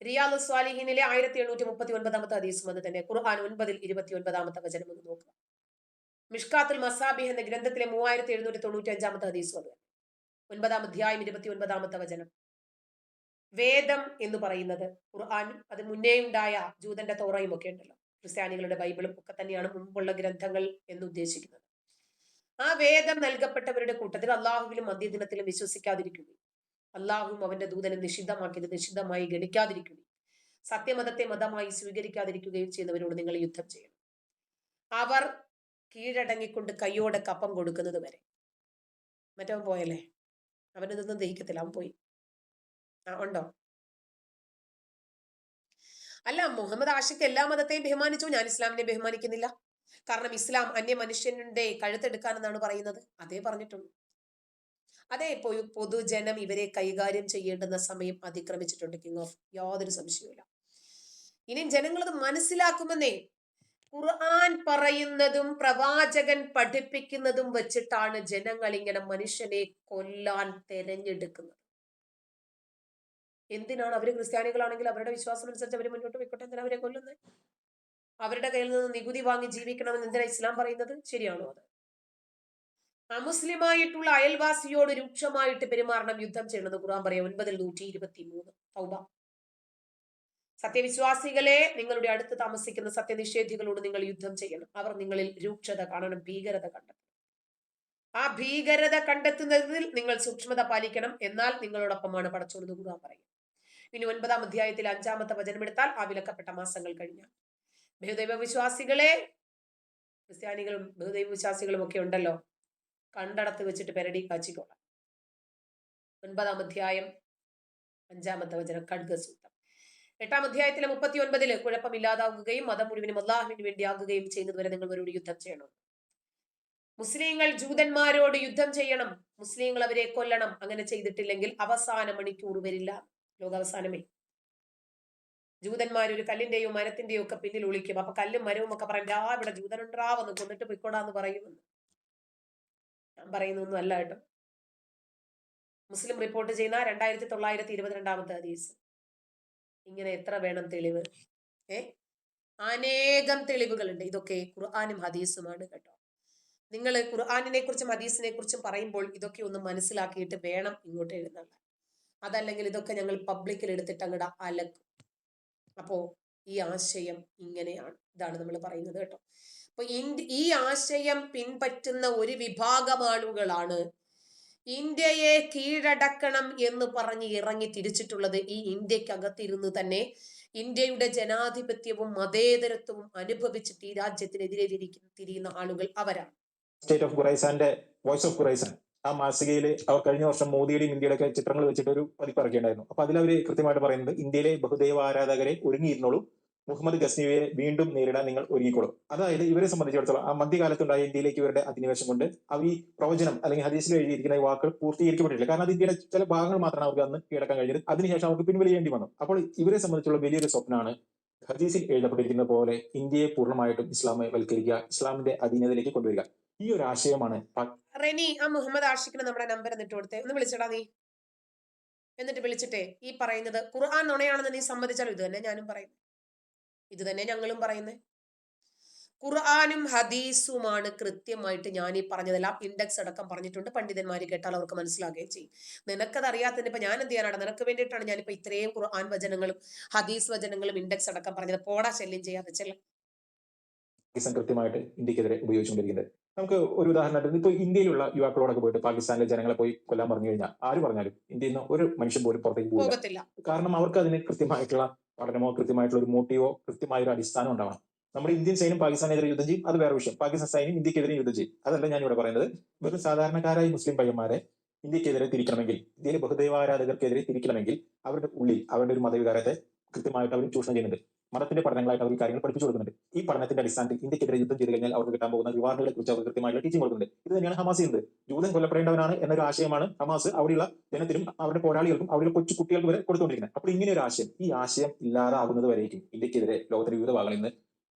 റിയാദ് സ്വാലിഹീനിലെ 1739 ഹദീസും അത് തന്നെ. ഖുർആൻ 9-29 വചനം ഒന്ന് നോക്കുക. മിഷ്കാത്തുൽ മസാബിഹ് എന്ന ഗ്രന്ഥത്തിലെ 3795 ഹദീസും അത് തന്നെ. 9-ാം അധ്യായം 29 വചനം. വേദം എന്ന് പറയുന്നത് ഖുർആനും അത് മുന്നേ ഉണ്ടായ ജൂതന്റെ തോറയും ഒക്കെ ഉണ്ടല്ലോ, ക്രിസ്ത്യാനികളുടെ ബൈബിളും ഒക്കെ തന്നെയാണ് മുമ്പുള്ള ഗ്രന്ഥങ്ങൾ എന്ന് ഉദ്ദേശിക്കുന്നത്. ആ വേദം നൽകപ്പെട്ടവരുടെ കൂട്ടത്തിൽ അള്ളാഹുവിലും അന്ത്യദിനത്തിലും വിശ്വസിക്കാതിരിക്കുകയും അള്ളാഹുവും അവന്റെ ദൂതനെ നിഷിദ്ധമാക്കിയത് നിഷിദ്ധമായി ഗണിക്കാതിരിക്കുകയും സത്യമതത്തെ മതമായി സ്വീകരിക്കാതിരിക്കുകയും ചെയ്യുന്നവരോട് നിങ്ങൾ യുദ്ധം ചെയ്യണം. അവർ കീഴടങ്ങിക്കൊണ്ട് കയ്യോടെ കപ്പം കൊടുക്കുന്നത് വരെ. മറ്റവൻ പോയല്ലേ? അവനതൊന്നും ദഹിക്കത്തില്ല, അവൻ പോയി. ഉണ്ടോ? അല്ല, മുഹമ്മദ് ആഷിഖ് എല്ലാ മതത്തെയും ബഹുമാനിച്ചു, ഞാൻ ഇസ്ലാമിനെ ബഹുമാനിക്കുന്നില്ല. കാരണം ഇസ്ലാം അന്യ മനുഷ്യന്റെ കഴുത്തെടുക്കാനെന്നാണ് പറയുന്നത്. അതേ പറഞ്ഞിട്ടുള്ളൂ. അതേ പൊതുജനം ഇവരെ കൈകാര്യം ചെയ്യേണ്ടുന്ന സമയം അതിക്രമിച്ചിട്ടുണ്ട് കിങ് ഓഫ്, യാതൊരു സംശയവുമില്ല. ഇനി ജനങ്ങളത് മനസ്സിലാക്കുമെന്നേ. ഖുർആൻ പറയുന്നതും പ്രവാചകൻ പഠിപ്പിക്കുന്നതും വെച്ചിട്ടാണ് ജനങ്ങൾ ഇങ്ങനെ മനുഷ്യനെ കൊല്ലാൻ തെരഞ്ഞെടുക്കുന്നത്. എന്തിനാണ്? അവര് ക്രിസ്ത്യാനികളാണെങ്കിൽ അവരുടെ വിശ്വാസം അനുസരിച്ച് അവർ മുന്നോട്ട് പോയിക്കോട്ടെ. എന്തിനാ അവരെ കൊല്ലുന്നത്? അവരുടെ കയ്യിൽ നിന്ന് നികുതി വാങ്ങി ജീവിക്കണമെന്ന് എന്തിനാ ഇസ്ലാം പറയുന്നത്? ശരിയാണോ അത്? അമുസ്ലിമായിട്ടുള്ള അയൽവാസിയോട് രൂക്ഷമായിട്ട് പെരുമാറണം, യുദ്ധം ചെയ്യണമെന്ന് ഖുർആൻ പറയാം 9-123 തൗബ. സത്യവിശ്വാസികളെ, നിങ്ങളുടെ അടുത്ത് താമസിക്കുന്ന സത്യനിഷേധികളോട് നിങ്ങൾ യുദ്ധം ചെയ്യണം. അവർ നിങ്ങളിൽ രൂക്ഷത കാണണം, ഭീകരത കണ്ടെത്തണം. ആ ഭീകരത കണ്ടെത്തുന്നതിൽ നിങ്ങൾ സൂക്ഷ്മത പാലിക്കണം. എന്നാൽ നിങ്ങളോടൊപ്പമാണ് പടച്ചോണെന്ന് ഖുർആൻ പറയും. ഇനി 9-ാം അധ്യായത്തിൽ 5-ാമത്തെ വചനം എടുത്താൽ ആ വിലക്കപ്പെട്ട മാസങ്ങൾ കഴിഞ്ഞാൽ ബഹുദൈവ വിശ്വാസികളെ, ക്രിസ്ത്യാനികളും ബഹുദൈവ വിശ്വാസികളും ഒക്കെ ഉണ്ടല്ലോ, കണ്ടടത്ത് വെച്ചിട്ട് പെരടി കാച്ചിക്കോളാം. 9-ാം അധ്യായം 5-ാമത്തെ വചനം, ഖഡ്ഗസൂത്രം. 8-ാം അധ്യായത്തിലെ 39 കുഴപ്പമില്ലാതാകുകയും മതം മുഴുവനും അള്ളാഹുവിന് വേണ്ടിയാകുകയും ചെയ്യുന്നതുവരെ നിങ്ങൾ അവരോട് യുദ്ധം ചെയ്യണം. മുസ്ലിങ്ങൾ ജൂതന്മാരോട് യുദ്ധം ചെയ്യണം, മുസ്ലിങ്ങൾ അവരെ കൊല്ലണം. അങ്ങനെ ചെയ്തിട്ടില്ലെങ്കിൽ അവസാന മണിക്കൂർ വരില്ല, ലോകാവസാനമേ. ജൂതന്മാർ ഒരു കല്ലിന്റെയോ മരത്തിന്റെയോ ഒക്കെ പിന്നിൽ ഒളിക്കും. അപ്പൊ കല്ലും മരവും ഒക്കെ പറയും, ഇവിടെ ജൂതനുണ്ടാവെന്ന്, കൊന്നിട്ട് പൊയ്ക്കോടാന്ന് പറയുമെന്ന്. ഞാൻ പറയുന്നൊന്നും അല്ല കേട്ടോ. മുസ്ലിം റിപ്പോർട്ട് ചെയ്യുന്ന 2922 ഹദീസ്. ഇങ്ങനെ എത്ര വേണം തെളിവ്? അനേകം തെളിവുകളുണ്ട്. ഇതൊക്കെ ഖുർആനും ഹദീസുമാണ് കേട്ടോ. നിങ്ങൾ ഖുർആനിനെ കുറിച്ചും ഹദീസിനെ കുറിച്ചും പറയുമ്പോൾ ഇതൊക്കെ ഒന്ന് മനസ്സിലാക്കിയിട്ട് വേണം ഇങ്ങോട്ട് എഴുതാൻ. അതല്ലെങ്കിൽ ഇതൊക്കെ ഞങ്ങൾ പബ്ലിക്കിൽ എടുത്തിട്ട് അങ്ങോട്ട് അലക്കും. അപ്പോ ഈ ആശയം ഇങ്ങനെയാണ്, ഇതാണ് നമ്മൾ പറയുന്നത് കേട്ടോ. അപ്പൊ ഈ ആശയം പിൻപറ്റുന്ന ഒരു വിഭാഗം ആളുകളാണ് ഇന്ത്യയെ കീഴടക്കണം എന്ന് പറഞ്ഞ് ഇറങ്ങി തിരിച്ചിട്ടുള്ളത്. ഈ ഇന്ത്യക്കകത്തിരുന്ന് തന്നെ ഇന്ത്യയുടെ ജനാധിപത്യവും മതേതരത്വവും അനുഭവിച്ചിട്ട് ഈ രാജ്യത്തിനെതിരെ തിരിയുന്ന ആളുകൾ അവരാണ്. സ്റ്റേറ്റ് ഓഫ് ഖുറൈസാന്റെ വോയിസ് ഓഫ് ഖുറൈസാൻ ആ മാസികയിൽ അവർ കഴിഞ്ഞ വർഷം മോദിയുടെയും ഇന്ത്യയുടെ ഒക്കെ ചിത്രങ്ങൾ വെച്ചിട്ട് ഒരു പതിപ്പ് ഇറക്കിയിട്ടുണ്ടായിരുന്നു. അപ്പൊ അതിൽ അവർ കൃത്യമായിട്ട് പറയുന്നത് ഇന്ത്യയിലെ ബഹുദൈവ ആരാധകരെ ഒരുങ്ങിയിരുന്നോളൂ, മുഹമ്മദ് ഗസ്നിയെ വീണ്ടും നേരിടാൻ നിങ്ങൾ ഒരുങ്ങിക്കോളും. അതായത് ഇവരെ സംബന്ധിച്ചിടത്തോളം ആ മധ്യകാലത്തുണ്ടായ ഇന്ത്യയിലേക്ക് ഇവരുടെ അധിനിവേശം കൊണ്ട് അവർ ഈ പ്രവചനം അല്ലെങ്കിൽ ഹദീസിൽ എഴുതിയിരിക്കുന്ന ഈ വാക്കുകൾ പൂർത്തീകരിക്കപ്പെട്ടില്ല. കാരണം അത് ഇന്ത്യയുടെ ചില ഭാഗങ്ങൾ മാത്രമാണ് അവർക്ക് അന്ന് കീഴടക്കാൻ കഴിഞ്ഞത്. അതിനുശേഷം അവർക്ക് പിൻവലിയേണ്ടി വന്നു. അപ്പോൾ ഇവരെ സംബന്ധിച്ചുള്ള വലിയൊരു സ്വപ്നമാണ് ഹദീസിൽ എഴുതപ്പെട്ടിരിക്കുന്ന പോലെ ഇന്ത്യയെ പൂർണ്ണമായിട്ടും ഇസ്ലാമവൽക്കരിക്കുക, ഇസ്ലാമിന്റെ അധീനതയിലേക്ക് കൊണ്ടുവരിക. ഈ ഒരു ആശയമാണ്. റെനി, ആ മുഹമ്മദ് ആഷിഖിന് നമ്മുടെ നമ്പർ എന്നിട്ട് കൊടുത്തേ, ഒന്ന് വിളിച്ചടാ നീ. എന്നിട്ട് വിളിച്ചിട്ടേ ഈ പറയുന്നത് ഖുർആൻ നുണയാണെന്ന് നീ സമ്മതിച്ചാലും ഇത് തന്നെ ഞാനും പറയുന്നത്, ഇത് തന്നെ ഞങ്ങളും പറയുന്നത്. ഖുർആനും ഹദീസുമാണ് കൃത്യമായിട്ട് ഞാൻ ഈ പറഞ്ഞതെല്ലാം ഇൻഡെക്സ് അടക്കം പറഞ്ഞിട്ടുണ്ട്. പണ്ഡിതന്മാര് കേട്ടാൽ അവർക്ക് മനസ്സിലാകുകയും ചെയ്യും. നിനക്കത് അറിയാത്തതിന് ഇപ്പൊ ഞാൻ എന്ത് ചെയ്യാനാണ്? നിനക്ക് വേണ്ടിയിട്ടാണ് ഞാനിപ്പോ ഇത്രയും ഖുർആൻ വചനങ്ങളും ഹദീസ് വചനങ്ങളും ഇൻഡെക്സ് അടക്കം പറഞ്ഞത്. പോടാ, ശല്യം ചെയ്യാതെ ചെല്ലാം. കൃത്യമായിട്ട് ഇന്ത്യക്കെതിരെ ഉപയോഗിച്ചുകൊണ്ടിരിക്കുന്നത്. നമുക്ക് ഒരു ഉദാഹരണത്തിന് ഇപ്പൊ ഇന്ത്യയിലുള്ള യുവാക്കളോടൊക്കെ പോയിട്ട് പാകിസ്ഥാനിലെ ജനങ്ങളെ പോയി കൊല്ലാൻ പറഞ്ഞു കഴിഞ്ഞാൽ ആര് പറഞ്ഞാലും ഇന്ത്യയിൽ നിന്ന് ഒരു മനുഷ്യൻ പോലും പുറത്തേക്ക് പോകത്തില്ല. കാരണം അവർക്ക് അതിന് കൃത്യമായിട്ടുള്ള പഠനമോ കൃത്യമായിട്ടുള്ള ഒരു മോട്ടീവോ കൃത്യമായ ഒരു അടിസ്ഥാനം ഉണ്ടാവണം. നമ്മുടെ ഇന്ത്യൻ സൈന്യം പാകിസ്ഥാനെതിരെ യുദ്ധം ചെയ്യും, അത് വേറെ വിഷയം. പാകിസ്ഥാൻ സൈന്യം ഇന്ത്യക്കെതിരെ യുദ്ധം ചെയ്യും, അതല്ല ഞാൻ ഇവിടെ പറയുന്നത്. വെറും സാധാരണക്കാരായ മുസ്ലിം പയ്യന്മാരെ ഇന്ത്യക്കെതിരെ തിരിക്കണമെങ്കിൽ, ഇന്ത്യയിലെ ബഹുദൈവാരാധകർക്കെതിരെ തിരിക്കണമെങ്കിൽ അവരുടെ ഉള്ളിൽ അവരുടെ ഒരു മതവികാരത്തെ കൃത്യമായിട്ട് അവർ ചൂഷണം ചെയ്യുന്നുണ്ട്. മതത്തിന്റെ പഠനങ്ങളായിട്ട് അവർ കാര്യങ്ങൾ പഠിപ്പിച്ചു കൊടുക്കുന്നുണ്ട്. ഈ പഠനത്തിന്റെ അടിസ്ഥാനത്തിൽ ഇന്ത്യക്കെതിരെ യുദ്ധം ചെയ്ത് കഴിഞ്ഞാൽ അവർക്ക് കിട്ടാൻ പോകുന്ന റിവാർഡുകളെ കുറിച്ച് അവർ കൃത്യമായിട്ടുള്ള ടീച്ചിങ് കൊടുക്കുന്നുണ്ട്. ഇത് തന്നെയാണ് ഹമാസ് ചെയ്യുന്നത്. ജൂതൻ കൊല്ലപ്പെടേണ്ടവനാണ് എന്നൊരു ആശയമാണ് ഹമാസ് അവിടെയുള്ള ജനത്തിനും അവരുടെ പോരാളികൾക്കും അവരുടെ കൊച്ചു കുട്ടികൾക്ക് വരെ കൊടുത്തുകൊണ്ടിരിക്കുന്നത്. അപ്പോൾ ഇങ്ങനെ ഒരു ആശയം, ഈ ആശയം ഇല്ലാതാകുന്നത് വരേക്കും ഇന്ത്യക്കെതിരെ ലോകത്തിന്റെ വിവിധ ഭാഗങ്ങളിൽ നിന്ന്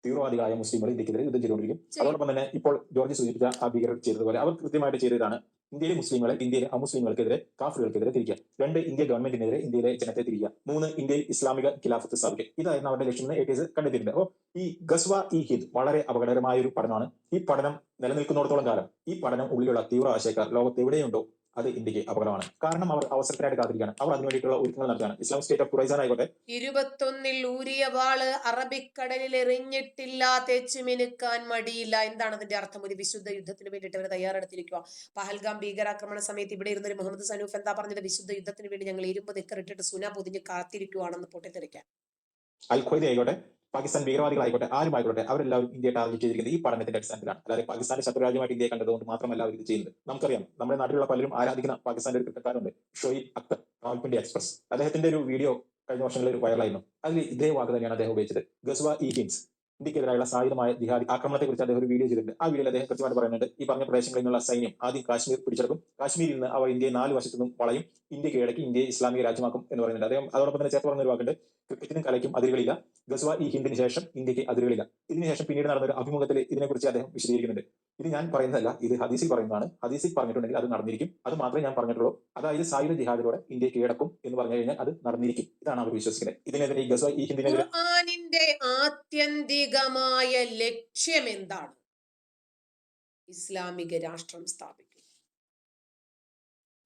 തീവ്രവാദികളായ മുസ്ലിങ്ങൾ ഇന്ത്യക്കെതിരെ യുദ്ധം ചെയ്തുകൊണ്ടിരിക്കും. അതോടൊപ്പം തന്നെ ഇപ്പോൾ ജോർജ് സൂചിപ്പിച്ച ആ ഭീകരർ ചെയ്തതുപോലെ അവർ കൃത്യമായിട്ട് ചെയ്തതാണ് ഇന്ത്യയിലെ മുസ്ലിങ്ങളെ ഇന്ത്യയിലെ അമുസ്ലിങ്ങൾക്കെതിരെ, കാഫറുകൾക്കെതിരെ തിരിക്കുക. 2, ഇന്ത്യ ഗവൺമെന്റിനെതിരെ ഇന്ത്യയിലെ ജനത്തെ തിരിക്കുക. 3, ഇന്ത്യയിൽ ഇസ്ലാമിക ഖിലാഫത്ത് സ്ഥാപിക്കുക. ഇതായിരുന്നു അവരുടെ ലക്ഷ്യം എന്ന് കണ്ടെത്തിയിട്ടുണ്ട്. അപ്പോൾ ഈ ഗസ്വ ഇ ഹിന്ദ് വളരെ അപകടകരമായ ഒരു പഠനമാണ്. ഈ പഠനം നിലനിൽക്കുന്നിടത്തോളം കാലം ഈ പഠനം ഉള്ളിലുള്ള തീവ്ര ആശയക്കാർ ലോകത്ത് എവിടെയുണ്ടോ അത് ഇന്ത്യക്ക് അപകടമാണ്. കാരണം അവർ അവസരത്തിനായിട്ട് കാത്തിരിക്കുകയാണ്, അവർ അതിനുവേണ്ടിയിട്ടുള്ള ഒരുക്കങ്ങൾ നടത്തുകയാണ്. ഇസ്ലാമിക് സ്റ്റേറ്റ് ഓഫ് ഖുറൈസാൻ ആയിക്കോട്ടെ, 21 ഊരിയ വാള് അറബിക്കടലിൽ എറിഞ്ഞിട്ടില്ല, തേച്ചു മിനുക്കാൻ മടിയില്ല. എന്താണ് അതിന്റെ അർത്ഥം? ഒരു വിശുദ്ധ യുദ്ധത്തിന് വേണ്ടിയിട്ട് അവർ തയ്യാറെടുത്തിരിക്കുക. പഹൽഗാം ഭീകരാക്രമണ സമയത്ത് ഇവിടെ ഇരുന്നൊരു മുഹമ്മദ് സനൂഫ് എന്താ പറഞ്ഞത്? വിശുദ്ധ യുദ്ധത്തിന് വേണ്ടി ഞങ്ങൾ ഇരുമ്പ് നിക്കറിട്ടിട്ട് സുന പൊതിഞ്ഞ് കാത്തിരിക്കുവാണെന്ന് പൊട്ടിത്തെറിക്കാൻ. അൽ ഖ്വയ്ദ ആയിക്കോട്ടെ, പാകിസ്ഥാൻ ഭീകരവാദികളായിക്കോട്ടെ, ആരുമായിക്കോട്ടെ, അവരെല്ലാവരും ഇന്ത്യയെ ടാർഗറ്റ് ചെയ്തിരിക്കുന്നത് ഈ പഠനത്തിന്റെ അടിസ്ഥാനത്തിലാണ്. അതായത് പാകിസ്ഥാന്റെ ശത്രുരാജ്യമായിട്ട് ഇന്ത്യയെ കണ്ടതുകൊണ്ട് മാത്രമല്ല അവർ ഇത് ചെയ്യുന്നത്. നമുക്കറിയാം, നമ്മുടെ നാട്ടിലുള്ള പലരും ആരാധിക്കുന്ന പാകിസ്ഥാന്റെ ഒരു ക്രിക്കറ്റുകാരുണ്ട്, ഷോയിബ് അക്തർ, റാവൽപിണ്ടി എക്സ്പ്രസ്. അദ്ദേഹത്തിന്റെ ഒരു വീഡിയോ കഴിഞ്ഞ വർഷങ്ങളിൽ വൈറലായിരുന്നു. അതിൽ ഇതേ വാക്ക് തന്നെയാണ് അദ്ദേഹം ഉപയോഗിച്ചത്. ഗസ്വ ഇ ഹിന്ദ്, ഇന്ത്യക്കെതിരായുള്ള സായുധമായ ജിഹാദി ആക്രമണത്തെ കുറിച്ച് അദ്ദേഹം ഒരു വീഡിയോ ചെയ്തിട്ടുണ്ട്. ആ വീഡിയോയിൽ അദ്ദേഹം കൃത്യമായിട്ട് പറയുന്നുണ്ട്, ഈ പറഞ്ഞ പ്രദേശങ്ങളിൽ നിന്നുള്ള സൈന്യം ആദ്യം കാശ്മീർ പിടിച്ചെടുക്കും, കാശ്മീരിൽ നിന്ന് അവർ ഇന്ത്യയെ 4 വശത്തു നിന്നും വളയും, ഇന്ത്യ കീഴടക്കി ഇന്ത്യയെ ഇസ്ലാമിക രാജ്യമാക്കും എന്ന് പറയുന്നുണ്ട് അദ്ദേഹം. അതോടൊപ്പം തന്നെ ചേർത്ത് പറഞ്ഞൊരു വാക്കുണ്ട്, ക്രിക്കറ്റിനും കലയ്ക്കും അതിരുകളില്ല, ഗസ്വ ഇ ഹിന്ദിന് ശേഷം ഇന്ത്യക്ക് അതിരുകളില്ല. ഇതിനുശേഷം പിന്നീട് നടന്ന ഒരു അഭിമുഖത്തിൽ ഇതിനെക്കുറിച്ച് അദ്ദേഹം വിശദീകരിക്കുന്നുണ്ട്. ഇത് ഞാൻ പറയുന്നതല്ല, ഇത് ഹദീസിൽ പറയുന്നതാണ്. ഹദീസിൽ പറഞ്ഞിട്ടുണ്ടെങ്കിൽ അത് നടന്നിരിക്കും, അത് മാത്രമേ ഞാൻ പറഞ്ഞിട്ടുള്ളൂ. അതായത് സായുധ ജിഹാദിലൂടെ ഇന്ത്യ കീഴടക്കും എന്ന് പറഞ്ഞു കഴിഞ്ഞാൽ അത് നടന്നിരിക്കും. ഇതാണ് അവർ വിശ്വസിക്കുന്നത്. ഇതിനെതിരെ ഈ ഗസ്വ ഇ ഹിന്ദിനെതിരെ ഖുർആനിന്റെ ആത്യന്തികമായ ലക്ഷ്യം എന്താണ്? ഇസ്ലാമിക രാഷ്ട്രം സ്ഥാപിക്കുക.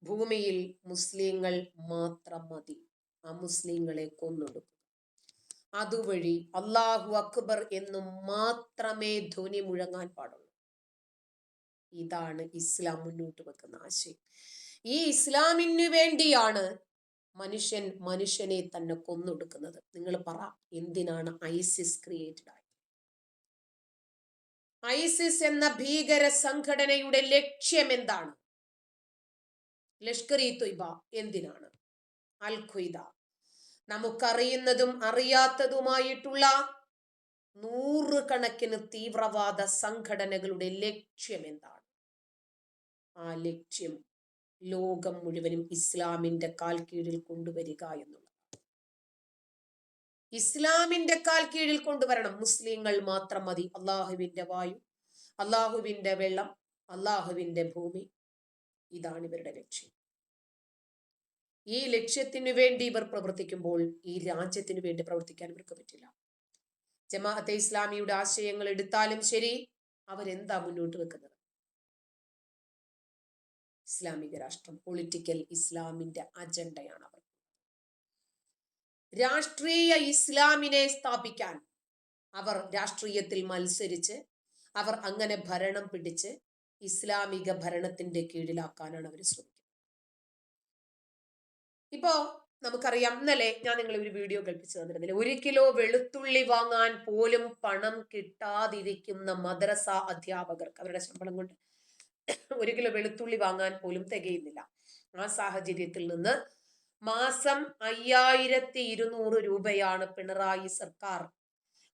ഭൂമിയിൽ മുസ്ലിങ്ങൾ മാത്രം മതി, അമുസ്ലിങ്ങളെ കൊന്നൊടുക്കുക. അതുവഴി അല്ലാഹു അക്ബർ എന്നും മാത്രമേ ധ്വനി മുഴങ്ങാൻ പാടുള്ളൂ. ഇതാണ് ഇസ്ലാം മുന്നോട്ട് വെക്കുന്ന ആശയം. ഈ ഇസ്ലാമിന് വേണ്ടിയാണ് മനുഷ്യൻ മനുഷ്യനെ തന്നെ കൊന്നൊടുക്കുന്നത്. നിങ്ങൾ പറ, എന്തിനാണ് ഐസിസ് ക്രിയേറ്റഡ് ആയത്? ഐസിസ് എന്ന ഭീകര സംഘടനയുടെ ലക്ഷ്യം എന്താണ്? ലഷ്കർ ഇ തൊയ്ബ എന്തിനാണ്? അൽ ഖ്വയ്ദ, നമുക്കറിയുന്നതും അറിയാത്തതുമായിട്ടുള്ള നൂറുകണക്കിന് തീവ്രവാദ സംഘടനകളുടെ ലക്ഷ്യം എന്താണ്? ആ ലക്ഷ്യം ലോകം മുഴുവനും ഇസ്ലാമിന്റെ കാൽ കീഴിൽ കൊണ്ടുവരിക എന്നുള്ളത്. ഇസ്ലാമിന്റെ കാൽ കീഴിൽ കൊണ്ടുവരണം. മുസ്ലിങ്ങൾ മാത്രം മതി. അള്ളാഹുവിന്റെ വായു, അള്ളാഹുവിന്റെ വെള്ളം, അള്ളാഹുവിന്റെ ഭൂമി, ഇതാണ് ഇവരുടെ ലക്ഷ്യം. ഈ ലക്ഷ്യത്തിനു വേണ്ടി ഇവർ പ്രവർത്തിക്കുമ്പോൾ ഈ രാജ്യത്തിനു വേണ്ടി പ്രവർത്തിക്കാൻ ഇവർക്ക് പറ്റില്ല. ജമാഅത്തെ ഇസ്ലാമിയുടെ ആശയങ്ങൾ എടുത്താലും ശരി, അവരെന്താ മുന്നോട്ട് വെക്കുന്നത്? ഇസ്ലാമിക രാഷ്ട്രം, പൊളിറ്റിക്കൽ ഇസ്ലാമിന്റെ അജണ്ടയാണ് അവർ. രാഷ്ട്രീയ ഇസ്ലാമിനെ സ്ഥാപിക്കാൻ അവർ രാഷ്ട്രീയത്തിൽ മത്സരിച്ച് അവർ അങ്ങനെ ഭരണം പിടിച്ച് ഇസ്ലാമിക ഭരണത്തിന്റെ കീഴിലാക്കാനാണ് അവർ ശ്രമിക്കുന്നത്. ഇപ്പോ നമുക്കറിയാം, ഇന്നലെ ഞാൻ നിങ്ങളെ ഒരു വീഡിയോ കേൾപ്പിച്ചു തന്നിരുന്നില്ല. 1 കിലോ വെളുത്തുള്ളി വാങ്ങാൻ പോലും പണം കിട്ടാതിരിക്കുന്ന മദ്രസ അധ്യാപകർക്ക് അവരുടെ ശമ്പളം കൊണ്ട് 1 കിലോ വെളുത്തുള്ളി വാങ്ങാൻ പോലും തികയുന്നില്ല. ആ സാഹചര്യത്തിൽ നിന്ന് മാസം 5200 രൂപയാണ് പിണറായി സർക്കാർ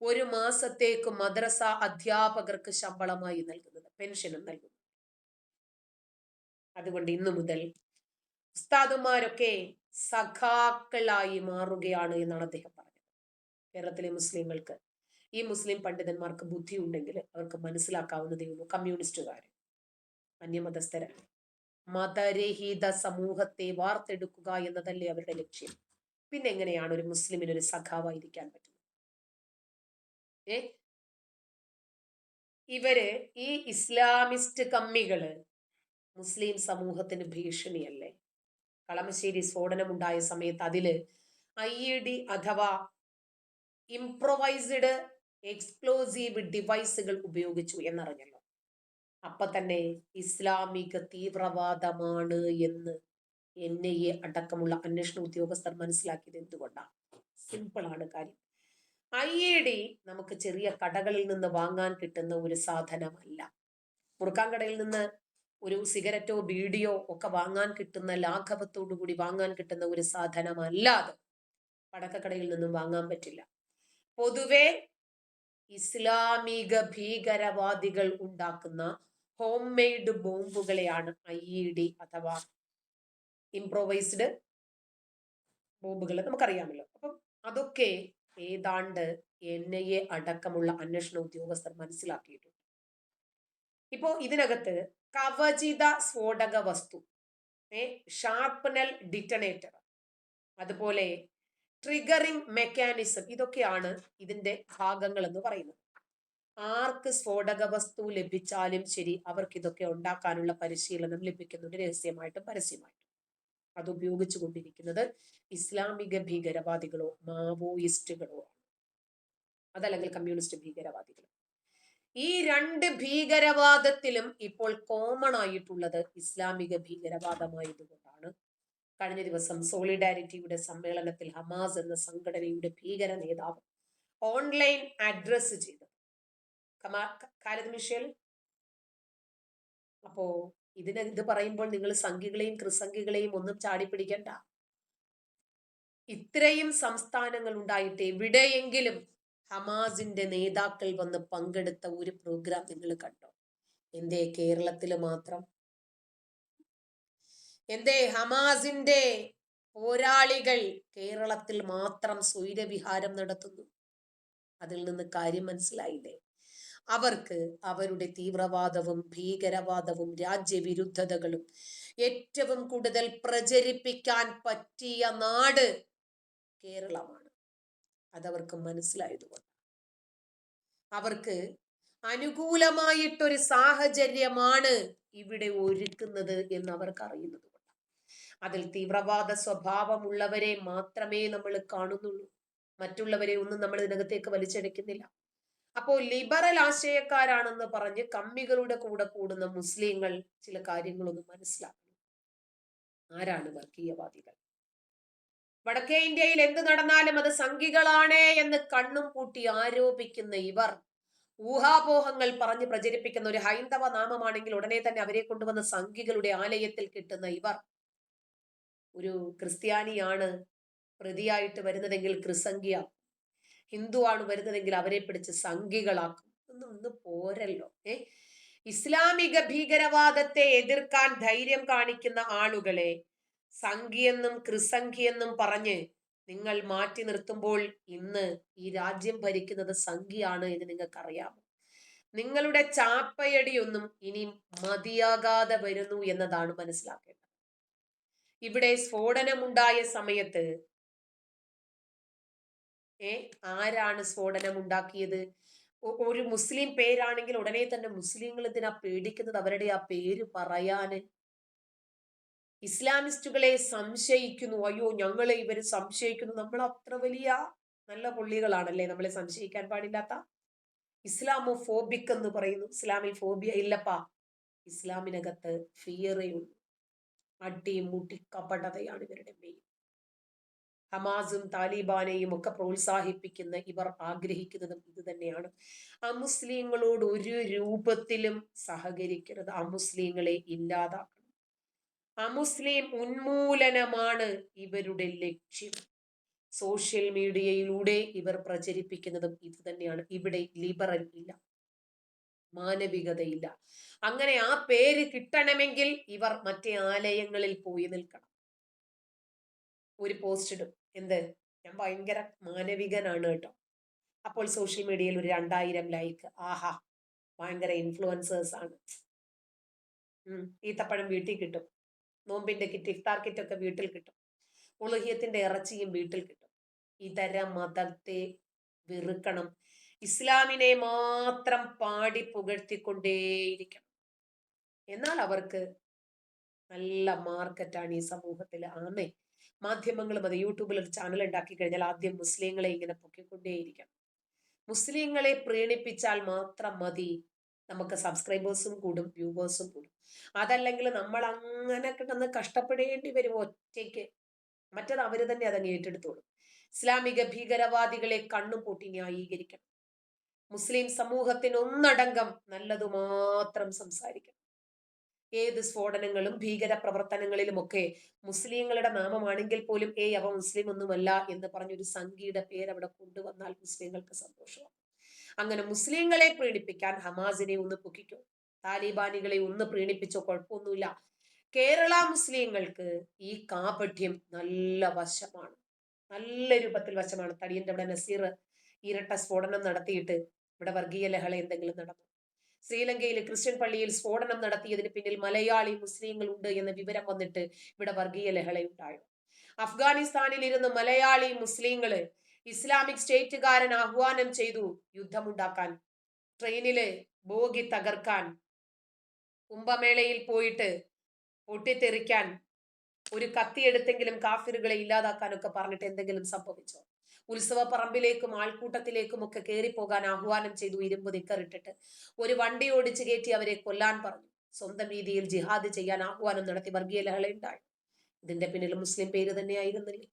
ഒരു മാസത്തേക്ക് മദ്രസ അധ്യാപകർക്ക് ശമ്പളമായി നൽകുന്നത്, പെൻഷനും നൽകുന്നത്. അതുകൊണ്ട് ഇന്നു മുതൽ ഉസ്താദുമാരൊക്കെ സഖാക്കളായി മാറുകയാണ് എന്നാണ് അദ്ദേഹം പറഞ്ഞത്. കേരളത്തിലെ മുസ്ലിങ്ങൾക്ക്, ഈ മുസ്ലിം പണ്ഡിതന്മാർക്ക് ബുദ്ധി ഉണ്ടെങ്കിൽ അവർക്ക് മനസ്സിലാക്കാവുന്നതേ ഉള്ളൂ. കമ്മ്യൂണിസ്റ്റുകാര് അന്യമതസ്ഥരാണ്. മതരഹിത സമൂഹത്തെ വാർത്തെടുക്കുക എന്നതല്ലേ അവരുടെ ലക്ഷ്യം. പിന്നെ എങ്ങനെയാണ് ഒരു മുസ്ലിമിന് ഒരു സഖാവായിരിക്കാൻ പറ്റുന്നത്? ഇവര് ഈ ഇസ്ലാമിസ്റ്റ് കമ്മികള് മുസ്ലിം സമൂഹത്തിന് ഭീഷണിയല്ലേ? കളമശ്ശേരി സ്ഫോടനമുണ്ടായ സമയത്ത് അതില് IED അഥവാ ഇംപ്രൊവൈസ്ഡ് എക്സ്പ്ലോസീവ് ഡിവൈസുകൾ ഉപയോഗിച്ചു എന്നറിഞ്ഞല്ലോ. അപ്പൊ തന്നെ ഇസ്ലാമിക തീവ്രവാദമാണ് എന്ന് NIA അടക്കമുള്ള അന്വേഷണ ഉദ്യോഗസ്ഥർ മനസ്സിലാക്കിയത് എന്തുകൊണ്ടാണ്? സിമ്പിളാണ് കാര്യം. IED നമുക്ക് ചെറിയ കടകളിൽ നിന്ന് വാങ്ങാൻ കിട്ടുന്ന ഒരു സാധനമല്ല. മുറുക്കാൻ കടയിൽ നിന്ന് ഒരു സിഗരറ്റോ ബീഡിയോ ഒക്കെ വാങ്ങാൻ കിട്ടുന്ന ലാഘവത്തോടു കൂടി വാങ്ങാൻ കിട്ടുന്ന ഒരു സാധനമല്ലാതെ പടക്കക്കടയിൽ നിന്നും വാങ്ങാൻ പറ്റില്ല. പൊതുവെ ഇസ്ലാമിക ഭീകരവാദികൾ ഉണ്ടാക്കുന്ന ഹോം മെയ്ഡ് ബോംബുകളെയാണ് IED അഥവാ ഇംപ്രൊവൈസ്ഡ് ബോംബുകൾ നമുക്കറിയാമല്ലോ. അപ്പം അതൊക്കെ ഏതാണ്ട് NIA അടക്കമുള്ള അന്വേഷണ ഉദ്യോഗസ്ഥർ മനസ്സിലാക്കിയിട്ടുണ്ട്. ഇപ്പോ ഇതിനകത്ത് കവചിത സ്ഫോടക വസ്തു, ഷാർപ്പനൽ ഡിറ്റണേറ്റർ, അതുപോലെ ട്രിഗറിംഗ് മെക്കാനിസം, ഇതൊക്കെയാണ് ഇതിന്റെ ഭാഗങ്ങൾ എന്ന് പറയുന്നത്. ആർക്ക് സ്ഫോടക വസ്തു ലഭിച്ചാലും ശരി, അവർക്ക് ഇതൊക്കെ ഉണ്ടാക്കാനുള്ള പരിശീലനം ലഭിക്കുന്നുണ്ട്, രഹസ്യമായിട്ടും പരസ്യമായിട്ടും. അത് ഉപയോഗിച്ചു കൊണ്ടിരിക്കുന്നത് ഇസ്ലാമിക ഭീകരവാദികളോ മാവോയിസ്റ്റുകളോ ആണ്, അതല്ലെങ്കിൽ കമ്മ്യൂണിസ്റ്റ് ഭീകരവാദികളോ. ഈ 2 ഭീകരവാദത്തിലും ഇപ്പോൾ കോമൺ ആയിട്ടുള്ളത് ഇസ്ലാമിക ഭീകരവാദമായതുകൊണ്ടാണ് കഴിഞ്ഞ ദിവസം സോളിഡാരിറ്റിയുടെ സമ്മേളനത്തിൽ ഹമാസ് എന്ന സംഘടനയുടെ ഭീകര നേതാവ് ഓൺലൈൻ അഡ്രസ് ചെയ്തത് ഖാലിദ് മിഷേൽ. അപ്പോ ഇത് പറയുമ്പോൾ നിങ്ങൾ സംഘികളെയും ക്രിസംഘികളെയും ഒന്നും ചാടിപ്പിടിക്കണ്ട. ഇത്രയും സംസ്ഥാനങ്ങൾ ഉണ്ടായിട്ട് എവിടെയെങ്കിലും ഹമാസിന്റെ നേതാക്കൾ വന്ന് പങ്കെടുത്ത ഒരു പ്രോഗ്രാം നിങ്ങൾ കണ്ടോ? എന്തേ കേരളത്തില് മാത്രം? എന്തേ ഹമാസിന്റെ പോരാളികൾ കേരളത്തിൽ മാത്രം സ്വൈരവിഹാരം നടത്തുന്നു? അതിൽ നിന്ന് കാര്യം മനസ്സിലായില്ലേ? അവർക്ക് അവരുടെ തീവ്രവാദവും ഭീകരവാദവും രാജ്യവിരുദ്ധതകളും ഏറ്റവും കൂടുതൽ പ്രചരിപ്പിക്കാൻ പറ്റിയ നാട് കേരളമാണ്. അതവർക്ക് മനസ്സിലായതുകൊണ്ട് അവർക്ക് അനുകൂലമായിട്ടൊരു സാഹചര്യമാണ് ഇവിടെ ഒരുക്കുന്നത് എന്ന് അവർക്ക് അറിയുന്നത് കൊണ്ട് അതിൽ തീവ്രവാദ സ്വഭാവമുള്ളവരെ മാത്രമേ നമ്മൾ കാണുന്നുള്ളൂ. മറ്റുള്ളവരെ ഒന്നും നമ്മൾ ഇതിനകത്തേക്ക് വലിച്ചെടുക്കുന്നില്ല. അപ്പോൾ ലിബറൽ ആശയക്കാരാണെന്ന് പറഞ്ഞ് കമ്മികളുടെ കൂടെ കൂടുന്ന മുസ്ലിങ്ങൾ ചില കാര്യങ്ങളൊന്നും മനസ്സിലാക്കണം. ആരാണ് വർഗീയവാദികൾ? വടക്കേ ഇന്ത്യയിൽ എന്ത് നടന്നാലും അത് സംഘികളാണ് എന്ന് കണ്ണും പൂട്ടി ആരോപിക്കുന്ന ഇവർ ഊഹാപോഹങ്ങൾ പറഞ്ഞ് പ്രചരിപ്പിക്കുന്ന ഒരു ഹൈന്ദവ നാമമാണെങ്കിൽ ഉടനെ തന്നെ അവരെ കൊണ്ടുവന്ന സംഘികളുടെ ആലയത്തിൽ കിട്ടുന്ന ഇവർ ഒരു ക്രിസ്ത്യാനിയാണ് പ്രതിയായിട്ട് വരുന്നതെങ്കിൽ ക്രിസംഖിയാക്കും, ഹിന്ദുവാണ് വരുന്നതെങ്കിൽ അവരെ പിടിച്ച് സംഘികളാക്കും. ഒന്നും പോരല്ലോ. ഇസ്ലാമിക ഭീകരവാദത്തെ എതിർക്കാൻ ധൈര്യം കാണിക്കുന്ന ആളുകളെ സംഘിയെന്നും ക്രിസംഖിയെന്നും പറഞ്ഞ് നിങ്ങൾ മാറ്റി നിർത്തുമ്പോൾ ഇന്ന് ഈ രാജ്യം ഭരിക്കുന്നത് സംഘിയാണ് എന്ന് നിങ്ങൾക്കറിയാമോ? നിങ്ങളുടെ ചാപ്പയടിയൊന്നും ഇനി മതിയാകാതെ വരുന്നു എന്നതാണ് മനസ്സിലാക്കേണ്ടത്. ഇവിടെ സ്ഫോടനമുണ്ടായ സമയത്ത് ആരാണ് സ്ഫോടനം ഉണ്ടാക്കിയത്? ഒരു മുസ്ലിം പേരാണെങ്കിൽ ഉടനെ തന്നെ മുസ്ലിങ്ങൾ എന്തിനാ പേടിക്കുന്നത് അവരുടെ ആ പേര് പറയാന്? ഇസ്ലാമിസ്റ്റുകളെ സംശയിക്കുന്നു, അയ്യോ ഞങ്ങളെ ഇവര് സംശയിക്കുന്നു. നമ്മൾ അത്ര വലിയ നല്ല പുള്ളികളാണല്ലേ നമ്മളെ സംശയിക്കാൻ പാടില്ലാത്ത? ഇസ്ലാമോ ഫോബിക് എന്ന് പറയുന്നു. ഇസ്ലാമിൽ ഫോബിയ ഇല്ലപ്പാ. ഇസ്ലാമിനകത്ത് ഫിയറേ ഉള്ളൂ. അടിമുട്ടി കപടതയാണ് ഇവരുടെ മെയിൻ. ഹമാസും താലിബാനെയും ഒക്കെ പ്രോത്സാഹിപ്പിക്കുന്ന ഇവർ ആഗ്രഹിക്കുന്നതും ഇത് തന്നെയാണ്. അമുസ്ലിങ്ങളോട് ഒരു രൂപത്തിലും സഹകരിക്കരുത്. അമുസ്ലിങ്ങളെ ഇല്ലാതാക്കണം. അമുസ്ലിം ഉന്മൂലനമാണ് ഇവരുടെ ലക്ഷ്യം. സോഷ്യൽ മീഡിയയിലൂടെ ഇവർ പ്രചരിപ്പിക്കുന്നതും ഇത് തന്നെയാണ്. ഇവിടെ ലിബറൽ ഇല്ല, മാനവികതയില്ല. അങ്ങനെ ആ പേര് കിട്ടണമെങ്കിൽ ഇവർ മറ്റേ ആലയങ്ങളിൽ പോയി നിൽക്കണം. ഒരു പോസ്റ്റ് ഇടും, എന്ത് ഞാൻ ഭയങ്കര മാനവികനാണ് കേട്ടോ. അപ്പോൾ സോഷ്യൽ മീഡിയയിൽ ഒരു 2000 ലൈക്ക്. ആഹാ, ഭയങ്കര ഇൻഫ്ലുവൻസേഴ്സ് ആണ്. ഈത്തപ്പഴം വീട്ടിൽ കിട്ടും, നോമ്പിന്റെ കിറ്റ്, ഇഫ്താർ കിറ്റ് ഒക്കെ വീട്ടിൽ കിട്ടും, ഉളുഹിയത്തിന്റെ ഇറച്ചിയും വീട്ടിൽ കിട്ടും. ഇതര മതത്തെ വെറുക്കണം. ഇസ്ലാമിനെ മാത്രം പാടി പുകഴ്ത്തിക്കൊണ്ടേയിരിക്കണം. എന്നാൽ അവർക്ക് നല്ല മാർക്കറ്റാണ് ഈ സമൂഹത്തിൽ. ആമേ, മാധ്യമങ്ങളും അത് യൂട്യൂബിൽ ഒരു ചാനൽ ഉണ്ടാക്കി കഴിഞ്ഞാൽ ആദ്യം മുസ്ലിങ്ങളെ ഇങ്ങനെ പൊക്കിക്കൊണ്ടേയിരിക്കണം. മുസ്ലിങ്ങളെ പ്രീണിപ്പിച്ചാൽ മാത്രം മതി, നമുക്ക് സബ്സ്ക്രൈബേഴ്സും കൂടും, വ്യൂവേഴ്സും കൂടും. അതല്ലെങ്കിൽ നമ്മൾ അങ്ങനെ കിടന്ന് കഷ്ടപ്പെടേണ്ടി വരും ഒറ്റയ്ക്ക്. മറ്റത് അവര് തന്നെ അതങ്ങ് ഏറ്റെടുത്തോളും. ഇസ്ലാമിക ഭീകരവാദികളെ കണ്ണുപൂട്ടി ന്യായീകരിക്കണം. മുസ്ലിം സമൂഹത്തിന് ഒന്നടങ്കം നല്ലതു മാത്രം സംസാരിക്കണം. ഏത് സ്ഫോടനങ്ങളും ഭീകര പ്രവർത്തനങ്ങളിലുമൊക്കെ മുസ്ലിങ്ങളുടെ നാമമാണെങ്കിൽ പോലും അവ മുസ്ലിം ഒന്നുമല്ല എന്ന് പറഞ്ഞൊരു സംഘിയുടെ പേര് അവിടെ കൊണ്ടുവന്നാൽ മുസ്ലിങ്ങൾക്ക് സന്തോഷമാണ്. അങ്ങനെ മുസ്ലിങ്ങളെ പ്രീണിപ്പിക്കാൻ ഹമാസിനെ ഒന്ന് പൊക്കിക്കോ, താലിബാനികളെ ഒന്ന് പ്രീണിപ്പിച്ചോ, കുഴപ്പമൊന്നുമില്ല. കേരള മുസ്ലിങ്ങൾക്ക് ഈ കാപഠ്യം നല്ല വശമാണ്, നല്ല രൂപത്തിൽ വശമാണ്. തടിയന്റെ അവിടെ നസീർ ഇരട്ട സ്ഫോടനം നടത്തിയിട്ട് ഇവിടെ വർഗീയ ലഹള എന്തെങ്കിലും നടന്നു? ശ്രീലങ്കയിൽ ക്രിസ്ത്യൻ പള്ളിയിൽ സ്ഫോടനം നടത്തിയതിന് പിന്നിൽ മലയാളി മുസ്ലിങ്ങൾ ഉണ്ട് എന്ന വിവരം വന്നിട്ട് ഇവിടെ വർഗീയ ലഹളയുണ്ടായോ? അഫ്ഗാനിസ്ഥാനിൽ ഇരുന്ന് മലയാളി മുസ്ലിങ്ങള് ഇസ്ലാമിക് സ്റ്റേറ്റുകാരൻ ആഹ്വാനം ചെയ്തു യുദ്ധമുണ്ടാക്കാൻ, ട്രെയിനില് ബോഗി തകർക്കാൻ, കുംഭമേളയിൽ പോയിട്ട് പൊട്ടിത്തെറിക്കാൻ, ഒരു കത്തിയെടുത്തെങ്കിലും കാഫിറുകളെ ഇല്ലാതാക്കാനൊക്കെ പറഞ്ഞിട്ട് എന്തെങ്കിലും സംഭവിച്ചോ? ഉത്സവ പറമ്പിലേക്കും ആൾക്കൂട്ടത്തിലേക്കും ഒക്കെ കയറിപ്പോകാൻ ആഹ്വാനം ചെയ്തു, ഇരുമ്പ് നിക്കറിട്ടിട്ട് ഒരു വണ്ടി ഓടിച്ചു കയറ്റി അവരെ കൊല്ലാൻ പറഞ്ഞു. സ്വന്തം രീതിയിൽ ജിഹാദ് ചെയ്യാൻ ആഹ്വാനം നടത്തി വർഗീയ ലഹള ഉണ്ടായി. ഇതിന്റെ പിന്നിൽ മുസ്ലിം പേര് തന്നെയായിരുന്നില്ലേ?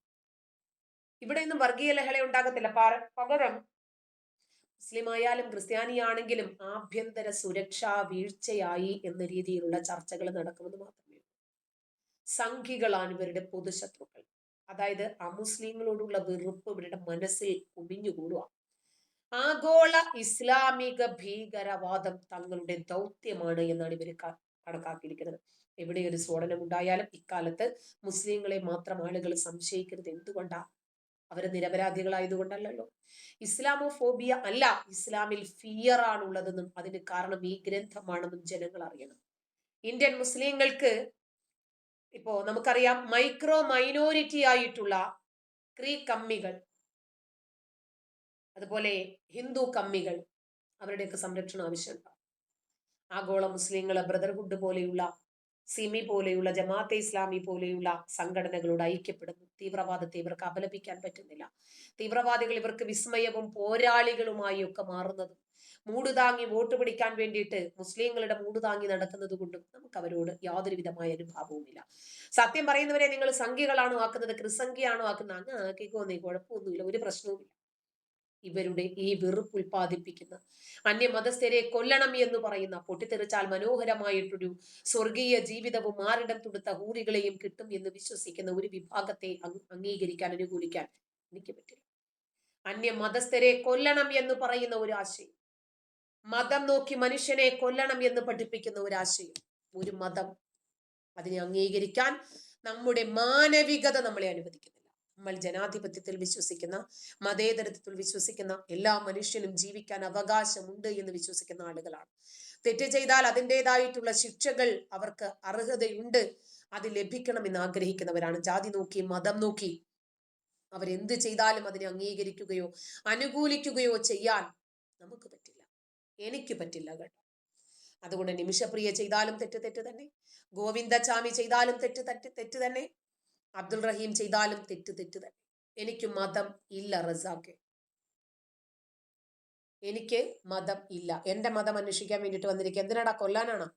ഇവിടെ ഒന്നും വർഗീയ ലഹള ഉണ്ടാകത്തില്ല. പകരം മുസ്ലിം ആയാലും ക്രിസ്ത്യാനിയാണെങ്കിലും ആഭ്യന്തര സുരക്ഷാ വീഴ്ചയായി എന്ന രീതിയിലുള്ള ചർച്ചകൾ നടക്കുമെന്ന് മാത്രമേ. സംഘികളാണ് ഇവരുടെ പൊതുശത്രുക്കൾ. അതായത് അമുസ്ലിങ്ങളോടുള്ള വെറുപ്പ് ഇവരുടെ മനസ്സിൽ കുമിഞ്ഞുകൂടുക. ആഗോള ഇസ്ലാമിക ഭീകരവാദം തങ്ങളുടെ ദൗത്യമാണ് എന്നാണ് ഇവർ കണക്കാക്കിയിരിക്കുന്നത്. എവിടെ ഒരു സ്ഫോടനം ഉണ്ടായാലും ഇക്കാലത്ത് മുസ്ലിങ്ങളെ മാത്രം ആളുകൾ സംശയിക്കരുത്. എന്തുകൊണ്ടാ? അവര് നിരപരാധികളായതുകൊണ്ടല്ലോ. ഇസ്ലാമോഫോബിയ അല്ല, ഇസ്ലാമിൽ ഫിയർ ആണുള്ളതെന്നും അതിന് കാരണം ഈ ഗ്രന്ഥമാണെന്നും ജനങ്ങൾ അറിയണം. ഇന്ത്യൻ മുസ്ലിങ്ങൾക്ക് ഇപ്പോ നമുക്കറിയാം, മൈക്രോ മൈനോറിറ്റി ആയിട്ടുള്ള ക്രീ കമ്മികൾ, അതുപോലെ ഹിന്ദു കമ്മികൾ, അവരുടെയൊക്കെ സംരക്ഷണം ആവശ്യമുണ്ട്. ആഗോള മുസ്ലിങ്ങൾ ബ്രദർഹുഡ് പോലെയുള്ള, സിമി പോലെയുള്ള, ജമാഅത്തെ ഇസ്ലാമി പോലെയുള്ള സംഘടനകളോട് ഐക്യപ്പെടുന്നു. തീവ്രവാദത്തെ ഇവർക്ക് അപലപിക്കാൻ പറ്റുന്നില്ല. തീവ്രവാദികൾ ഇവർക്ക് വിസ്മയവും പോരാളികളുമായി ഒക്കെ മാറുന്നതും മൂടുതാങ്ങി വോട്ട് പിടിക്കാൻ വേണ്ടിയിട്ട് മുസ്ലിങ്ങളുടെ മൂടുതാങ്ങി നടക്കുന്നത് കൊണ്ടും നമുക്ക് അവരോട് യാതൊരു വിധമായ അനുഭാവവുമില്ല. സത്യം പറയുന്നവരെ നിങ്ങൾ സംഘികളാണോ ആക്കുന്നത്, ക്രിസംഖ്യയാണോ ആക്കുന്നത്? അങ്ങ് ആക്കിക്കോന്നേ, കുഴപ്പമൊന്നുമില്ല, ഒരു പ്രശ്നവുമില്ല. ഇവരുടെ ഈ വെറുപ്പ് ഉൽപ്പാദിപ്പിക്കുന്ന, അന്യമതസ്ഥരെ കൊല്ലണം എന്ന് പറയുന്ന, പൊട്ടിത്തെറിച്ചാൽ മനോഹരമായിട്ടൊരു സ്വർഗീയ ജീവിതവും മാറിടം തുടുത്ത ഹൂറികളെയും കിട്ടും എന്ന് വിശ്വസിക്കുന്ന ഒരു വിഭാഗത്തെ അംഗീകരിക്കാൻ, അനുകൂലിക്കാൻ എനിക്ക് പറ്റില്ല. അന്യമതസ്ഥരെ കൊല്ലണം എന്ന് പറയുന്ന ഒരു ആശയം, മതം നോക്കി മനുഷ്യനെ കൊല്ലണം എന്ന് പഠിപ്പിക്കുന്ന ഒരു ആശയം, ഒരു മതം, അതിനെ അംഗീകരിക്കാൻ നമ്മുടെ മാനവികത നമ്മളെ അനുവദിക്കുന്നില്ല. നമ്മൾ ജനാധിപത്യത്തിൽ വിശ്വസിക്കുന്ന, മതേതരത്വത്തിൽ വിശ്വസിക്കുന്ന, എല്ലാ മനുഷ്യനും ജീവിക്കാൻ അവകാശമുണ്ട് എന്ന് വിശ്വസിക്കുന്ന ആളുകളാണ്. തെറ്റ് ചെയ്താൽ അതിൻ്റെതായിട്ടുള്ള ശിക്ഷകൾ അവർക്ക് അർഹതയുണ്ട്, അത് ലഭിക്കണമെന്ന് ആഗ്രഹിക്കുന്നവരാണ്. ജാതി നോക്കി, മതം നോക്കി അവരെന്ത് ചെയ്താലും അതിനെ അംഗീകരിക്കുകയോ അനുകൂലിക്കുകയോ ചെയ്യാൻ നമുക്ക് പറ്റില്ല, എനിക്ക് പറ്റില്ല കേട്ടോ. അതുകൊണ്ട് നിമിഷപ്രിയ ചെയ്താലും തെറ്റ് തന്നെ, ഗോവിന്ദചാമി ചെയ്താലും തെറ്റ് തന്നെ, അബ്ദുൾ റഹീം ചെയ്താലും തെറ്റ് തന്നെ. എനിക്ക് മതം ഇല്ല റസാഖെ, എനിക്ക് മതം ഇല്ല. എന്റെ മതം അന്വേഷിക്കാൻ വേണ്ടിയിട്ട് വന്നിരിക്കുക. എന്തിനാടാ, കൊല്ലാനാണ്?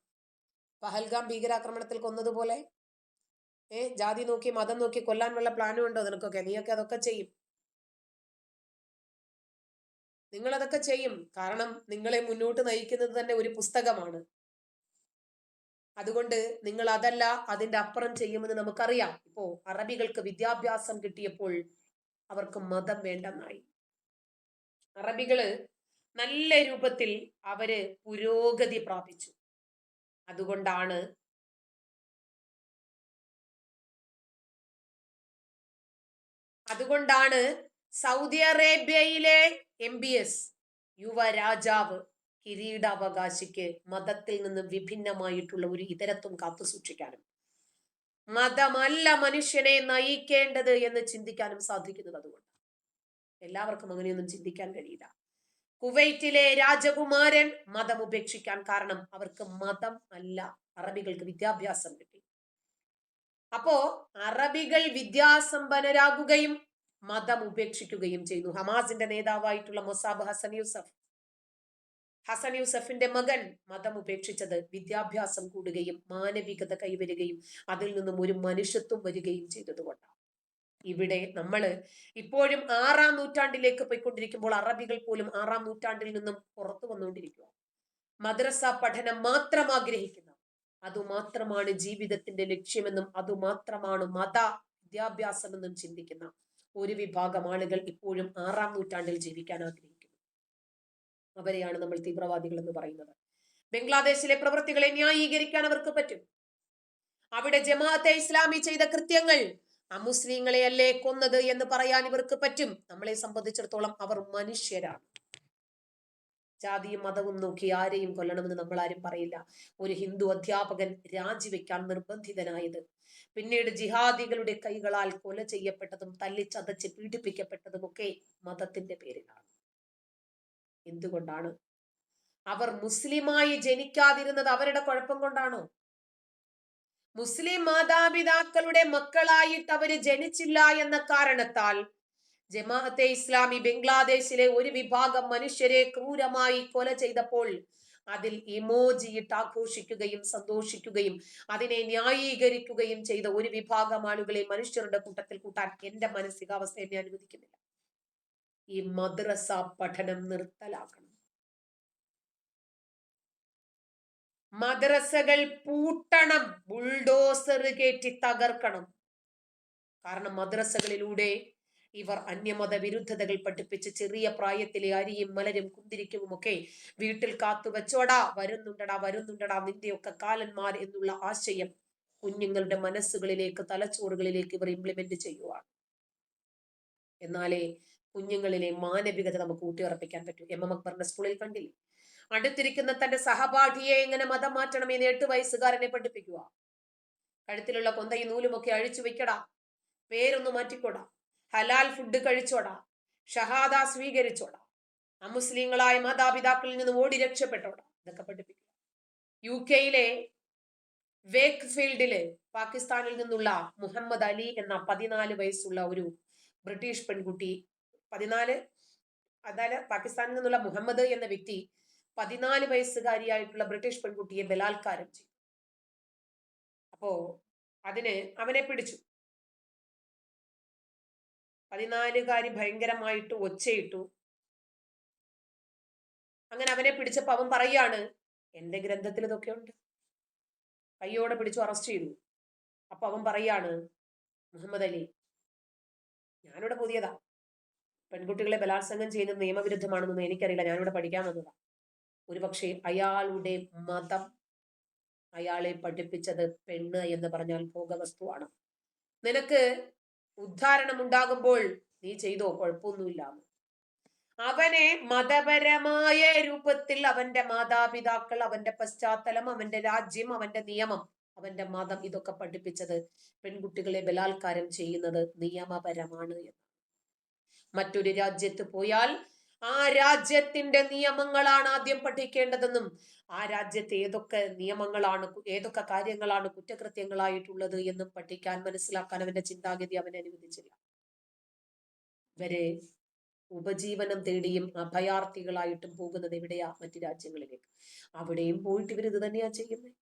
പഹൽഗാം ഭീകരാക്രമണത്തിൽ കൊന്നതുപോലെ ജാതി നോക്കി മതം നോക്കി കൊല്ലാനുള്ള പ്ലാനും ഉണ്ടോ നിനക്കൊക്കെ? നീയൊക്കെ അതൊക്കെ ചെയ്യും, നിങ്ങളതൊക്കെ ചെയ്യും. കാരണം നിങ്ങളെ മുന്നോട്ട് നയിക്കുന്നത് തന്നെ ഒരു പുസ്തകമാണ്. അതുകൊണ്ട് നിങ്ങൾ അതല്ല അതിന്റെ അപ്പുറം ചെയ്യുമെന്ന് നമുക്കറിയാം. ഇപ്പോ അറബികൾക്ക് വിദ്യാഭ്യാസം കിട്ടിയപ്പോൾ അവർക്ക് മതം വേണ്ടെന്നായി. അറബികള് നല്ല രൂപത്തിൽ അവര് പുരോഗതി പ്രാപിച്ചു. അതുകൊണ്ടാണ് സൗദി അറേബ്യയിലെ MBS യുവരാജാവ് കിരീടാവകാശിക്ക് മതത്തിൽ നിന്ന് വിഭിന്നമായിട്ടുള്ള ഒരു ഇതരത്വം കാത്തു സൂക്ഷിക്കാനും മതമല്ല മനുഷ്യനെ നയിക്കേണ്ടത് എന്ന് ചിന്തിക്കാനും സാധിക്കുന്നത് അതുകൊണ്ട്. എല്ലാവർക്കും അങ്ങനെയൊന്നും ചിന്തിക്കാൻ കഴിയില്ല. കുവൈറ്റിലെ രാജകുമാരൻ മതം ഉപേക്ഷിക്കാൻ കാരണം അവർക്ക് മതം അല്ല, അറബികൾക്ക് വിദ്യാഭ്യാസം കിട്ടി. അപ്പോ അറബികൾ വിദ്യാസമ്പന്നരാകുകയും മതം ഉപേക്ഷിക്കുകയും ചെയ്തു. ഹമാസിന്റെ നേതാവായിട്ടുള്ള മൊസാബ് ഹസൻ യൂസഫിന്റെ മകൻ മതം ഉപേക്ഷിച്ചത് വിദ്യാഭ്യാസം കൂടുകയും മാനവികത കൈവരുകയും അതിൽ നിന്നും ഒരു മനുഷ്യത്വം വരികയും ചെയ്തതുകൊണ്ടാണ്. ഇവിടെ നമ്മള് ഇപ്പോഴും 6-ാം നൂറ്റാണ്ടിലേക്ക് പോയിക്കൊണ്ടിരിക്കുമ്പോൾ അറബികൾ പോലും 6-ാം നൂറ്റാണ്ടിൽ നിന്നും പുറത്തു വന്നുകൊണ്ടിരിക്കുക. മദ്രസ പഠനം മാത്രം ആഗ്രഹിക്കുന്ന, അതുമാത്രമാണ് ജീവിതത്തിന്റെ ലക്ഷ്യമെന്നും അതുമാത്രമാണ് മത വിദ്യാഭ്യാസമെന്നും ചിന്തിക്കുന്ന ഒരു വിഭാഗം ആളുകൾ ഇപ്പോഴും 6-ാം നൂറ്റാണ്ടിൽ ജീവിക്കാൻ ആഗ്രഹിക്കുന്നു. അവരെയാണ് നമ്മൾ തീവ്രവാദികൾ എന്ന് പറയുന്നത്. ബംഗ്ലാദേശിലെ പ്രവൃത്തികളെ ന്യായീകരിക്കാൻ അവർക്ക് പറ്റും. അവിടെ ജമാഅത്തെ ഇസ്ലാമി ചെയ്ത കൃത്യങ്ങൾ അമുസ്ലിങ്ങളെ അല്ലേ കൊന്നത് എന്ന് പറയാൻ ഇവർക്ക് പറ്റും. നമ്മളെ സംബന്ധിച്ചിടത്തോളം അവർ മനുഷ്യരാണ്. ജാതിയും മതവും നോക്കി ആരെയും കൊല്ലണമെന്ന് നമ്മൾ ആരും പറയില്ല. ഒരു ഹിന്ദു അധ്യാപകൻ രാജിവെക്കാൻ നിർബന്ധിതനായത്, പിന്നീട് ജിഹാദികളുടെ കൈകളാൽ കൊല ചെയ്യപ്പെട്ടതും തല്ലിച്ചതച്ച് പീഡിപ്പിക്കപ്പെട്ടതും ഒക്കെ മതത്തിന്റെ പേരിലാണ്. എന്തുകൊണ്ടാണ്? അവർ മുസ്ലിമായി ജനിക്കാതിരുന്നത് അവരുടെ കുഴപ്പം കൊണ്ടാണോ? മുസ്ലിം മാതാപിതാക്കളുടെ മക്കളായിട്ട് അവര് ജനിച്ചില്ല എന്ന കാരണത്താൽ ജമാഅത്തെ ഇസ്ലാമി ബംഗ്ലാദേശിലെ ഒരു വിഭാഗം മനുഷ്യരെ ക്രൂരമായി കൊല ചെയ്തപ്പോൾ അതിൽ ഇമോജിയിട്ട് ആഘോഷിക്കുകയും സന്തോഷിക്കുകയും അതിനെ ന്യായീകരിക്കുകയും ചെയ്ത ഒരു വിഭാഗം ആളുകളെ മനുഷ്യരുടെ കൂട്ടത്തിൽ കൂട്ടാൻ എന്റെ മാനസികാവസ്ഥ എന്നെ അനുവദിക്കുന്നില്ല. ഈ മദ്രസ പഠനം നിർത്തലാക്കണം. മദ്രസകൾ പൂട്ടണം, ബുൾഡോസർ കയറ്റി തകർക്കണം. കാരണം മദ്രസകളിലൂടെ ഇവർ അന്യമത വിരുദ്ധതകൾ പഠിപ്പിച്ച് ചെറിയ പ്രായത്തിലെ അരിയും മലരും കുന്തിരിക്കവും ഒക്കെ വീട്ടിൽ കാത്തു വെച്ചോടാ, വരുന്നുണ്ടടാ നിന്റെയൊക്കെ കാലന്മാർ എന്നുള്ള ആശയം കുഞ്ഞുങ്ങളുടെ മനസ്സുകളിലേക്ക്, തലച്ചോറുകളിലേക്ക് ഇവർ ഇംപ്ലിമെന്റ് ചെയ്യുവാണ്. എന്നാലേ കുഞ്ഞുങ്ങളിലെ മാനവികത നമുക്ക് ഊട്ടിയുറപ്പിക്കാൻ പറ്റൂ. MM അക്ബറിന്റെ സ്കൂളിൽ കണ്ടില്ലേ, അടുത്തിരിക്കുന്ന തന്റെ സഹപാഠിയെ എങ്ങനെ മതം മാറ്റണമെന്ന് 8 വയസ്സുകാരനെ പഠിപ്പിക്കുക. കഴുത്തിലുള്ള കൊന്തയും നൂലുമൊക്കെ അഴിച്ചു വെക്കടാ, പേരൊന്ന് മാറ്റിക്കോടാ, ഹലാൽ ഫുഡ് കഴിച്ചോടാ, ഷഹാദ സ്വീകരിച്ചോടാ, അമുസ്ലിങ്ങളായ മാതാപിതാക്കളിൽ നിന്ന് ഓടി രക്ഷപ്പെട്ടോടാ, ഇതൊക്കെ പഠിപ്പിക്കുക. UK വേക്ക് ഫീൽഡില് പാകിസ്ഥാനിൽ നിന്നുള്ള മുഹമ്മദ് അലി എന്ന 14 വയസ്സുള്ള ഒരു ബ്രിട്ടീഷ് പെൺകുട്ടി, 14, അതായത് പാകിസ്ഥാനിൽ നിന്നുള്ള മുഹമ്മദ് എന്ന വ്യക്തി 14 വയസ്സുകാരിയായിട്ടുള്ള ബ്രിട്ടീഷ് പെൺകുട്ടിയെ ബലാത്കാരം ചെയ്തു. അപ്പോ അതിന് അവനെ പിടിച്ചു. 14കാരി ഭയങ്കരമായിട്ട് ഒച്ചയിട്ടു. അങ്ങനെ അവനെ പിടിച്ചപ്പോ അവൻ പറയാണ്, എന്റെ ഗ്രന്ഥത്തിൽ ഇതൊക്കെ ഉണ്ട്. കയ്യോടെ പിടിച്ചു അറസ്റ്റ് ചെയ്തു. അപ്പൊ അവൻ പറയാണ്, മുഹമ്മദ് അലി, ഞാനിവിടെ പുതിയതാ, പെൺകുട്ടികളെ ബലാത്സംഗം ചെയ്യുന്നത് നിയമവിരുദ്ധമാണെന്നൊന്നും എനിക്കറിയില്ല, ഞാനിവിടെ പഠിക്കാൻ വന്നതാ. ഒരുപക്ഷെ അയാളുടെ മതം അയാളെ പഠിപ്പിച്ചത് പെണ്ണ് എന്ന് പറഞ്ഞാൽ ഭോഗവസ്തുവാണ്. നിനക്ക് ഉദ്ധാരണം ഉണ്ടാകുമ്പോൾ നീ ചെയ്തോ, കുഴപ്പമൊന്നുമില്ല. അവനെ മതപരമായ രൂപത്തിൽ അവന്റെ മാതാപിതാക്കൾ, അവന്റെ പശ്ചാത്തലം, അവന്റെ രാജ്യം, അവന്റെ നിയമം, അവന്റെ മതം ഇതൊക്കെ പഠിപ്പിച്ചത് പെൺകുട്ടികളെ ബലാത്കാരം ചെയ്യുന്നത് നിയമപരമാണ് എന്ന്. മറ്റൊരു രാജ്യത്ത് പോയാൽ ആ രാജ്യത്തിന്റെ നിയമങ്ങളാണ് ആദ്യം പഠിക്കേണ്ടതെന്നും ആ രാജ്യത്ത് ഏതൊക്കെ നിയമങ്ങളാണ്, ഏതൊക്കെ കാര്യങ്ങളാണ് കുറ്റകൃത്യങ്ങളായിട്ടുള്ളത് എന്നും പഠിക്കാൻ, മനസ്സിലാക്കാൻ അവന്റെ ചിന്താഗതി അവനെ അനുവദിച്ചില്ല. ഇവരെ ഉപജീവനം തേടിയും അഭയാർത്ഥികളായിട്ടും പോകുന്നത് എവിടെയാ? മറ്റു രാജ്യങ്ങളിലേക്ക്. അവിടെയും പോയിട്ട് ഇവർ ഇത് തന്നെയാ ചെയ്യുന്നത്.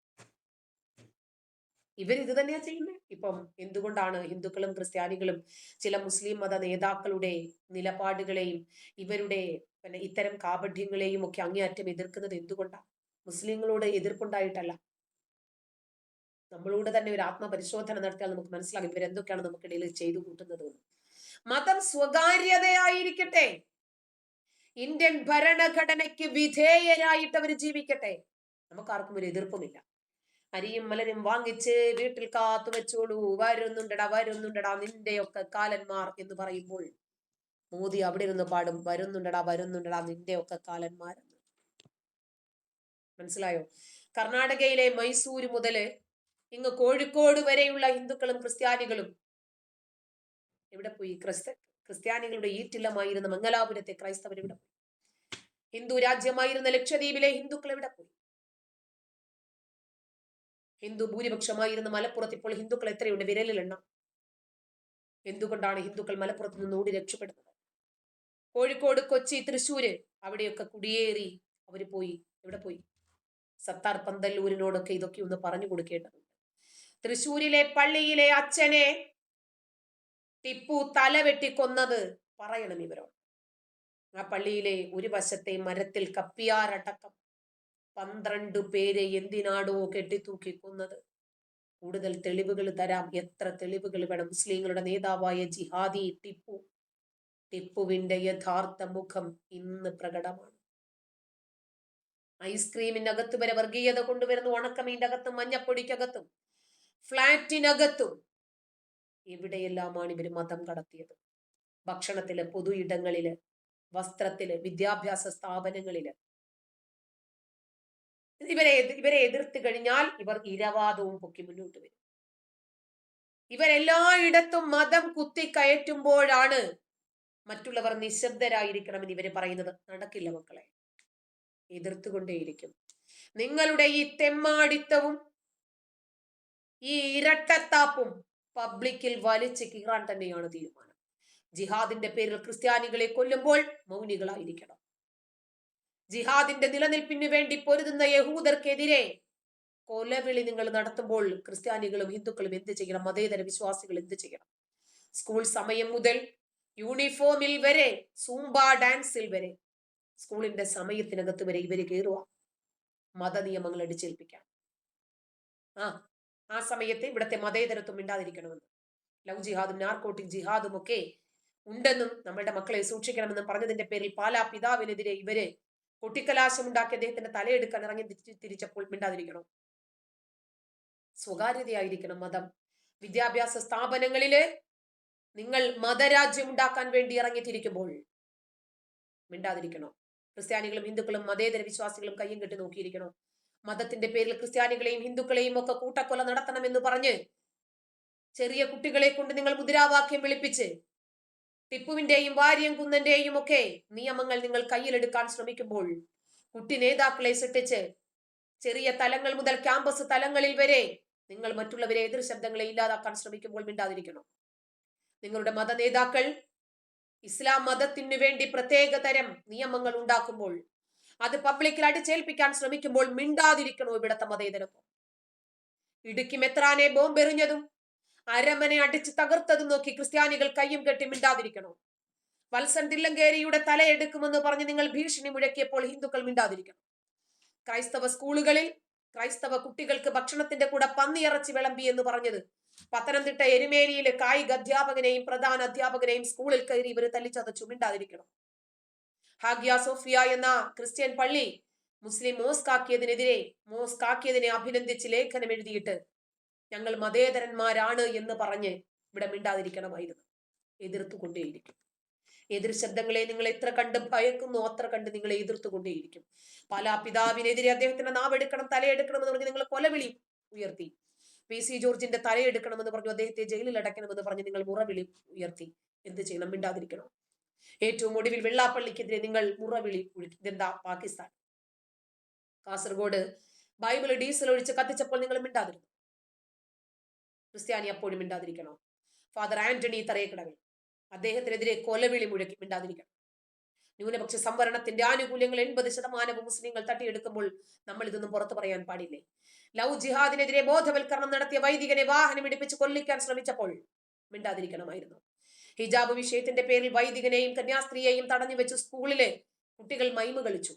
ഇപ്പം എന്തുകൊണ്ടാണ് ഹിന്ദുക്കളും ക്രിസ്ത്യാനികളും ചില മുസ്ലിം മത നേതാക്കളുടെ നിലപാടുകളെയും ഇവരുടെ ഇത്തരം കാപഢ്യങ്ങളെയും ഒക്കെ അങ്ങേയറ്റം എതിർക്കുന്നത്? എന്തുകൊണ്ടാണ്? മുസ്ലിങ്ങളോട് എതിർപ്പുണ്ടായിട്ടല്ല. നമ്മളോട് തന്നെ ഒരു ആത്മപരിശോധന നടത്തിയാൽ നമുക്ക് മനസ്സിലാകും ഇവരെന്തൊക്കെയാണ് നമുക്കിടയിൽ ചെയ്തു കൂട്ടുന്നത്. മതം സ്വകാര്യതയായിരിക്കട്ടെ, ഇന്ത്യൻ ഭരണഘടനയ്ക്ക് വിധേയരായിട്ട് അവർ ജീവിക്കട്ടെ, നമുക്കാർക്കും ഒരു എതിർപ്പുമില്ല. അരിയും മലരും വാങ്ങിച്ച് വീട്ടിൽ കാത്തു വെച്ചോളൂ, വരുന്നുണ്ടടാ നിന്റെയൊക്കെ കാലന്മാർ എന്ന് പറയുമ്പോൾ മോദി അവിടെ നിന്ന് പാടും, വരുന്നുണ്ടടാ നിന്റെയൊക്കെ കാലന്മാർ. മനസ്സിലായോ? കർണാടകയിലെ മൈസൂര് മുതല് ഇങ്ങ് കോഴിക്കോട് വരെയുള്ള ഹിന്ദുക്കളും ക്രിസ്ത്യാനികളും എവിടെ പോയി? ക്രിസ്ത്യാനികളുടെ ഈറ്റില്ലമായിരുന്ന മംഗലാപുരത്തെ ക്രൈസ്തവർ എവിടെ പോയി? ഹിന്ദു രാജ്യമായിരുന്ന ലക്ഷദ്വീപിലെ ഹിന്ദുക്കൾ എവിടെ പോയി? ഹിന്ദു ഭൂരിപക്ഷമായിരുന്ന മലപ്പുറത്ത് ഇപ്പോൾ ഹിന്ദുക്കൾ എത്രയുണ്ട്? വിരലിലെണ്ണം. എന്തുകൊണ്ടാണ് ഹിന്ദുക്കൾ മലപ്പുറത്ത് നിന്ന് ഓടി രക്ഷപ്പെടുന്നത്? കോഴിക്കോട്, കൊച്ചി, തൃശ്ശൂര് അവിടെയൊക്കെ കുടിയേറി അവര് പോയി. എവിടെ പോയി? സത്താർ പന്തല്ലൂരിനോടൊക്കെ ഇതൊക്കെ ഒന്ന് പറഞ്ഞു കൊടുക്കേണ്ടതുണ്ട്. തൃശ്ശൂരിലെ പള്ളിയിലെ അച്ഛനെ ടിപ്പു തലവെട്ടിക്കൊന്നത് പറയണം ഇവരോട്. ആ പള്ളിയിലെ ഒരു വശത്തെ മരത്തിൽ കപ്പിയാരടക്കം 12 പേരെ എന്തിനാടോ കെട്ടിത്തൂക്കി കൊന്നത്? കൂടുതൽ തെളിവുകൾ തരാം. എത്ര തെളിവുകൾ വേണം? മുസ്ലിങ്ങളുടെ നേതാവായ ജിഹാദി ടിപ്പുവിന്റെ യഥാർത്ഥ മുഖം ഇന്ന് പ്രകടമാണ്. ഐസ്ക്രീമിനകത്ത് വരെ വർഗീയത കൊണ്ടുവരുന്നു. ഉണക്കമീൻ്റെ അകത്തും മഞ്ഞപ്പൊടിക്കകത്തും ഫ്ലാറ്റിനകത്തും എവിടെയെല്ലാമാണ് ഇവർ മതം കടത്തിയത്? ഭക്ഷണത്തില്, പൊതു ഇടങ്ങളില്, വസ്ത്രത്തില്, വിദ്യാഭ്യാസ സ്ഥാപനങ്ങളില്. ഇവരെ എതിർത്ത് കഴിഞ്ഞാൽ ഇവർ ഇരവാദവും പൊക്കി മുന്നോട്ട് വരും. ഇവരെല്ലായിടത്തും മതം കുത്തിക്കയറ്റുമ്പോഴാണ് മറ്റുള്ളവർ നിശബ്ദരായിരിക്കണമെന്ന് ഇവര് പറയുന്നത്. നടക്കില്ല മക്കളെ, എതിർത്തുകൊണ്ടേയിരിക്കും. നിങ്ങളുടെ ഈ തെമ്മാടിത്തവും ഈ ഇരട്ടത്താപ്പും പബ്ലിക്കിൽ വലിച്ചു കീറാൻ തന്നെയാണ് തീരുമാനം. ജിഹാദിന്റെ പേരിൽ ക്രിസ്ത്യാനികളെ കൊല്ലുമ്പോൾ മൗനികളായിരിക്കണം. ജിഹാദിന്റെ നിലനിൽപ്പിന് വേണ്ടി പൊരുതുന്ന യഹൂദർക്കെതിരെ കൊലവിളി നിങ്ങൾ നടത്തുമ്പോൾ ക്രിസ്ത്യാനികളും ഹിന്ദുക്കളും എന്ത് ചെയ്യണം? മതേതര വിശ്വാസികൾ എന്ത് ചെയ്യണം? സ്കൂൾ സമയം മുതൽ യൂണിഫോമിൽ വരെ, സൂംബ ഡാൻസിൽ വരെ, സ്കൂളിന്റെ സമയത്തിനകത്ത് വരെ ഇവര് കയറുക മത നിയമങ്ങൾ അടിച്ചേൽപ്പിക്കാൻ. ആ സമയത്ത് ഇവിടുത്തെ മതേതരത്വം മിണ്ടാതിരിക്കണമെന്ന്. ലവ് ജിഹാദും നാർക്കോട്ടിക് ജിഹാദും ഒക്കെ ഉണ്ടെന്നും നമ്മളുടെ മക്കളെ സൂക്ഷിക്കണമെന്നും പറഞ്ഞതിന്റെ പേരിൽ പാലാ പിതാവിനെതിരെ ഇവര് കൊട്ടിക്കലാശമുണ്ടാക്കി അദ്ദേഹത്തിന്റെ തലയെടുക്കാൻ ഇറങ്ങി തിരിച്ചപ്പോൾ മിണ്ടാതിരിക്കണം. സ്വകാര്യതയായിരിക്കണം മതം. വിദ്യാഭ്യാസ സ്ഥാപനങ്ങളില് നിങ്ങൾ മതരാജ്യം ഉണ്ടാക്കാൻ വേണ്ടി ഇറങ്ങിത്തിരിക്കുമ്പോൾ മിണ്ടാതിരിക്കണം. ക്രിസ്ത്യാനികളും ഹിന്ദുക്കളും മതേതര വിശ്വാസികളും കയ്യും കെട്ടി നോക്കിയിരിക്കണം. മതത്തിന്റെ പേരിൽ ക്രിസ്ത്യാനികളെയും ഹിന്ദുക്കളെയും ഒക്കെ കൂട്ടക്കൊല നടത്തണമെന്ന് പറഞ്ഞ് ചെറിയ കുട്ടികളെ കൊണ്ട് നിങ്ങൾ മുദ്രാവാക്യം വിളിപ്പിച്ച് ടിപ്പുവിന്റെയും വാര്യംകുന്നന്റെയും ഒക്കെ നിയമങ്ങൾ നിങ്ങൾ കയ്യിലെടുക്കാൻ ശ്രമിക്കുമ്പോൾ, കുട്ടി നേതാക്കളെ സൃഷ്ടിച്ച് ചെറിയ തലങ്ങൾ മുതൽ ക്യാമ്പസ് തലങ്ങളിൽ വരെ നിങ്ങൾ മറ്റുള്ളവരെ എതിർ ശബ്ദങ്ങളെ ഇല്ലാതാക്കാൻ ശ്രമിക്കുമ്പോൾ മിണ്ടാതിരിക്കണം. നിങ്ങളുടെ മത നേതാക്കൾ ഇസ്ലാം മതത്തിനു വേണ്ടി പ്രത്യേക തരം നിയമങ്ങൾ ഉണ്ടാക്കുമ്പോൾ, അത് പബ്ലിക്കിൽ അടിച്ചേൽപ്പിക്കാൻ ശ്രമിക്കുമ്പോൾ മിണ്ടാതിരിക്കണോ ഇവിടത്തെ മതേതരത്വം? ഇടുക്കി മെത്രാനെ ബോംബെറിഞ്ഞതും അരമനെ അടിച്ച് തകർത്തതും നോക്കി ക്രിസ്ത്യാനികൾ കയ്യും കെട്ടി മിണ്ടാതിരിക്കണോ? വത്സൻ തില്ലങ്കേരിയുടെ തലയെടുക്കുമെന്ന് പറഞ്ഞ് നിങ്ങൾ ഭീഷണി മുഴക്കിയപ്പോൾ ഹിന്ദുക്കൾ മിണ്ടാതിരിക്കണം. ക്രൈസ്തവ സ്കൂളുകളിൽ ക്രൈസ്തവ കുട്ടികൾക്ക് ഭക്ഷണത്തിന്റെ കൂടെ പന്നിയിറച്ചി വിളമ്പി എന്ന് പറഞ്ഞത് പത്തനംതിട്ട എരുമേലിയിലെ കായിക അധ്യാപകനെയും പ്രധാന അധ്യാപകനെയും സ്കൂളിൽ കയറി ഇവർ തല്ലിച്ചതച്ചു. മിണ്ടാതിരിക്കണം. ഹാഗിയ സോഫിയ എന്ന ക്രിസ്ത്യൻ പള്ളി മുസ്ലിം മോസ്കാക്കിയതിനെ അഭിനന്ദിച്ച് ലേഖനം എഴുതിയിട്ട് ഞങ്ങൾ മതേതരന്മാരാണ് എന്ന് പറഞ്ഞ് ഇവിടെ മിണ്ടാതിരിക്കണമായിരുന്നു. എതിർത്തുകൊണ്ടേയിരിക്കും. എതിർ ശബ്ദങ്ങളെ നിങ്ങൾ എത്ര കണ്ട് ഭയക്കുന്നു അത്ര കണ്ട് നിങ്ങളെ എതിർത്തുകൊണ്ടേയിരിക്കും. പല പിതാവിനെതിരെ അദ്ദേഹത്തിന്റെ നാവെടുക്കണം, തലയെടുക്കണമെന്ന് പറഞ്ഞ് നിങ്ങൾ കൊലവിളി ഉയർത്തി. PC ജോർജിന്റെ തലയെടുക്കണമെന്ന് പറഞ്ഞു, അദ്ദേഹത്തെ ജയിലിൽ അടയ്ക്കണമെന്ന് പറഞ്ഞ് നിങ്ങൾ മുറവിളി ഉയർത്തി. എന്ത് ചെയ്യണം? മിണ്ടാതിരിക്കണം. ഏറ്റവും ഒടുവിൽ വെള്ളാപ്പള്ളിക്കെതിരെ നിങ്ങൾ മുറവിളി ഒഴുക്കി. ഇതെന്താ? പാകിസ്ഥാൻ. കാസർഗോഡ് ബൈബിൾ ഡീസൽ ഒഴിച്ച് കത്തിച്ചപ്പോൾ നിങ്ങൾ മിണ്ടാതിരുന്നു. ക്രിസ്ത്യാനി അപ്പോഴും മിണ്ടാതിരിക്കണം. ഫാദർ ആന്റണി തറയക്കടവിൽ അദ്ദേഹത്തിനെതിരെ കൊലവിളി മുഴക്കി. മിണ്ടാതിരിക്കണം. ന്യൂനപക്ഷ സംവരണത്തിന്റെ ആനുകൂല്യങ്ങൾ 80% മുസ്ലിങ്ങൾ തട്ടിയെടുക്കുമ്പോൾ നമ്മൾ ഇതൊന്നും പുറത്തു പറയാൻ പാടില്ലേ? ലവ് ജിഹാദിനെതിരെ ബോധവൽക്കരണം നടത്തിയ വൈദികനെ വാഹനം ഇടിപ്പിച്ച് കൊല്ലിക്കാൻ ശ്രമിച്ചപ്പോൾ മിണ്ടാതിരിക്കണമായിരുന്നു. ഹിജാബ് വിഷയത്തിന്റെ പേരിൽ വൈദികനെയും കന്യാസ്ത്രീയെയും തടഞ്ഞു വെച്ച് സ്കൂളിലെ കുട്ടികൾ മൈമ് കളിച്ചു.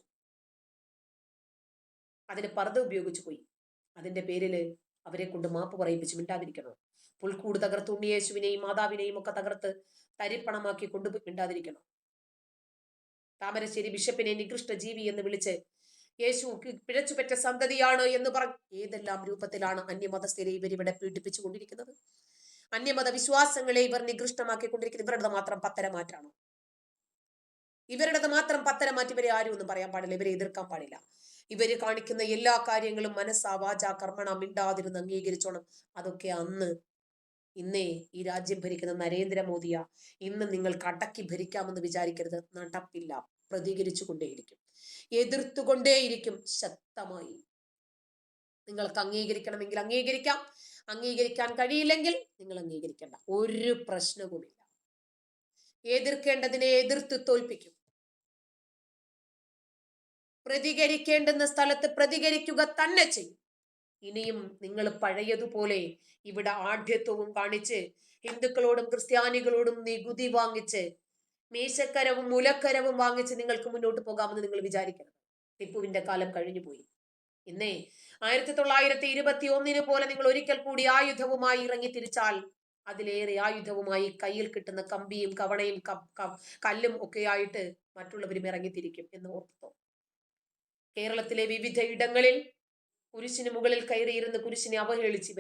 അതിന് പർദ്ദ ഉപയോഗിച്ചു പോയി. അതിന്റെ പേരില് അവരെ കൊണ്ട് മാപ്പ് പറയിപ്പിച്ച്. മിണ്ടാതിരിക്കണം. പുൽക്കൂട് തകർത്ത് ഉണ്ണിയേശുവിനെയും മാതാവിനെയും ഒക്കെ തകർത്ത് തരിപ്പണമാക്കി കൊണ്ടുപോയി. മിണ്ടാതിരിക്കണം. താമരശ്ശേരി ബിഷപ്പിനെ നികൃഷ്ട ജീവി എന്ന് വിളിച്ച് യേശു പിഴച്ചുപെറ്റ സന്തതിയാണ് എന്ന് പറഞ്ഞ് ഏതെല്ലാം രൂപത്തിലാണ് അന്യമതസ്ഥരെ ഇവരിവിടെ പീഡിപ്പിച്ചു കൊണ്ടിരിക്കുന്നത്? അന്യമത വിശ്വാസങ്ങളെ ഇവർ നികൃഷ്ടമാക്കിക്കൊണ്ടിരിക്കുന്നത്. ഇവരുടെ മാത്രം പത്തരമാറ്റാണോ? ഇവരുടേത് മാത്രം പത്തരമാറ്റി ഇവരെ ആരും ഒന്നും പറയാൻ പാടില്ല. ഇവരെ എതിർക്കാൻ പാടില്ല. ഇവര് കാണിക്കുന്ന എല്ലാ കാര്യങ്ങളും മനസ്സാ വാചാ കർമ്മണ മിണ്ടാതിരുന്ന് അംഗീകരിച്ചോണം. അതൊക്കെ അന്ന്. ഇന്നേ ഈ രാജ്യം ഭരിക്കുന്ന നരേന്ദ്രമോദിയാ. ഇന്ന് നിങ്ങൾക്ക് അടക്കി ഭരിക്കാമെന്ന് വിചാരിക്കരുത്. നടപ്പില്ല. പ്രതികരിച്ചു കൊണ്ടേയിരിക്കും, എതിർത്തുകൊണ്ടേയിരിക്കും ശക്തമായി. നിങ്ങൾക്ക് അംഗീകരിക്കണമെങ്കിൽ അംഗീകരിക്കാം, അംഗീകരിക്കാൻ കഴിയില്ലെങ്കിൽ നിങ്ങൾ അംഗീകരിക്കേണ്ട. ഒരു പ്രശ്നവുമില്ല. എതിർക്കേണ്ടതിനെ എതിർത്ത് തോൽപ്പിക്കും. പ്രതികരിക്കേണ്ടുന്ന സ്ഥലത്ത് പ്രതികരിക്കുക തന്നെ ചെയ്യും. ഇനിയും നിങ്ങൾ പഴയതുപോലെ ഇവിടെ ആഢ്യത്വവും കാണിച്ച് ഹിന്ദുക്കളോടും ക്രിസ്ത്യാനികളോടും നികുതി വാങ്ങിച്ച് മീശക്കരവും മുലക്കരവും വാങ്ങിച്ച് നിങ്ങൾക്ക് മുന്നോട്ട് പോകാമെന്ന് നിങ്ങൾ വിചാരിക്കരുത്. ടിപ്പുവിന്റെ കാലം കഴിഞ്ഞു പോയി. ഇന്നേ 1921 പോലെ നിങ്ങൾ ഒരിക്കൽ കൂടി ആയുധവുമായി ഇറങ്ങി തിരിച്ചാൽ അതിലേറെ ആയുധവുമായി കയ്യിൽ കിട്ടുന്ന കമ്പിയും കവണയും കല്ലും ഒക്കെയായിട്ട് മറ്റുള്ളവരും ഇറങ്ങിത്തിരിക്കും എന്ന് ഓർത്തോ. കേരളത്തിലെ വിവിധ ഇടങ്ങളിൽ കുരിശിന് മുകളിൽ കയറിയിരുന്ന് കുരിശിനെ അവഹേളിച്ച്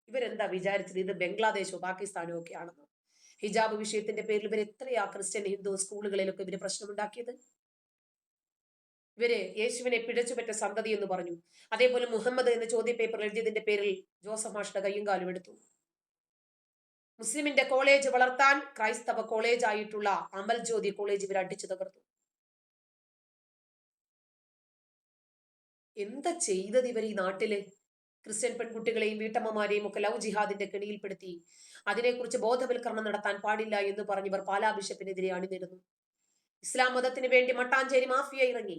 ഇവരെന്താ വിചാരിച്ചത്? ഇത് ബംഗ്ലാദേശോ പാകിസ്ഥാനോ ഒക്കെ ആണെന്നോ? ഹിജാബ് വിഷയത്തിന്റെ പേരിൽ ഇവർ എത്രയാ ക്രിസ്ത്യൻ ഹിന്ദു സ്കൂളുകളിലൊക്കെ ഇവര് പ്രശ്നമുണ്ടാക്കിയത്? ഇവര് യേശുവിനെ പിഴച്ചുപറ്റ സന്തതി എന്ന് പറഞ്ഞു. അതേപോലെ മുഹമ്മദ് എന്ന ചോദ്യ പേപ്പർ എഴുതിയതിന്റെ പേരിൽ ജോസഫ് മാഷ്ടെ കയ്യും കാലും എടുത്തു. മുസ്ലിമിന്റെ കോളേജ് വളർത്താൻ ക്രൈസ്തവ കോളേജ് ആയിട്ടുള്ള അമൽ ജ്യോതി കോളേജ് ഇവർ അടിച്ചു തകർത്തു. എന്താ ചെയ്തത് ഇവർ ഈ നാട്ടില്? ക്രിസ്ത്യൻ പെൺകുട്ടികളെയും വീട്ടമ്മമാരെയും ഒക്കെ ലവ് ജിഹാദിന്റെ കെണിയിൽപ്പെടുത്തി അതിനെക്കുറിച്ച് ബോധവൽക്കരണം നടത്താൻ പാടില്ല എന്ന് പറഞ്ഞവർ പാലാ ബിഷപ്പിനെതിരെ അണിനിരുന്നു. ഇസ്ലാം മതത്തിന് വേണ്ടി മട്ടാഞ്ചേരി മാഫിയ ഇറങ്ങി,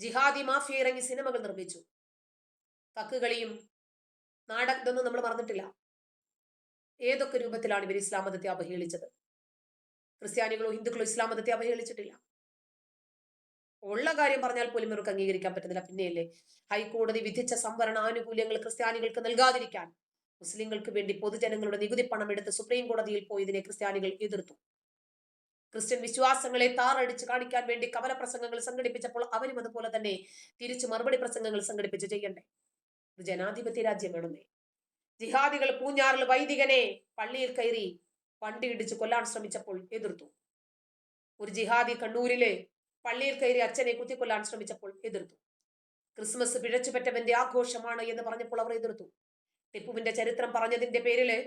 ജിഹാദി മാഫിയ ഇറങ്ങി സിനിമകൾ നിർമ്മിച്ചു. കക്കുകളിയും നാടകത്തൊന്നും നമ്മൾ മറന്നിട്ടില്ല. ഏതൊക്കെ രൂപത്തിലാണ് ഇവർ ഇസ്ലാം മതത്തെ അവഹേളിച്ചത്? ക്രിസ്ത്യാനികളോ ഹിന്ദുക്കളോ ഇസ്ലാം മതത്തെ അവഹേളിച്ചിട്ടില്ല. ഉള്ള കാര്യം പറഞ്ഞാൽ പോലും ഇവർക്ക് അംഗീകരിക്കാൻ പറ്റുന്നില്ല. പിന്നെയല്ലേ ഹൈക്കോടതി വിധിച്ച സംവരണ ആനുകൂല്യങ്ങൾ ക്രിസ്ത്യാനികൾക്ക് നൽകാതിരിക്കാൻ മുസ്ലിങ്ങൾക്ക് വേണ്ടി പൊതുജനങ്ങളുടെ നികുതി പണം എടുത്ത് സുപ്രീം കോടതിയിൽ പോയതിനെ ക്രിസ്ത്യാനികൾ എതിർത്തു. ക്രിസ്ത്യൻ വിശ്വാസങ്ങളെ താറടിച്ച് കാണിക്കാൻ വേണ്ടി കവല പ്രസംഗങ്ങൾ സംഘടിപ്പിച്ചപ്പോൾ അവരും അതുപോലെ തന്നെ തിരിച്ചു മറുപടി പ്രസംഗങ്ങൾ സംഘടിപ്പിച്ച് ചെയ്യണ്ടേ? ഇത് ജനാധിപത്യ രാജ്യമാണെന്നേ. ജിഹാദികൾ പൂഞ്ഞാറിൽ വൈദികനെ പള്ളിയിൽ കയറി വണ്ടി ഇടിച്ച് കൊല്ലാൻ ശ്രമിച്ചപ്പോൾ എതിർത്തു. ഒരു ജിഹാദി കണ്ണൂരിലെ പള്ളിയിൽ കയറി അച്ഛനെ കുത്തിക്കൊല്ലാൻ ശ്രമിച്ചപ്പോൾ എതിർത്തു. ക്രിസ്മസ് പിഴച്ചുപറ്റവന്റെ ആഘോഷമാണ് എന്ന് പറഞ്ഞപ്പോൾ അവർ എതിർത്തു. ടിപ്പുവിന്റെ ചരിത്രം പറഞ്ഞതിന്റെ പേരില്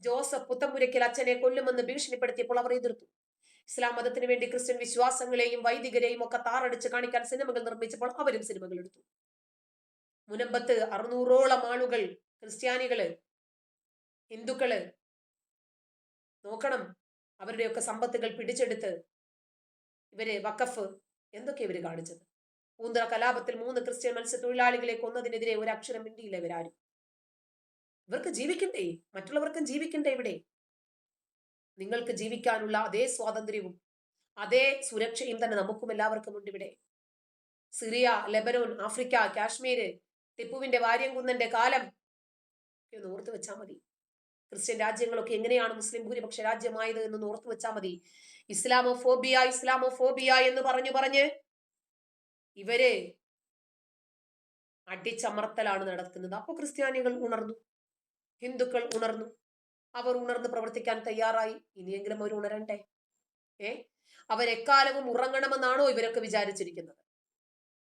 ജോസഫ് പുത്തമ്പുരയ്ക്കൽ അച്ഛനെ കൊല്ലുമെന്ന് ഭീഷണിപ്പെടുത്തിയപ്പോൾ അവർ എതിർത്തു. ഇസ്ലാം മതത്തിന് വേണ്ടി ക്രിസ്ത്യൻ വിശ്വാസങ്ങളെയും വൈദികരെയും ഒക്കെ താറടിച്ച് കാണിക്കാൻ സിനിമകൾ നിർമ്മിച്ചപ്പോൾ അവരും സിനിമകൾ എടുത്തു. മുനമ്പത്ത് 600ഓളം ആളുകൾ, ക്രിസ്ത്യാനികള്, ഹിന്ദുക്കള്, നോക്കണം അവരുടെയൊക്കെ സമ്പത്തുകൾ പിടിച്ചെടുത്ത് ഇവര് വഖഫ് എന്തൊക്കെ ഇവര് കാണിച്ചത്? പൂന്തറ കലാപത്തിൽ 3 ക്രിസ്ത്യൻ മത്സ്യത്തൊഴിലാളികളെ കൊന്നതിനെതിരെ ഒരു അക്ഷരം മിണ്ടിയില്ല ഇവരാരും. ഇവർക്ക് ജീവിക്കണ്ടേ? മറ്റുള്ളവർക്കും ജീവിക്കണ്ടേ? ഇവിടെ നിങ്ങൾക്ക് ജീവിക്കാനുള്ള അതേ സ്വാതന്ത്ര്യവും അതേ സുരക്ഷയും തന്നെ നമുക്കും എല്ലാവർക്കും ഉണ്ട് ഇവിടെ. സിറിയ, ലെബനോൻ, ആഫ്രിക്ക, കാശ്മീര്, ടിപ്പുവിന്റെ വാര്യംകുന്നന്റെ കാലം ഒന്ന് ഓർത്തു വെച്ചാൽ മതി. ക്രിസ്ത്യൻ രാജ്യങ്ങളൊക്കെ എങ്ങനെയാണ് മുസ്ലിം ഭൂരിപക്ഷ രാജ്യമായത് എന്ന് ഓർത്തു വെച്ചാൽ മതി. ഇസ്ലാമോഫോബിയ എന്ന് പറഞ്ഞ് ഇവര് അടിച്ചമർത്തലാണ് നടത്തുന്നത്. അപ്പൊ ക്രിസ്ത്യാനികൾ ഉണർന്നു, ഹിന്ദുക്കൾ ഉണർന്നു, അവർ ഉണർന്ന് പ്രവർത്തിക്കാൻ തയ്യാറായി. ഇനിയെങ്കിലും അവർ ഉണരണ്ടേ? അവരെക്കാലവും ഉറങ്ങണമെന്നാണോ ഇവരൊക്കെ വിചാരിച്ചിരിക്കുന്നത്?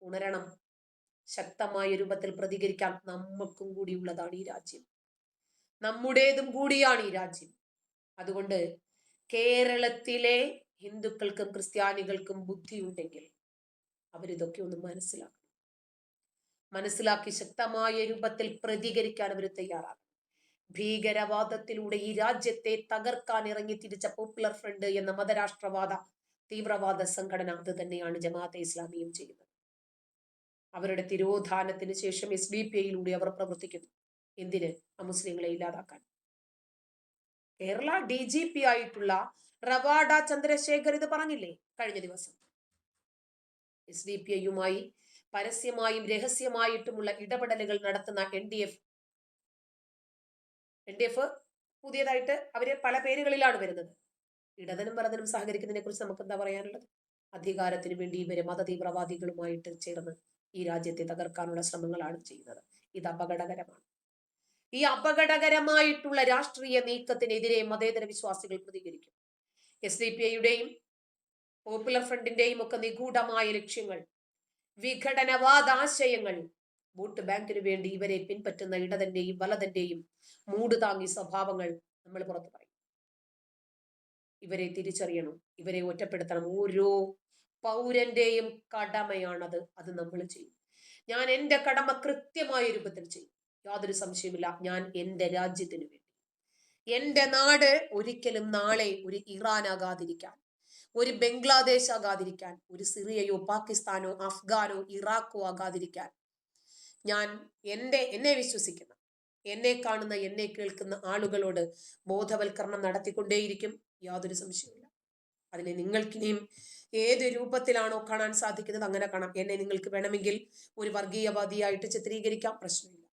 ഉണരണം. ശക്തമായ രൂപത്തിൽ പ്രതികരിക്കാൻ നമുക്കും കൂടിയുള്ളതാണ് ഈ രാജ്യം, നമ്മുടേതും കൂടിയാണ് ഈ രാജ്യം. അതുകൊണ്ട് കേരളത്തിലെ ഹിന്ദുക്കൾക്കും ക്രിസ്ത്യാനികൾക്കും ബുദ്ധിയുണ്ടെങ്കിൽ അവരിതൊക്കെ ഒന്ന് മനസ്സിലാക്കി ശക്തമായ രൂപത്തിൽ പ്രതികരിക്കാൻ അവർ തയ്യാറാണ്. ഭീകരവാദത്തിലൂടെ ഈ രാജ്യത്തെ തകർക്കാൻ ഇറങ്ങി തിരിച്ച പോപ്പുലർ ഫ്രണ്ട് എന്ന മതരാഷ്ട്രവാദ തീവ്രവാദ സംഘടന അത് തന്നെയാണ് ജമാഅത്തെ ഇസ്ലാമിയും ചെയ്യുന്നത്. അവരുടെ തിരോധാനത്തിന് ശേഷം SDPIയിലൂടെ അവർ പ്രവർത്തിക്കുന്നു. എന്തിന്? അമുസ്ലിങ്ങളെ ഇല്ലാതാക്കാൻ. കേരള DGP ആയിട്ടുള്ള റവാഡ ചന്ദ്രശേഖർ ഇത് പറഞ്ഞില്ലേ കഴിഞ്ഞ ദിവസം? SDPIയുമായി പരസ്യമായും രഹസ്യമായിട്ടുമുള്ള ഇടപെടലുകൾ നടത്തുന്ന NDF പുതിയതായിട്ട് അവര് പല പേരുകളിലാണ് വരുന്നത്. ഇടതനും വലതനും സഹകരിക്കുന്നതിനെ കുറിച്ച് നമുക്ക് എന്താ പറയാനുള്ളത്? അധികാരത്തിന് വേണ്ടി ഇവര് മത തീവ്രവാദികളുമായിട്ട് ചേർന്ന് ഈ രാജ്യത്തെ തകർക്കാനുള്ള ശ്രമങ്ങളാണ് ചെയ്യുന്നത്. ഇത് അപകടകരമാണ്. ഈ അപകടകരമായിട്ടുള്ള രാഷ്ട്രീയ നീക്കത്തിനെതിരെ മതേതര വിശ്വാസികൾ പ്രതികരിക്കും. SDPIയുടെയും പോപ്പുലർ ഫ്രണ്ടിന്റെയും ഒക്കെ നിഗൂഢമായ ലക്ഷ്യങ്ങൾ, വിഘടനവാദാശയങ്ങൾ, വോട്ട് ബാങ്കിന് വേണ്ടി ഇവരെ പിൻപറ്റുന്ന ഇടതന്റെയും വലതന്റെയും മൂട് താങ്ങി സ്വഭാവങ്ങൾ നമ്മൾ പുറത്തു പറയും. ഇവരെ തിരിച്ചറിയണം, ഇവരെ ഒറ്റപ്പെടുത്തണം. ഓരോ പൗരന്റെയും കടമയാണത്. അത് നമ്മൾ ചെയ്യും. ഞാൻ എന്റെ കടമ കൃത്യമായ രൂപത്തിൽ ചെയ്യും, യാതൊരു സംശയമില്ല. ഞാൻ എന്റെ രാജ്യത്തിന് വേണ്ടി, എന്റെ നാട് ഒരിക്കലും നാളെ ഒരു ഇറാൻ ആകാതിരിക്കാൻ, ഒരു ബംഗ്ലാദേശ് ആകാതിരിക്കാൻ, ഒരു സിറിയയോ പാകിസ്ഥാനോ അഫ്ഗാനോ ഇറാഖോ ആകാതിരിക്കാൻ ഞാൻ എന്നെ വിശ്വസിക്കുന്ന, എന്നെ കാണുന്ന, എന്നെ കേൾക്കുന്ന ആളുകളോട് ബോധവൽക്കരണം നടത്തിക്കൊണ്ടേയിരിക്കും. യാതൊരു സംശയവുമില്ല. അതിനെ നിങ്ങൾക്കിനിയും ഏത് രൂപത്തിലാണോ കാണാൻ സാധിക്കുന്നത് അങ്ങനെ കാണാം. എന്നെ നിങ്ങൾക്ക് വേണമെങ്കിൽ ഒരു വർഗീയവാദിയായിട്ട് ചിത്രീകരിക്കാം, പ്രശ്നമില്ല.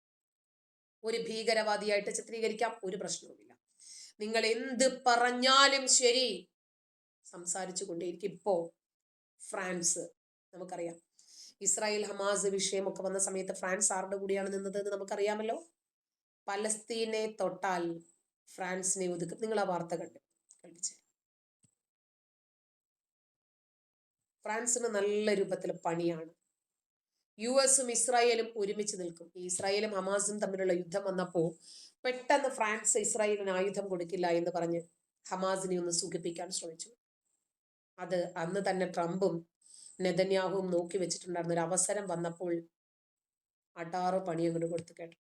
ഒരു ഭീകരവാദിയായിട്ട് ചിത്രീകരിക്കാം, ഒരു പ്രശ്നവുമില്ല. നിങ്ങൾ എന്ത് പറഞ്ഞാലും ശരി, സംസാരിച്ചു കൊണ്ടേയിരിക്കും. ഇപ്പോ ഫ്രാൻസ്, നമുക്കറിയാം ഇസ്രായേൽ ഹമാസ് വിഷയമൊക്കെ വന്ന സമയത്ത് ഫ്രാൻസ് ആരുടെ കൂടിയാണ് നിന്നത് എന്ന് നമുക്കറിയാമല്ലോ. പലസ്തീനെ തൊട്ടാൽ ഫ്രാൻസിനെ ഒതുക്കും. നിങ്ങൾ ആ വാർത്ത കേൾപ്പിച്ചു. ഫ്രാൻസിന് നല്ല രൂപത്തിൽ പണിയാണ്. US-ഉം ഇസ്രായേലും ഒരുമിച്ച് നിൽക്കും. ഈ ഇസ്രായേലും ഹമാസും തമ്മിലുള്ള യുദ്ധം വന്നപ്പോൾ പെട്ടെന്ന് ഫ്രാൻസ് ഇസ്രായേലിന് ആയുധം കൊടുക്കില്ല എന്ന് പറഞ്ഞ് ഹമാസിനെ ഒന്ന് സുഖിപ്പിക്കാൻ ശ്രമിച്ചു. അത് അന്ന് തന്നെ ട്രംപും നെതന്യാഹുവും നോക്കി വെച്ചിട്ടുണ്ടായിരുന്ന ഒരു അവസരം വന്നപ്പോൾ അടാറ് പണി അങ്ങോട്ട് കൊടുത്തു. കേട്ടോ,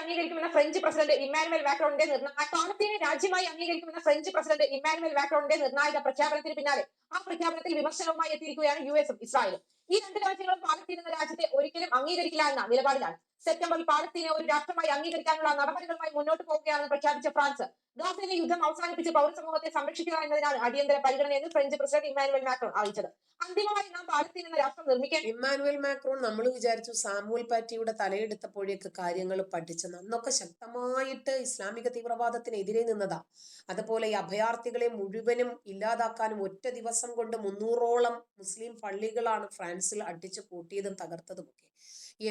അംഗീകരിക്കുമെന്ന ഫ്രഞ്ച് പ്രസിഡന്റ് ഇമ്മാനുവൽ മാക്രോണിന്റെ പാലസ്തീനെ രാജ്യമായി അംഗീകരിക്കുമെന്ന ഫ്രഞ്ച് പ്രസിഡന്റ് ഇമ്മാനുവൽ മാക്രോണിന്റെ നിർണായക പ്രഖ്യാപനത്തിന് പിന്നാലെ ആ പ്രഖ്യാപനത്തിൽ വിമർശനവുമായി എത്തിയിരിക്കുകയാണ് US-ഉം ഇസ്രായേലും. ഈ രണ്ട് രാജ്യങ്ങളും പാലസ്തീൻ എന്ന രാജ്യത്തെ ഒരിക്കലും അംഗീകരിക്കില്ല എന്ന നിലപാടിലാണ്. സെപ്റ്റംബറിൽ പാലസ്തീനെ ഒരു രാഷ്ട്രമായി അംഗീകരിക്കാനുള്ള നടപടികളുമായി മുന്നോട്ട് പോവുകയാണെന്ന് പ്രഖ്യാപിച്ച ഫ്രാൻസ് ഗാസയിലെ യുദ്ധം അവസാനിപ്പിച്ച് പൗരസമൂഹത്തെ സംരക്ഷിക്കുക എന്നതിനാണ് അടിയന്തര പരിഗണനയെന്ന് ഫ്രഞ്ച് പ്രസിഡന്റ് ഇമ്മാനുവൽ മാക്രോൺ അറിയിച്ചത്. അന്തിമമായി നാം പാലസ്തീൻ എന്ന രാഷ്ട്രം നിർമ്മിക്കാൻ ഇമ്മാനുവൽ മാക്രോൺ നമ്മൾ വിചാരിച്ചു സാമുവൽ പാറ്റിയുടെ തലയെടുത്തപ്പോഴേക്ക് കാര്യങ്ങൾ പഠിച്ചെന്ന്. അന്നൊക്കെ ശക്തമായിട്ട് ഇസ്ലാമിക തീവ്രവാദത്തിനെതിരെ നിന്നതാ. അതുപോലെ ഈ അഭയാർത്ഥികളെ മുഴുവനും ഇല്ലാതാക്കാനും ഒറ്റ ദിവസം കൊണ്ട് 300ഓളം മുസ്ലിം പള്ളികളാണ് ഫ്രാൻസിൽ അടിച്ചു കൂട്ടിയതും തകർത്തതുമൊക്കെ.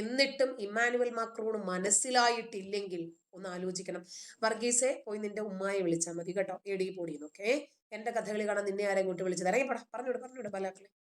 എന്നിട്ടും ഇമ്മാനുവൽ മാക്രോൺ മനസ്സിലായിട്ടില്ലെങ്കിൽ ഒന്ന് ആലോചിക്കണം. വർഗീസെ, പോയി നിന്റെ ഉമ്മായെ വിളിച്ചാൽ മതി കേട്ടോ, എടി പൊടിയെന്നൊക്കെ. എന്റെ കഥകളി കാണാൻ നിന്നെ ആരെ ഇങ്ങോട്ട് വിളിച്ചത്? ഇറങ്ങിപ്പടാ, പറഞ്ഞോട് ബലാക്കളെ.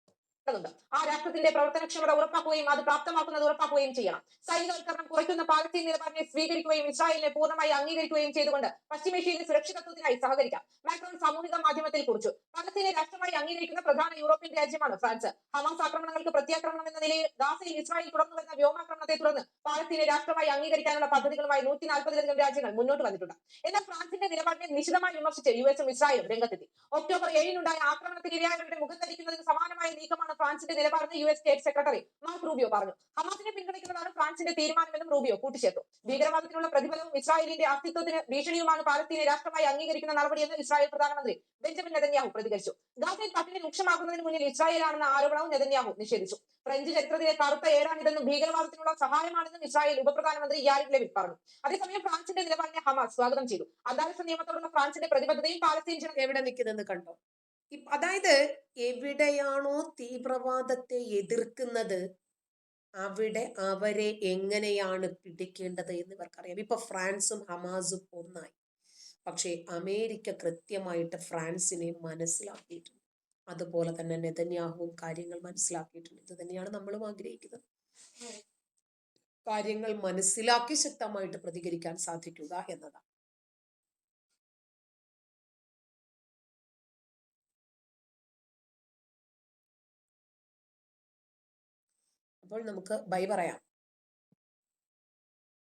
ആ രാഷ്ട്രത്തിന്റെ പ്രവർത്തനക്ഷമത ഉറപ്പാക്കുകയും അത് പ്രാപ്തമാക്കുന്നത് ഉറപ്പാക്കുകയും ചെയ്യണം. സൈനികവൽക്കരണം കുറയ്ക്കുന്ന പാലസ്തീൻ നിലപാടിനെ സ്വീകരിക്കുകയും ഇസ്രായേലിനെ പൂർണ്ണമായി അംഗീകരിക്കുകയും ചെയ്തുകൊണ്ട് പശ്ചിമേഷ്യയിലെ സുരക്ഷിതത്വത്തിനായി സഹകരിക്കാം. മാക്രോൺ സാമൂഹിക മാധ്യമത്തിൽ കുറിച്ചു. പാലസ്തീനെ രാഷ്ട്രമായി അംഗീകരിക്കുന്ന പ്രധാന യൂറോപ്യൻ രാജ്യമാണ് ഫ്രാൻസ്. ഹമാസ് ആക്രമണങ്ങൾക്ക് പ്രത്യാക്രമണം എന്ന നിലയിൽ ഗാസയിൽ ഇസ്രായേൽ തുടർന്നു വരുന്ന വ്യോമാക്രമണത്തെ തുടർന്ന് പാലസ്തീനെ രാഷ്ട്രമായി അംഗീകരിക്കാനുള്ള പദ്ധതികളുമായി 140ലധികം രാജ്യങ്ങൾ മുന്നോട്ട് വന്നിട്ടുണ്ട്. എന്നാൽ ഫ്രാൻസിന്റെ നിലപാടിനെ നിശിതമായി വിമർശിച്ച് US-ഉം ഇസ്രായേലും രംഗത്തെത്തി. ഒക്ടോബർ 7-നുണ്ടായ ആക്രമണത്തിന് ഇരയായവരുടെ മുഖത്തരിക്കുന്നതിന് സമാനമായ നീക്കമാണ് ഫ്രാൻസിന്റെ നിലപാടെന്ന് US state secretary mark Rubio പറഞ്ഞു. ഹമാസിനെ പിന്തുണയ്ക്കുന്നതാണ് ഫ്രാൻസിന്റെ തീരുമാനമെന്നും റൂബിയോ കൂട്ടിച്ചേർത്തു. ഭീകരവാദത്തിനുള്ള പ്രതിഫലവും ഇസ്രായേലിന്റെ അസ്തിത്വത്തിന് ഭീഷണിയുമാണ് പാലസ്തീനെ രാഷ്ട്രമായി അംഗീകരിക്കുന്ന നടപടിയെന്ന് ഇസ്രായേൽ പ്രധാനമന്ത്രി ബെഞ്ചമിൻ നെതന്യാഹു പ്രതികരിച്ചു. ഗാസയിൽ പട്ടിണി രൂക്ഷമാക്കുന്നതിന് മുന്നിൽ ഇസ്രായേലാണെന്ന ആരോപണവും നെതന്യാഹു നിഷേധിച്ചു. ഫ്രഞ്ച് ചരിത്രത്തിലെ കറുത്ത ഏടാണിതെന്നും ഭീകരവാദത്തിനുള്ള സഹായമാണെന്നും ഇസ്രായേൽ ഉപപ്രധാനമന്ത്രി യാരിക് ലെവിൻ പറഞ്ഞു. അതേസമയം ഫ്രാൻസിന്റെ നിലപാടിനെ ഹമാസ് സ്വാഗതം ചെയ്തു. അന്താരാഷ്ട്ര നിയമത്തോടുള്ള ഫ്രാൻസിന്റെ പ്രതിബദ്ധതയും പാലസ്തീൻ ജനം എവിടെ നിൽക്കുന്നെന്ന് കണ്ടോ? അതായത് എവിടെയാണോ തീവ്രവാദത്തെ എതിർക്കുന്നത് അവിടെ അവരെ എങ്ങനെയാണ് പിടിക്കേണ്ടത് എന്ന് ഇവർക്കറിയാം. ഇപ്പൊ ഫ്രാൻസും ഹമാസും ഒന്നായി. പക്ഷേ അമേരിക്ക കൃത്യമായിട്ട് ഫ്രാൻസിനെ മനസ്സിലാക്കിയിട്ടുണ്ട്. അതുപോലെ തന്നെ നെതന്യാഹുവും കാര്യങ്ങൾ മനസ്സിലാക്കിയിട്ടുണ്ട്. ഇത് തന്നെയാണ് നമ്മളും ആഗ്രഹിക്കുന്നത്. കാര്യങ്ങൾ മനസ്സിലാക്കി ശക്തമായിട്ട് പ്രതികരിക്കാൻ സാധിക്കുക എന്നതാണ്. അപ്പോൾ നമുക്ക് ബൈ പറയാം.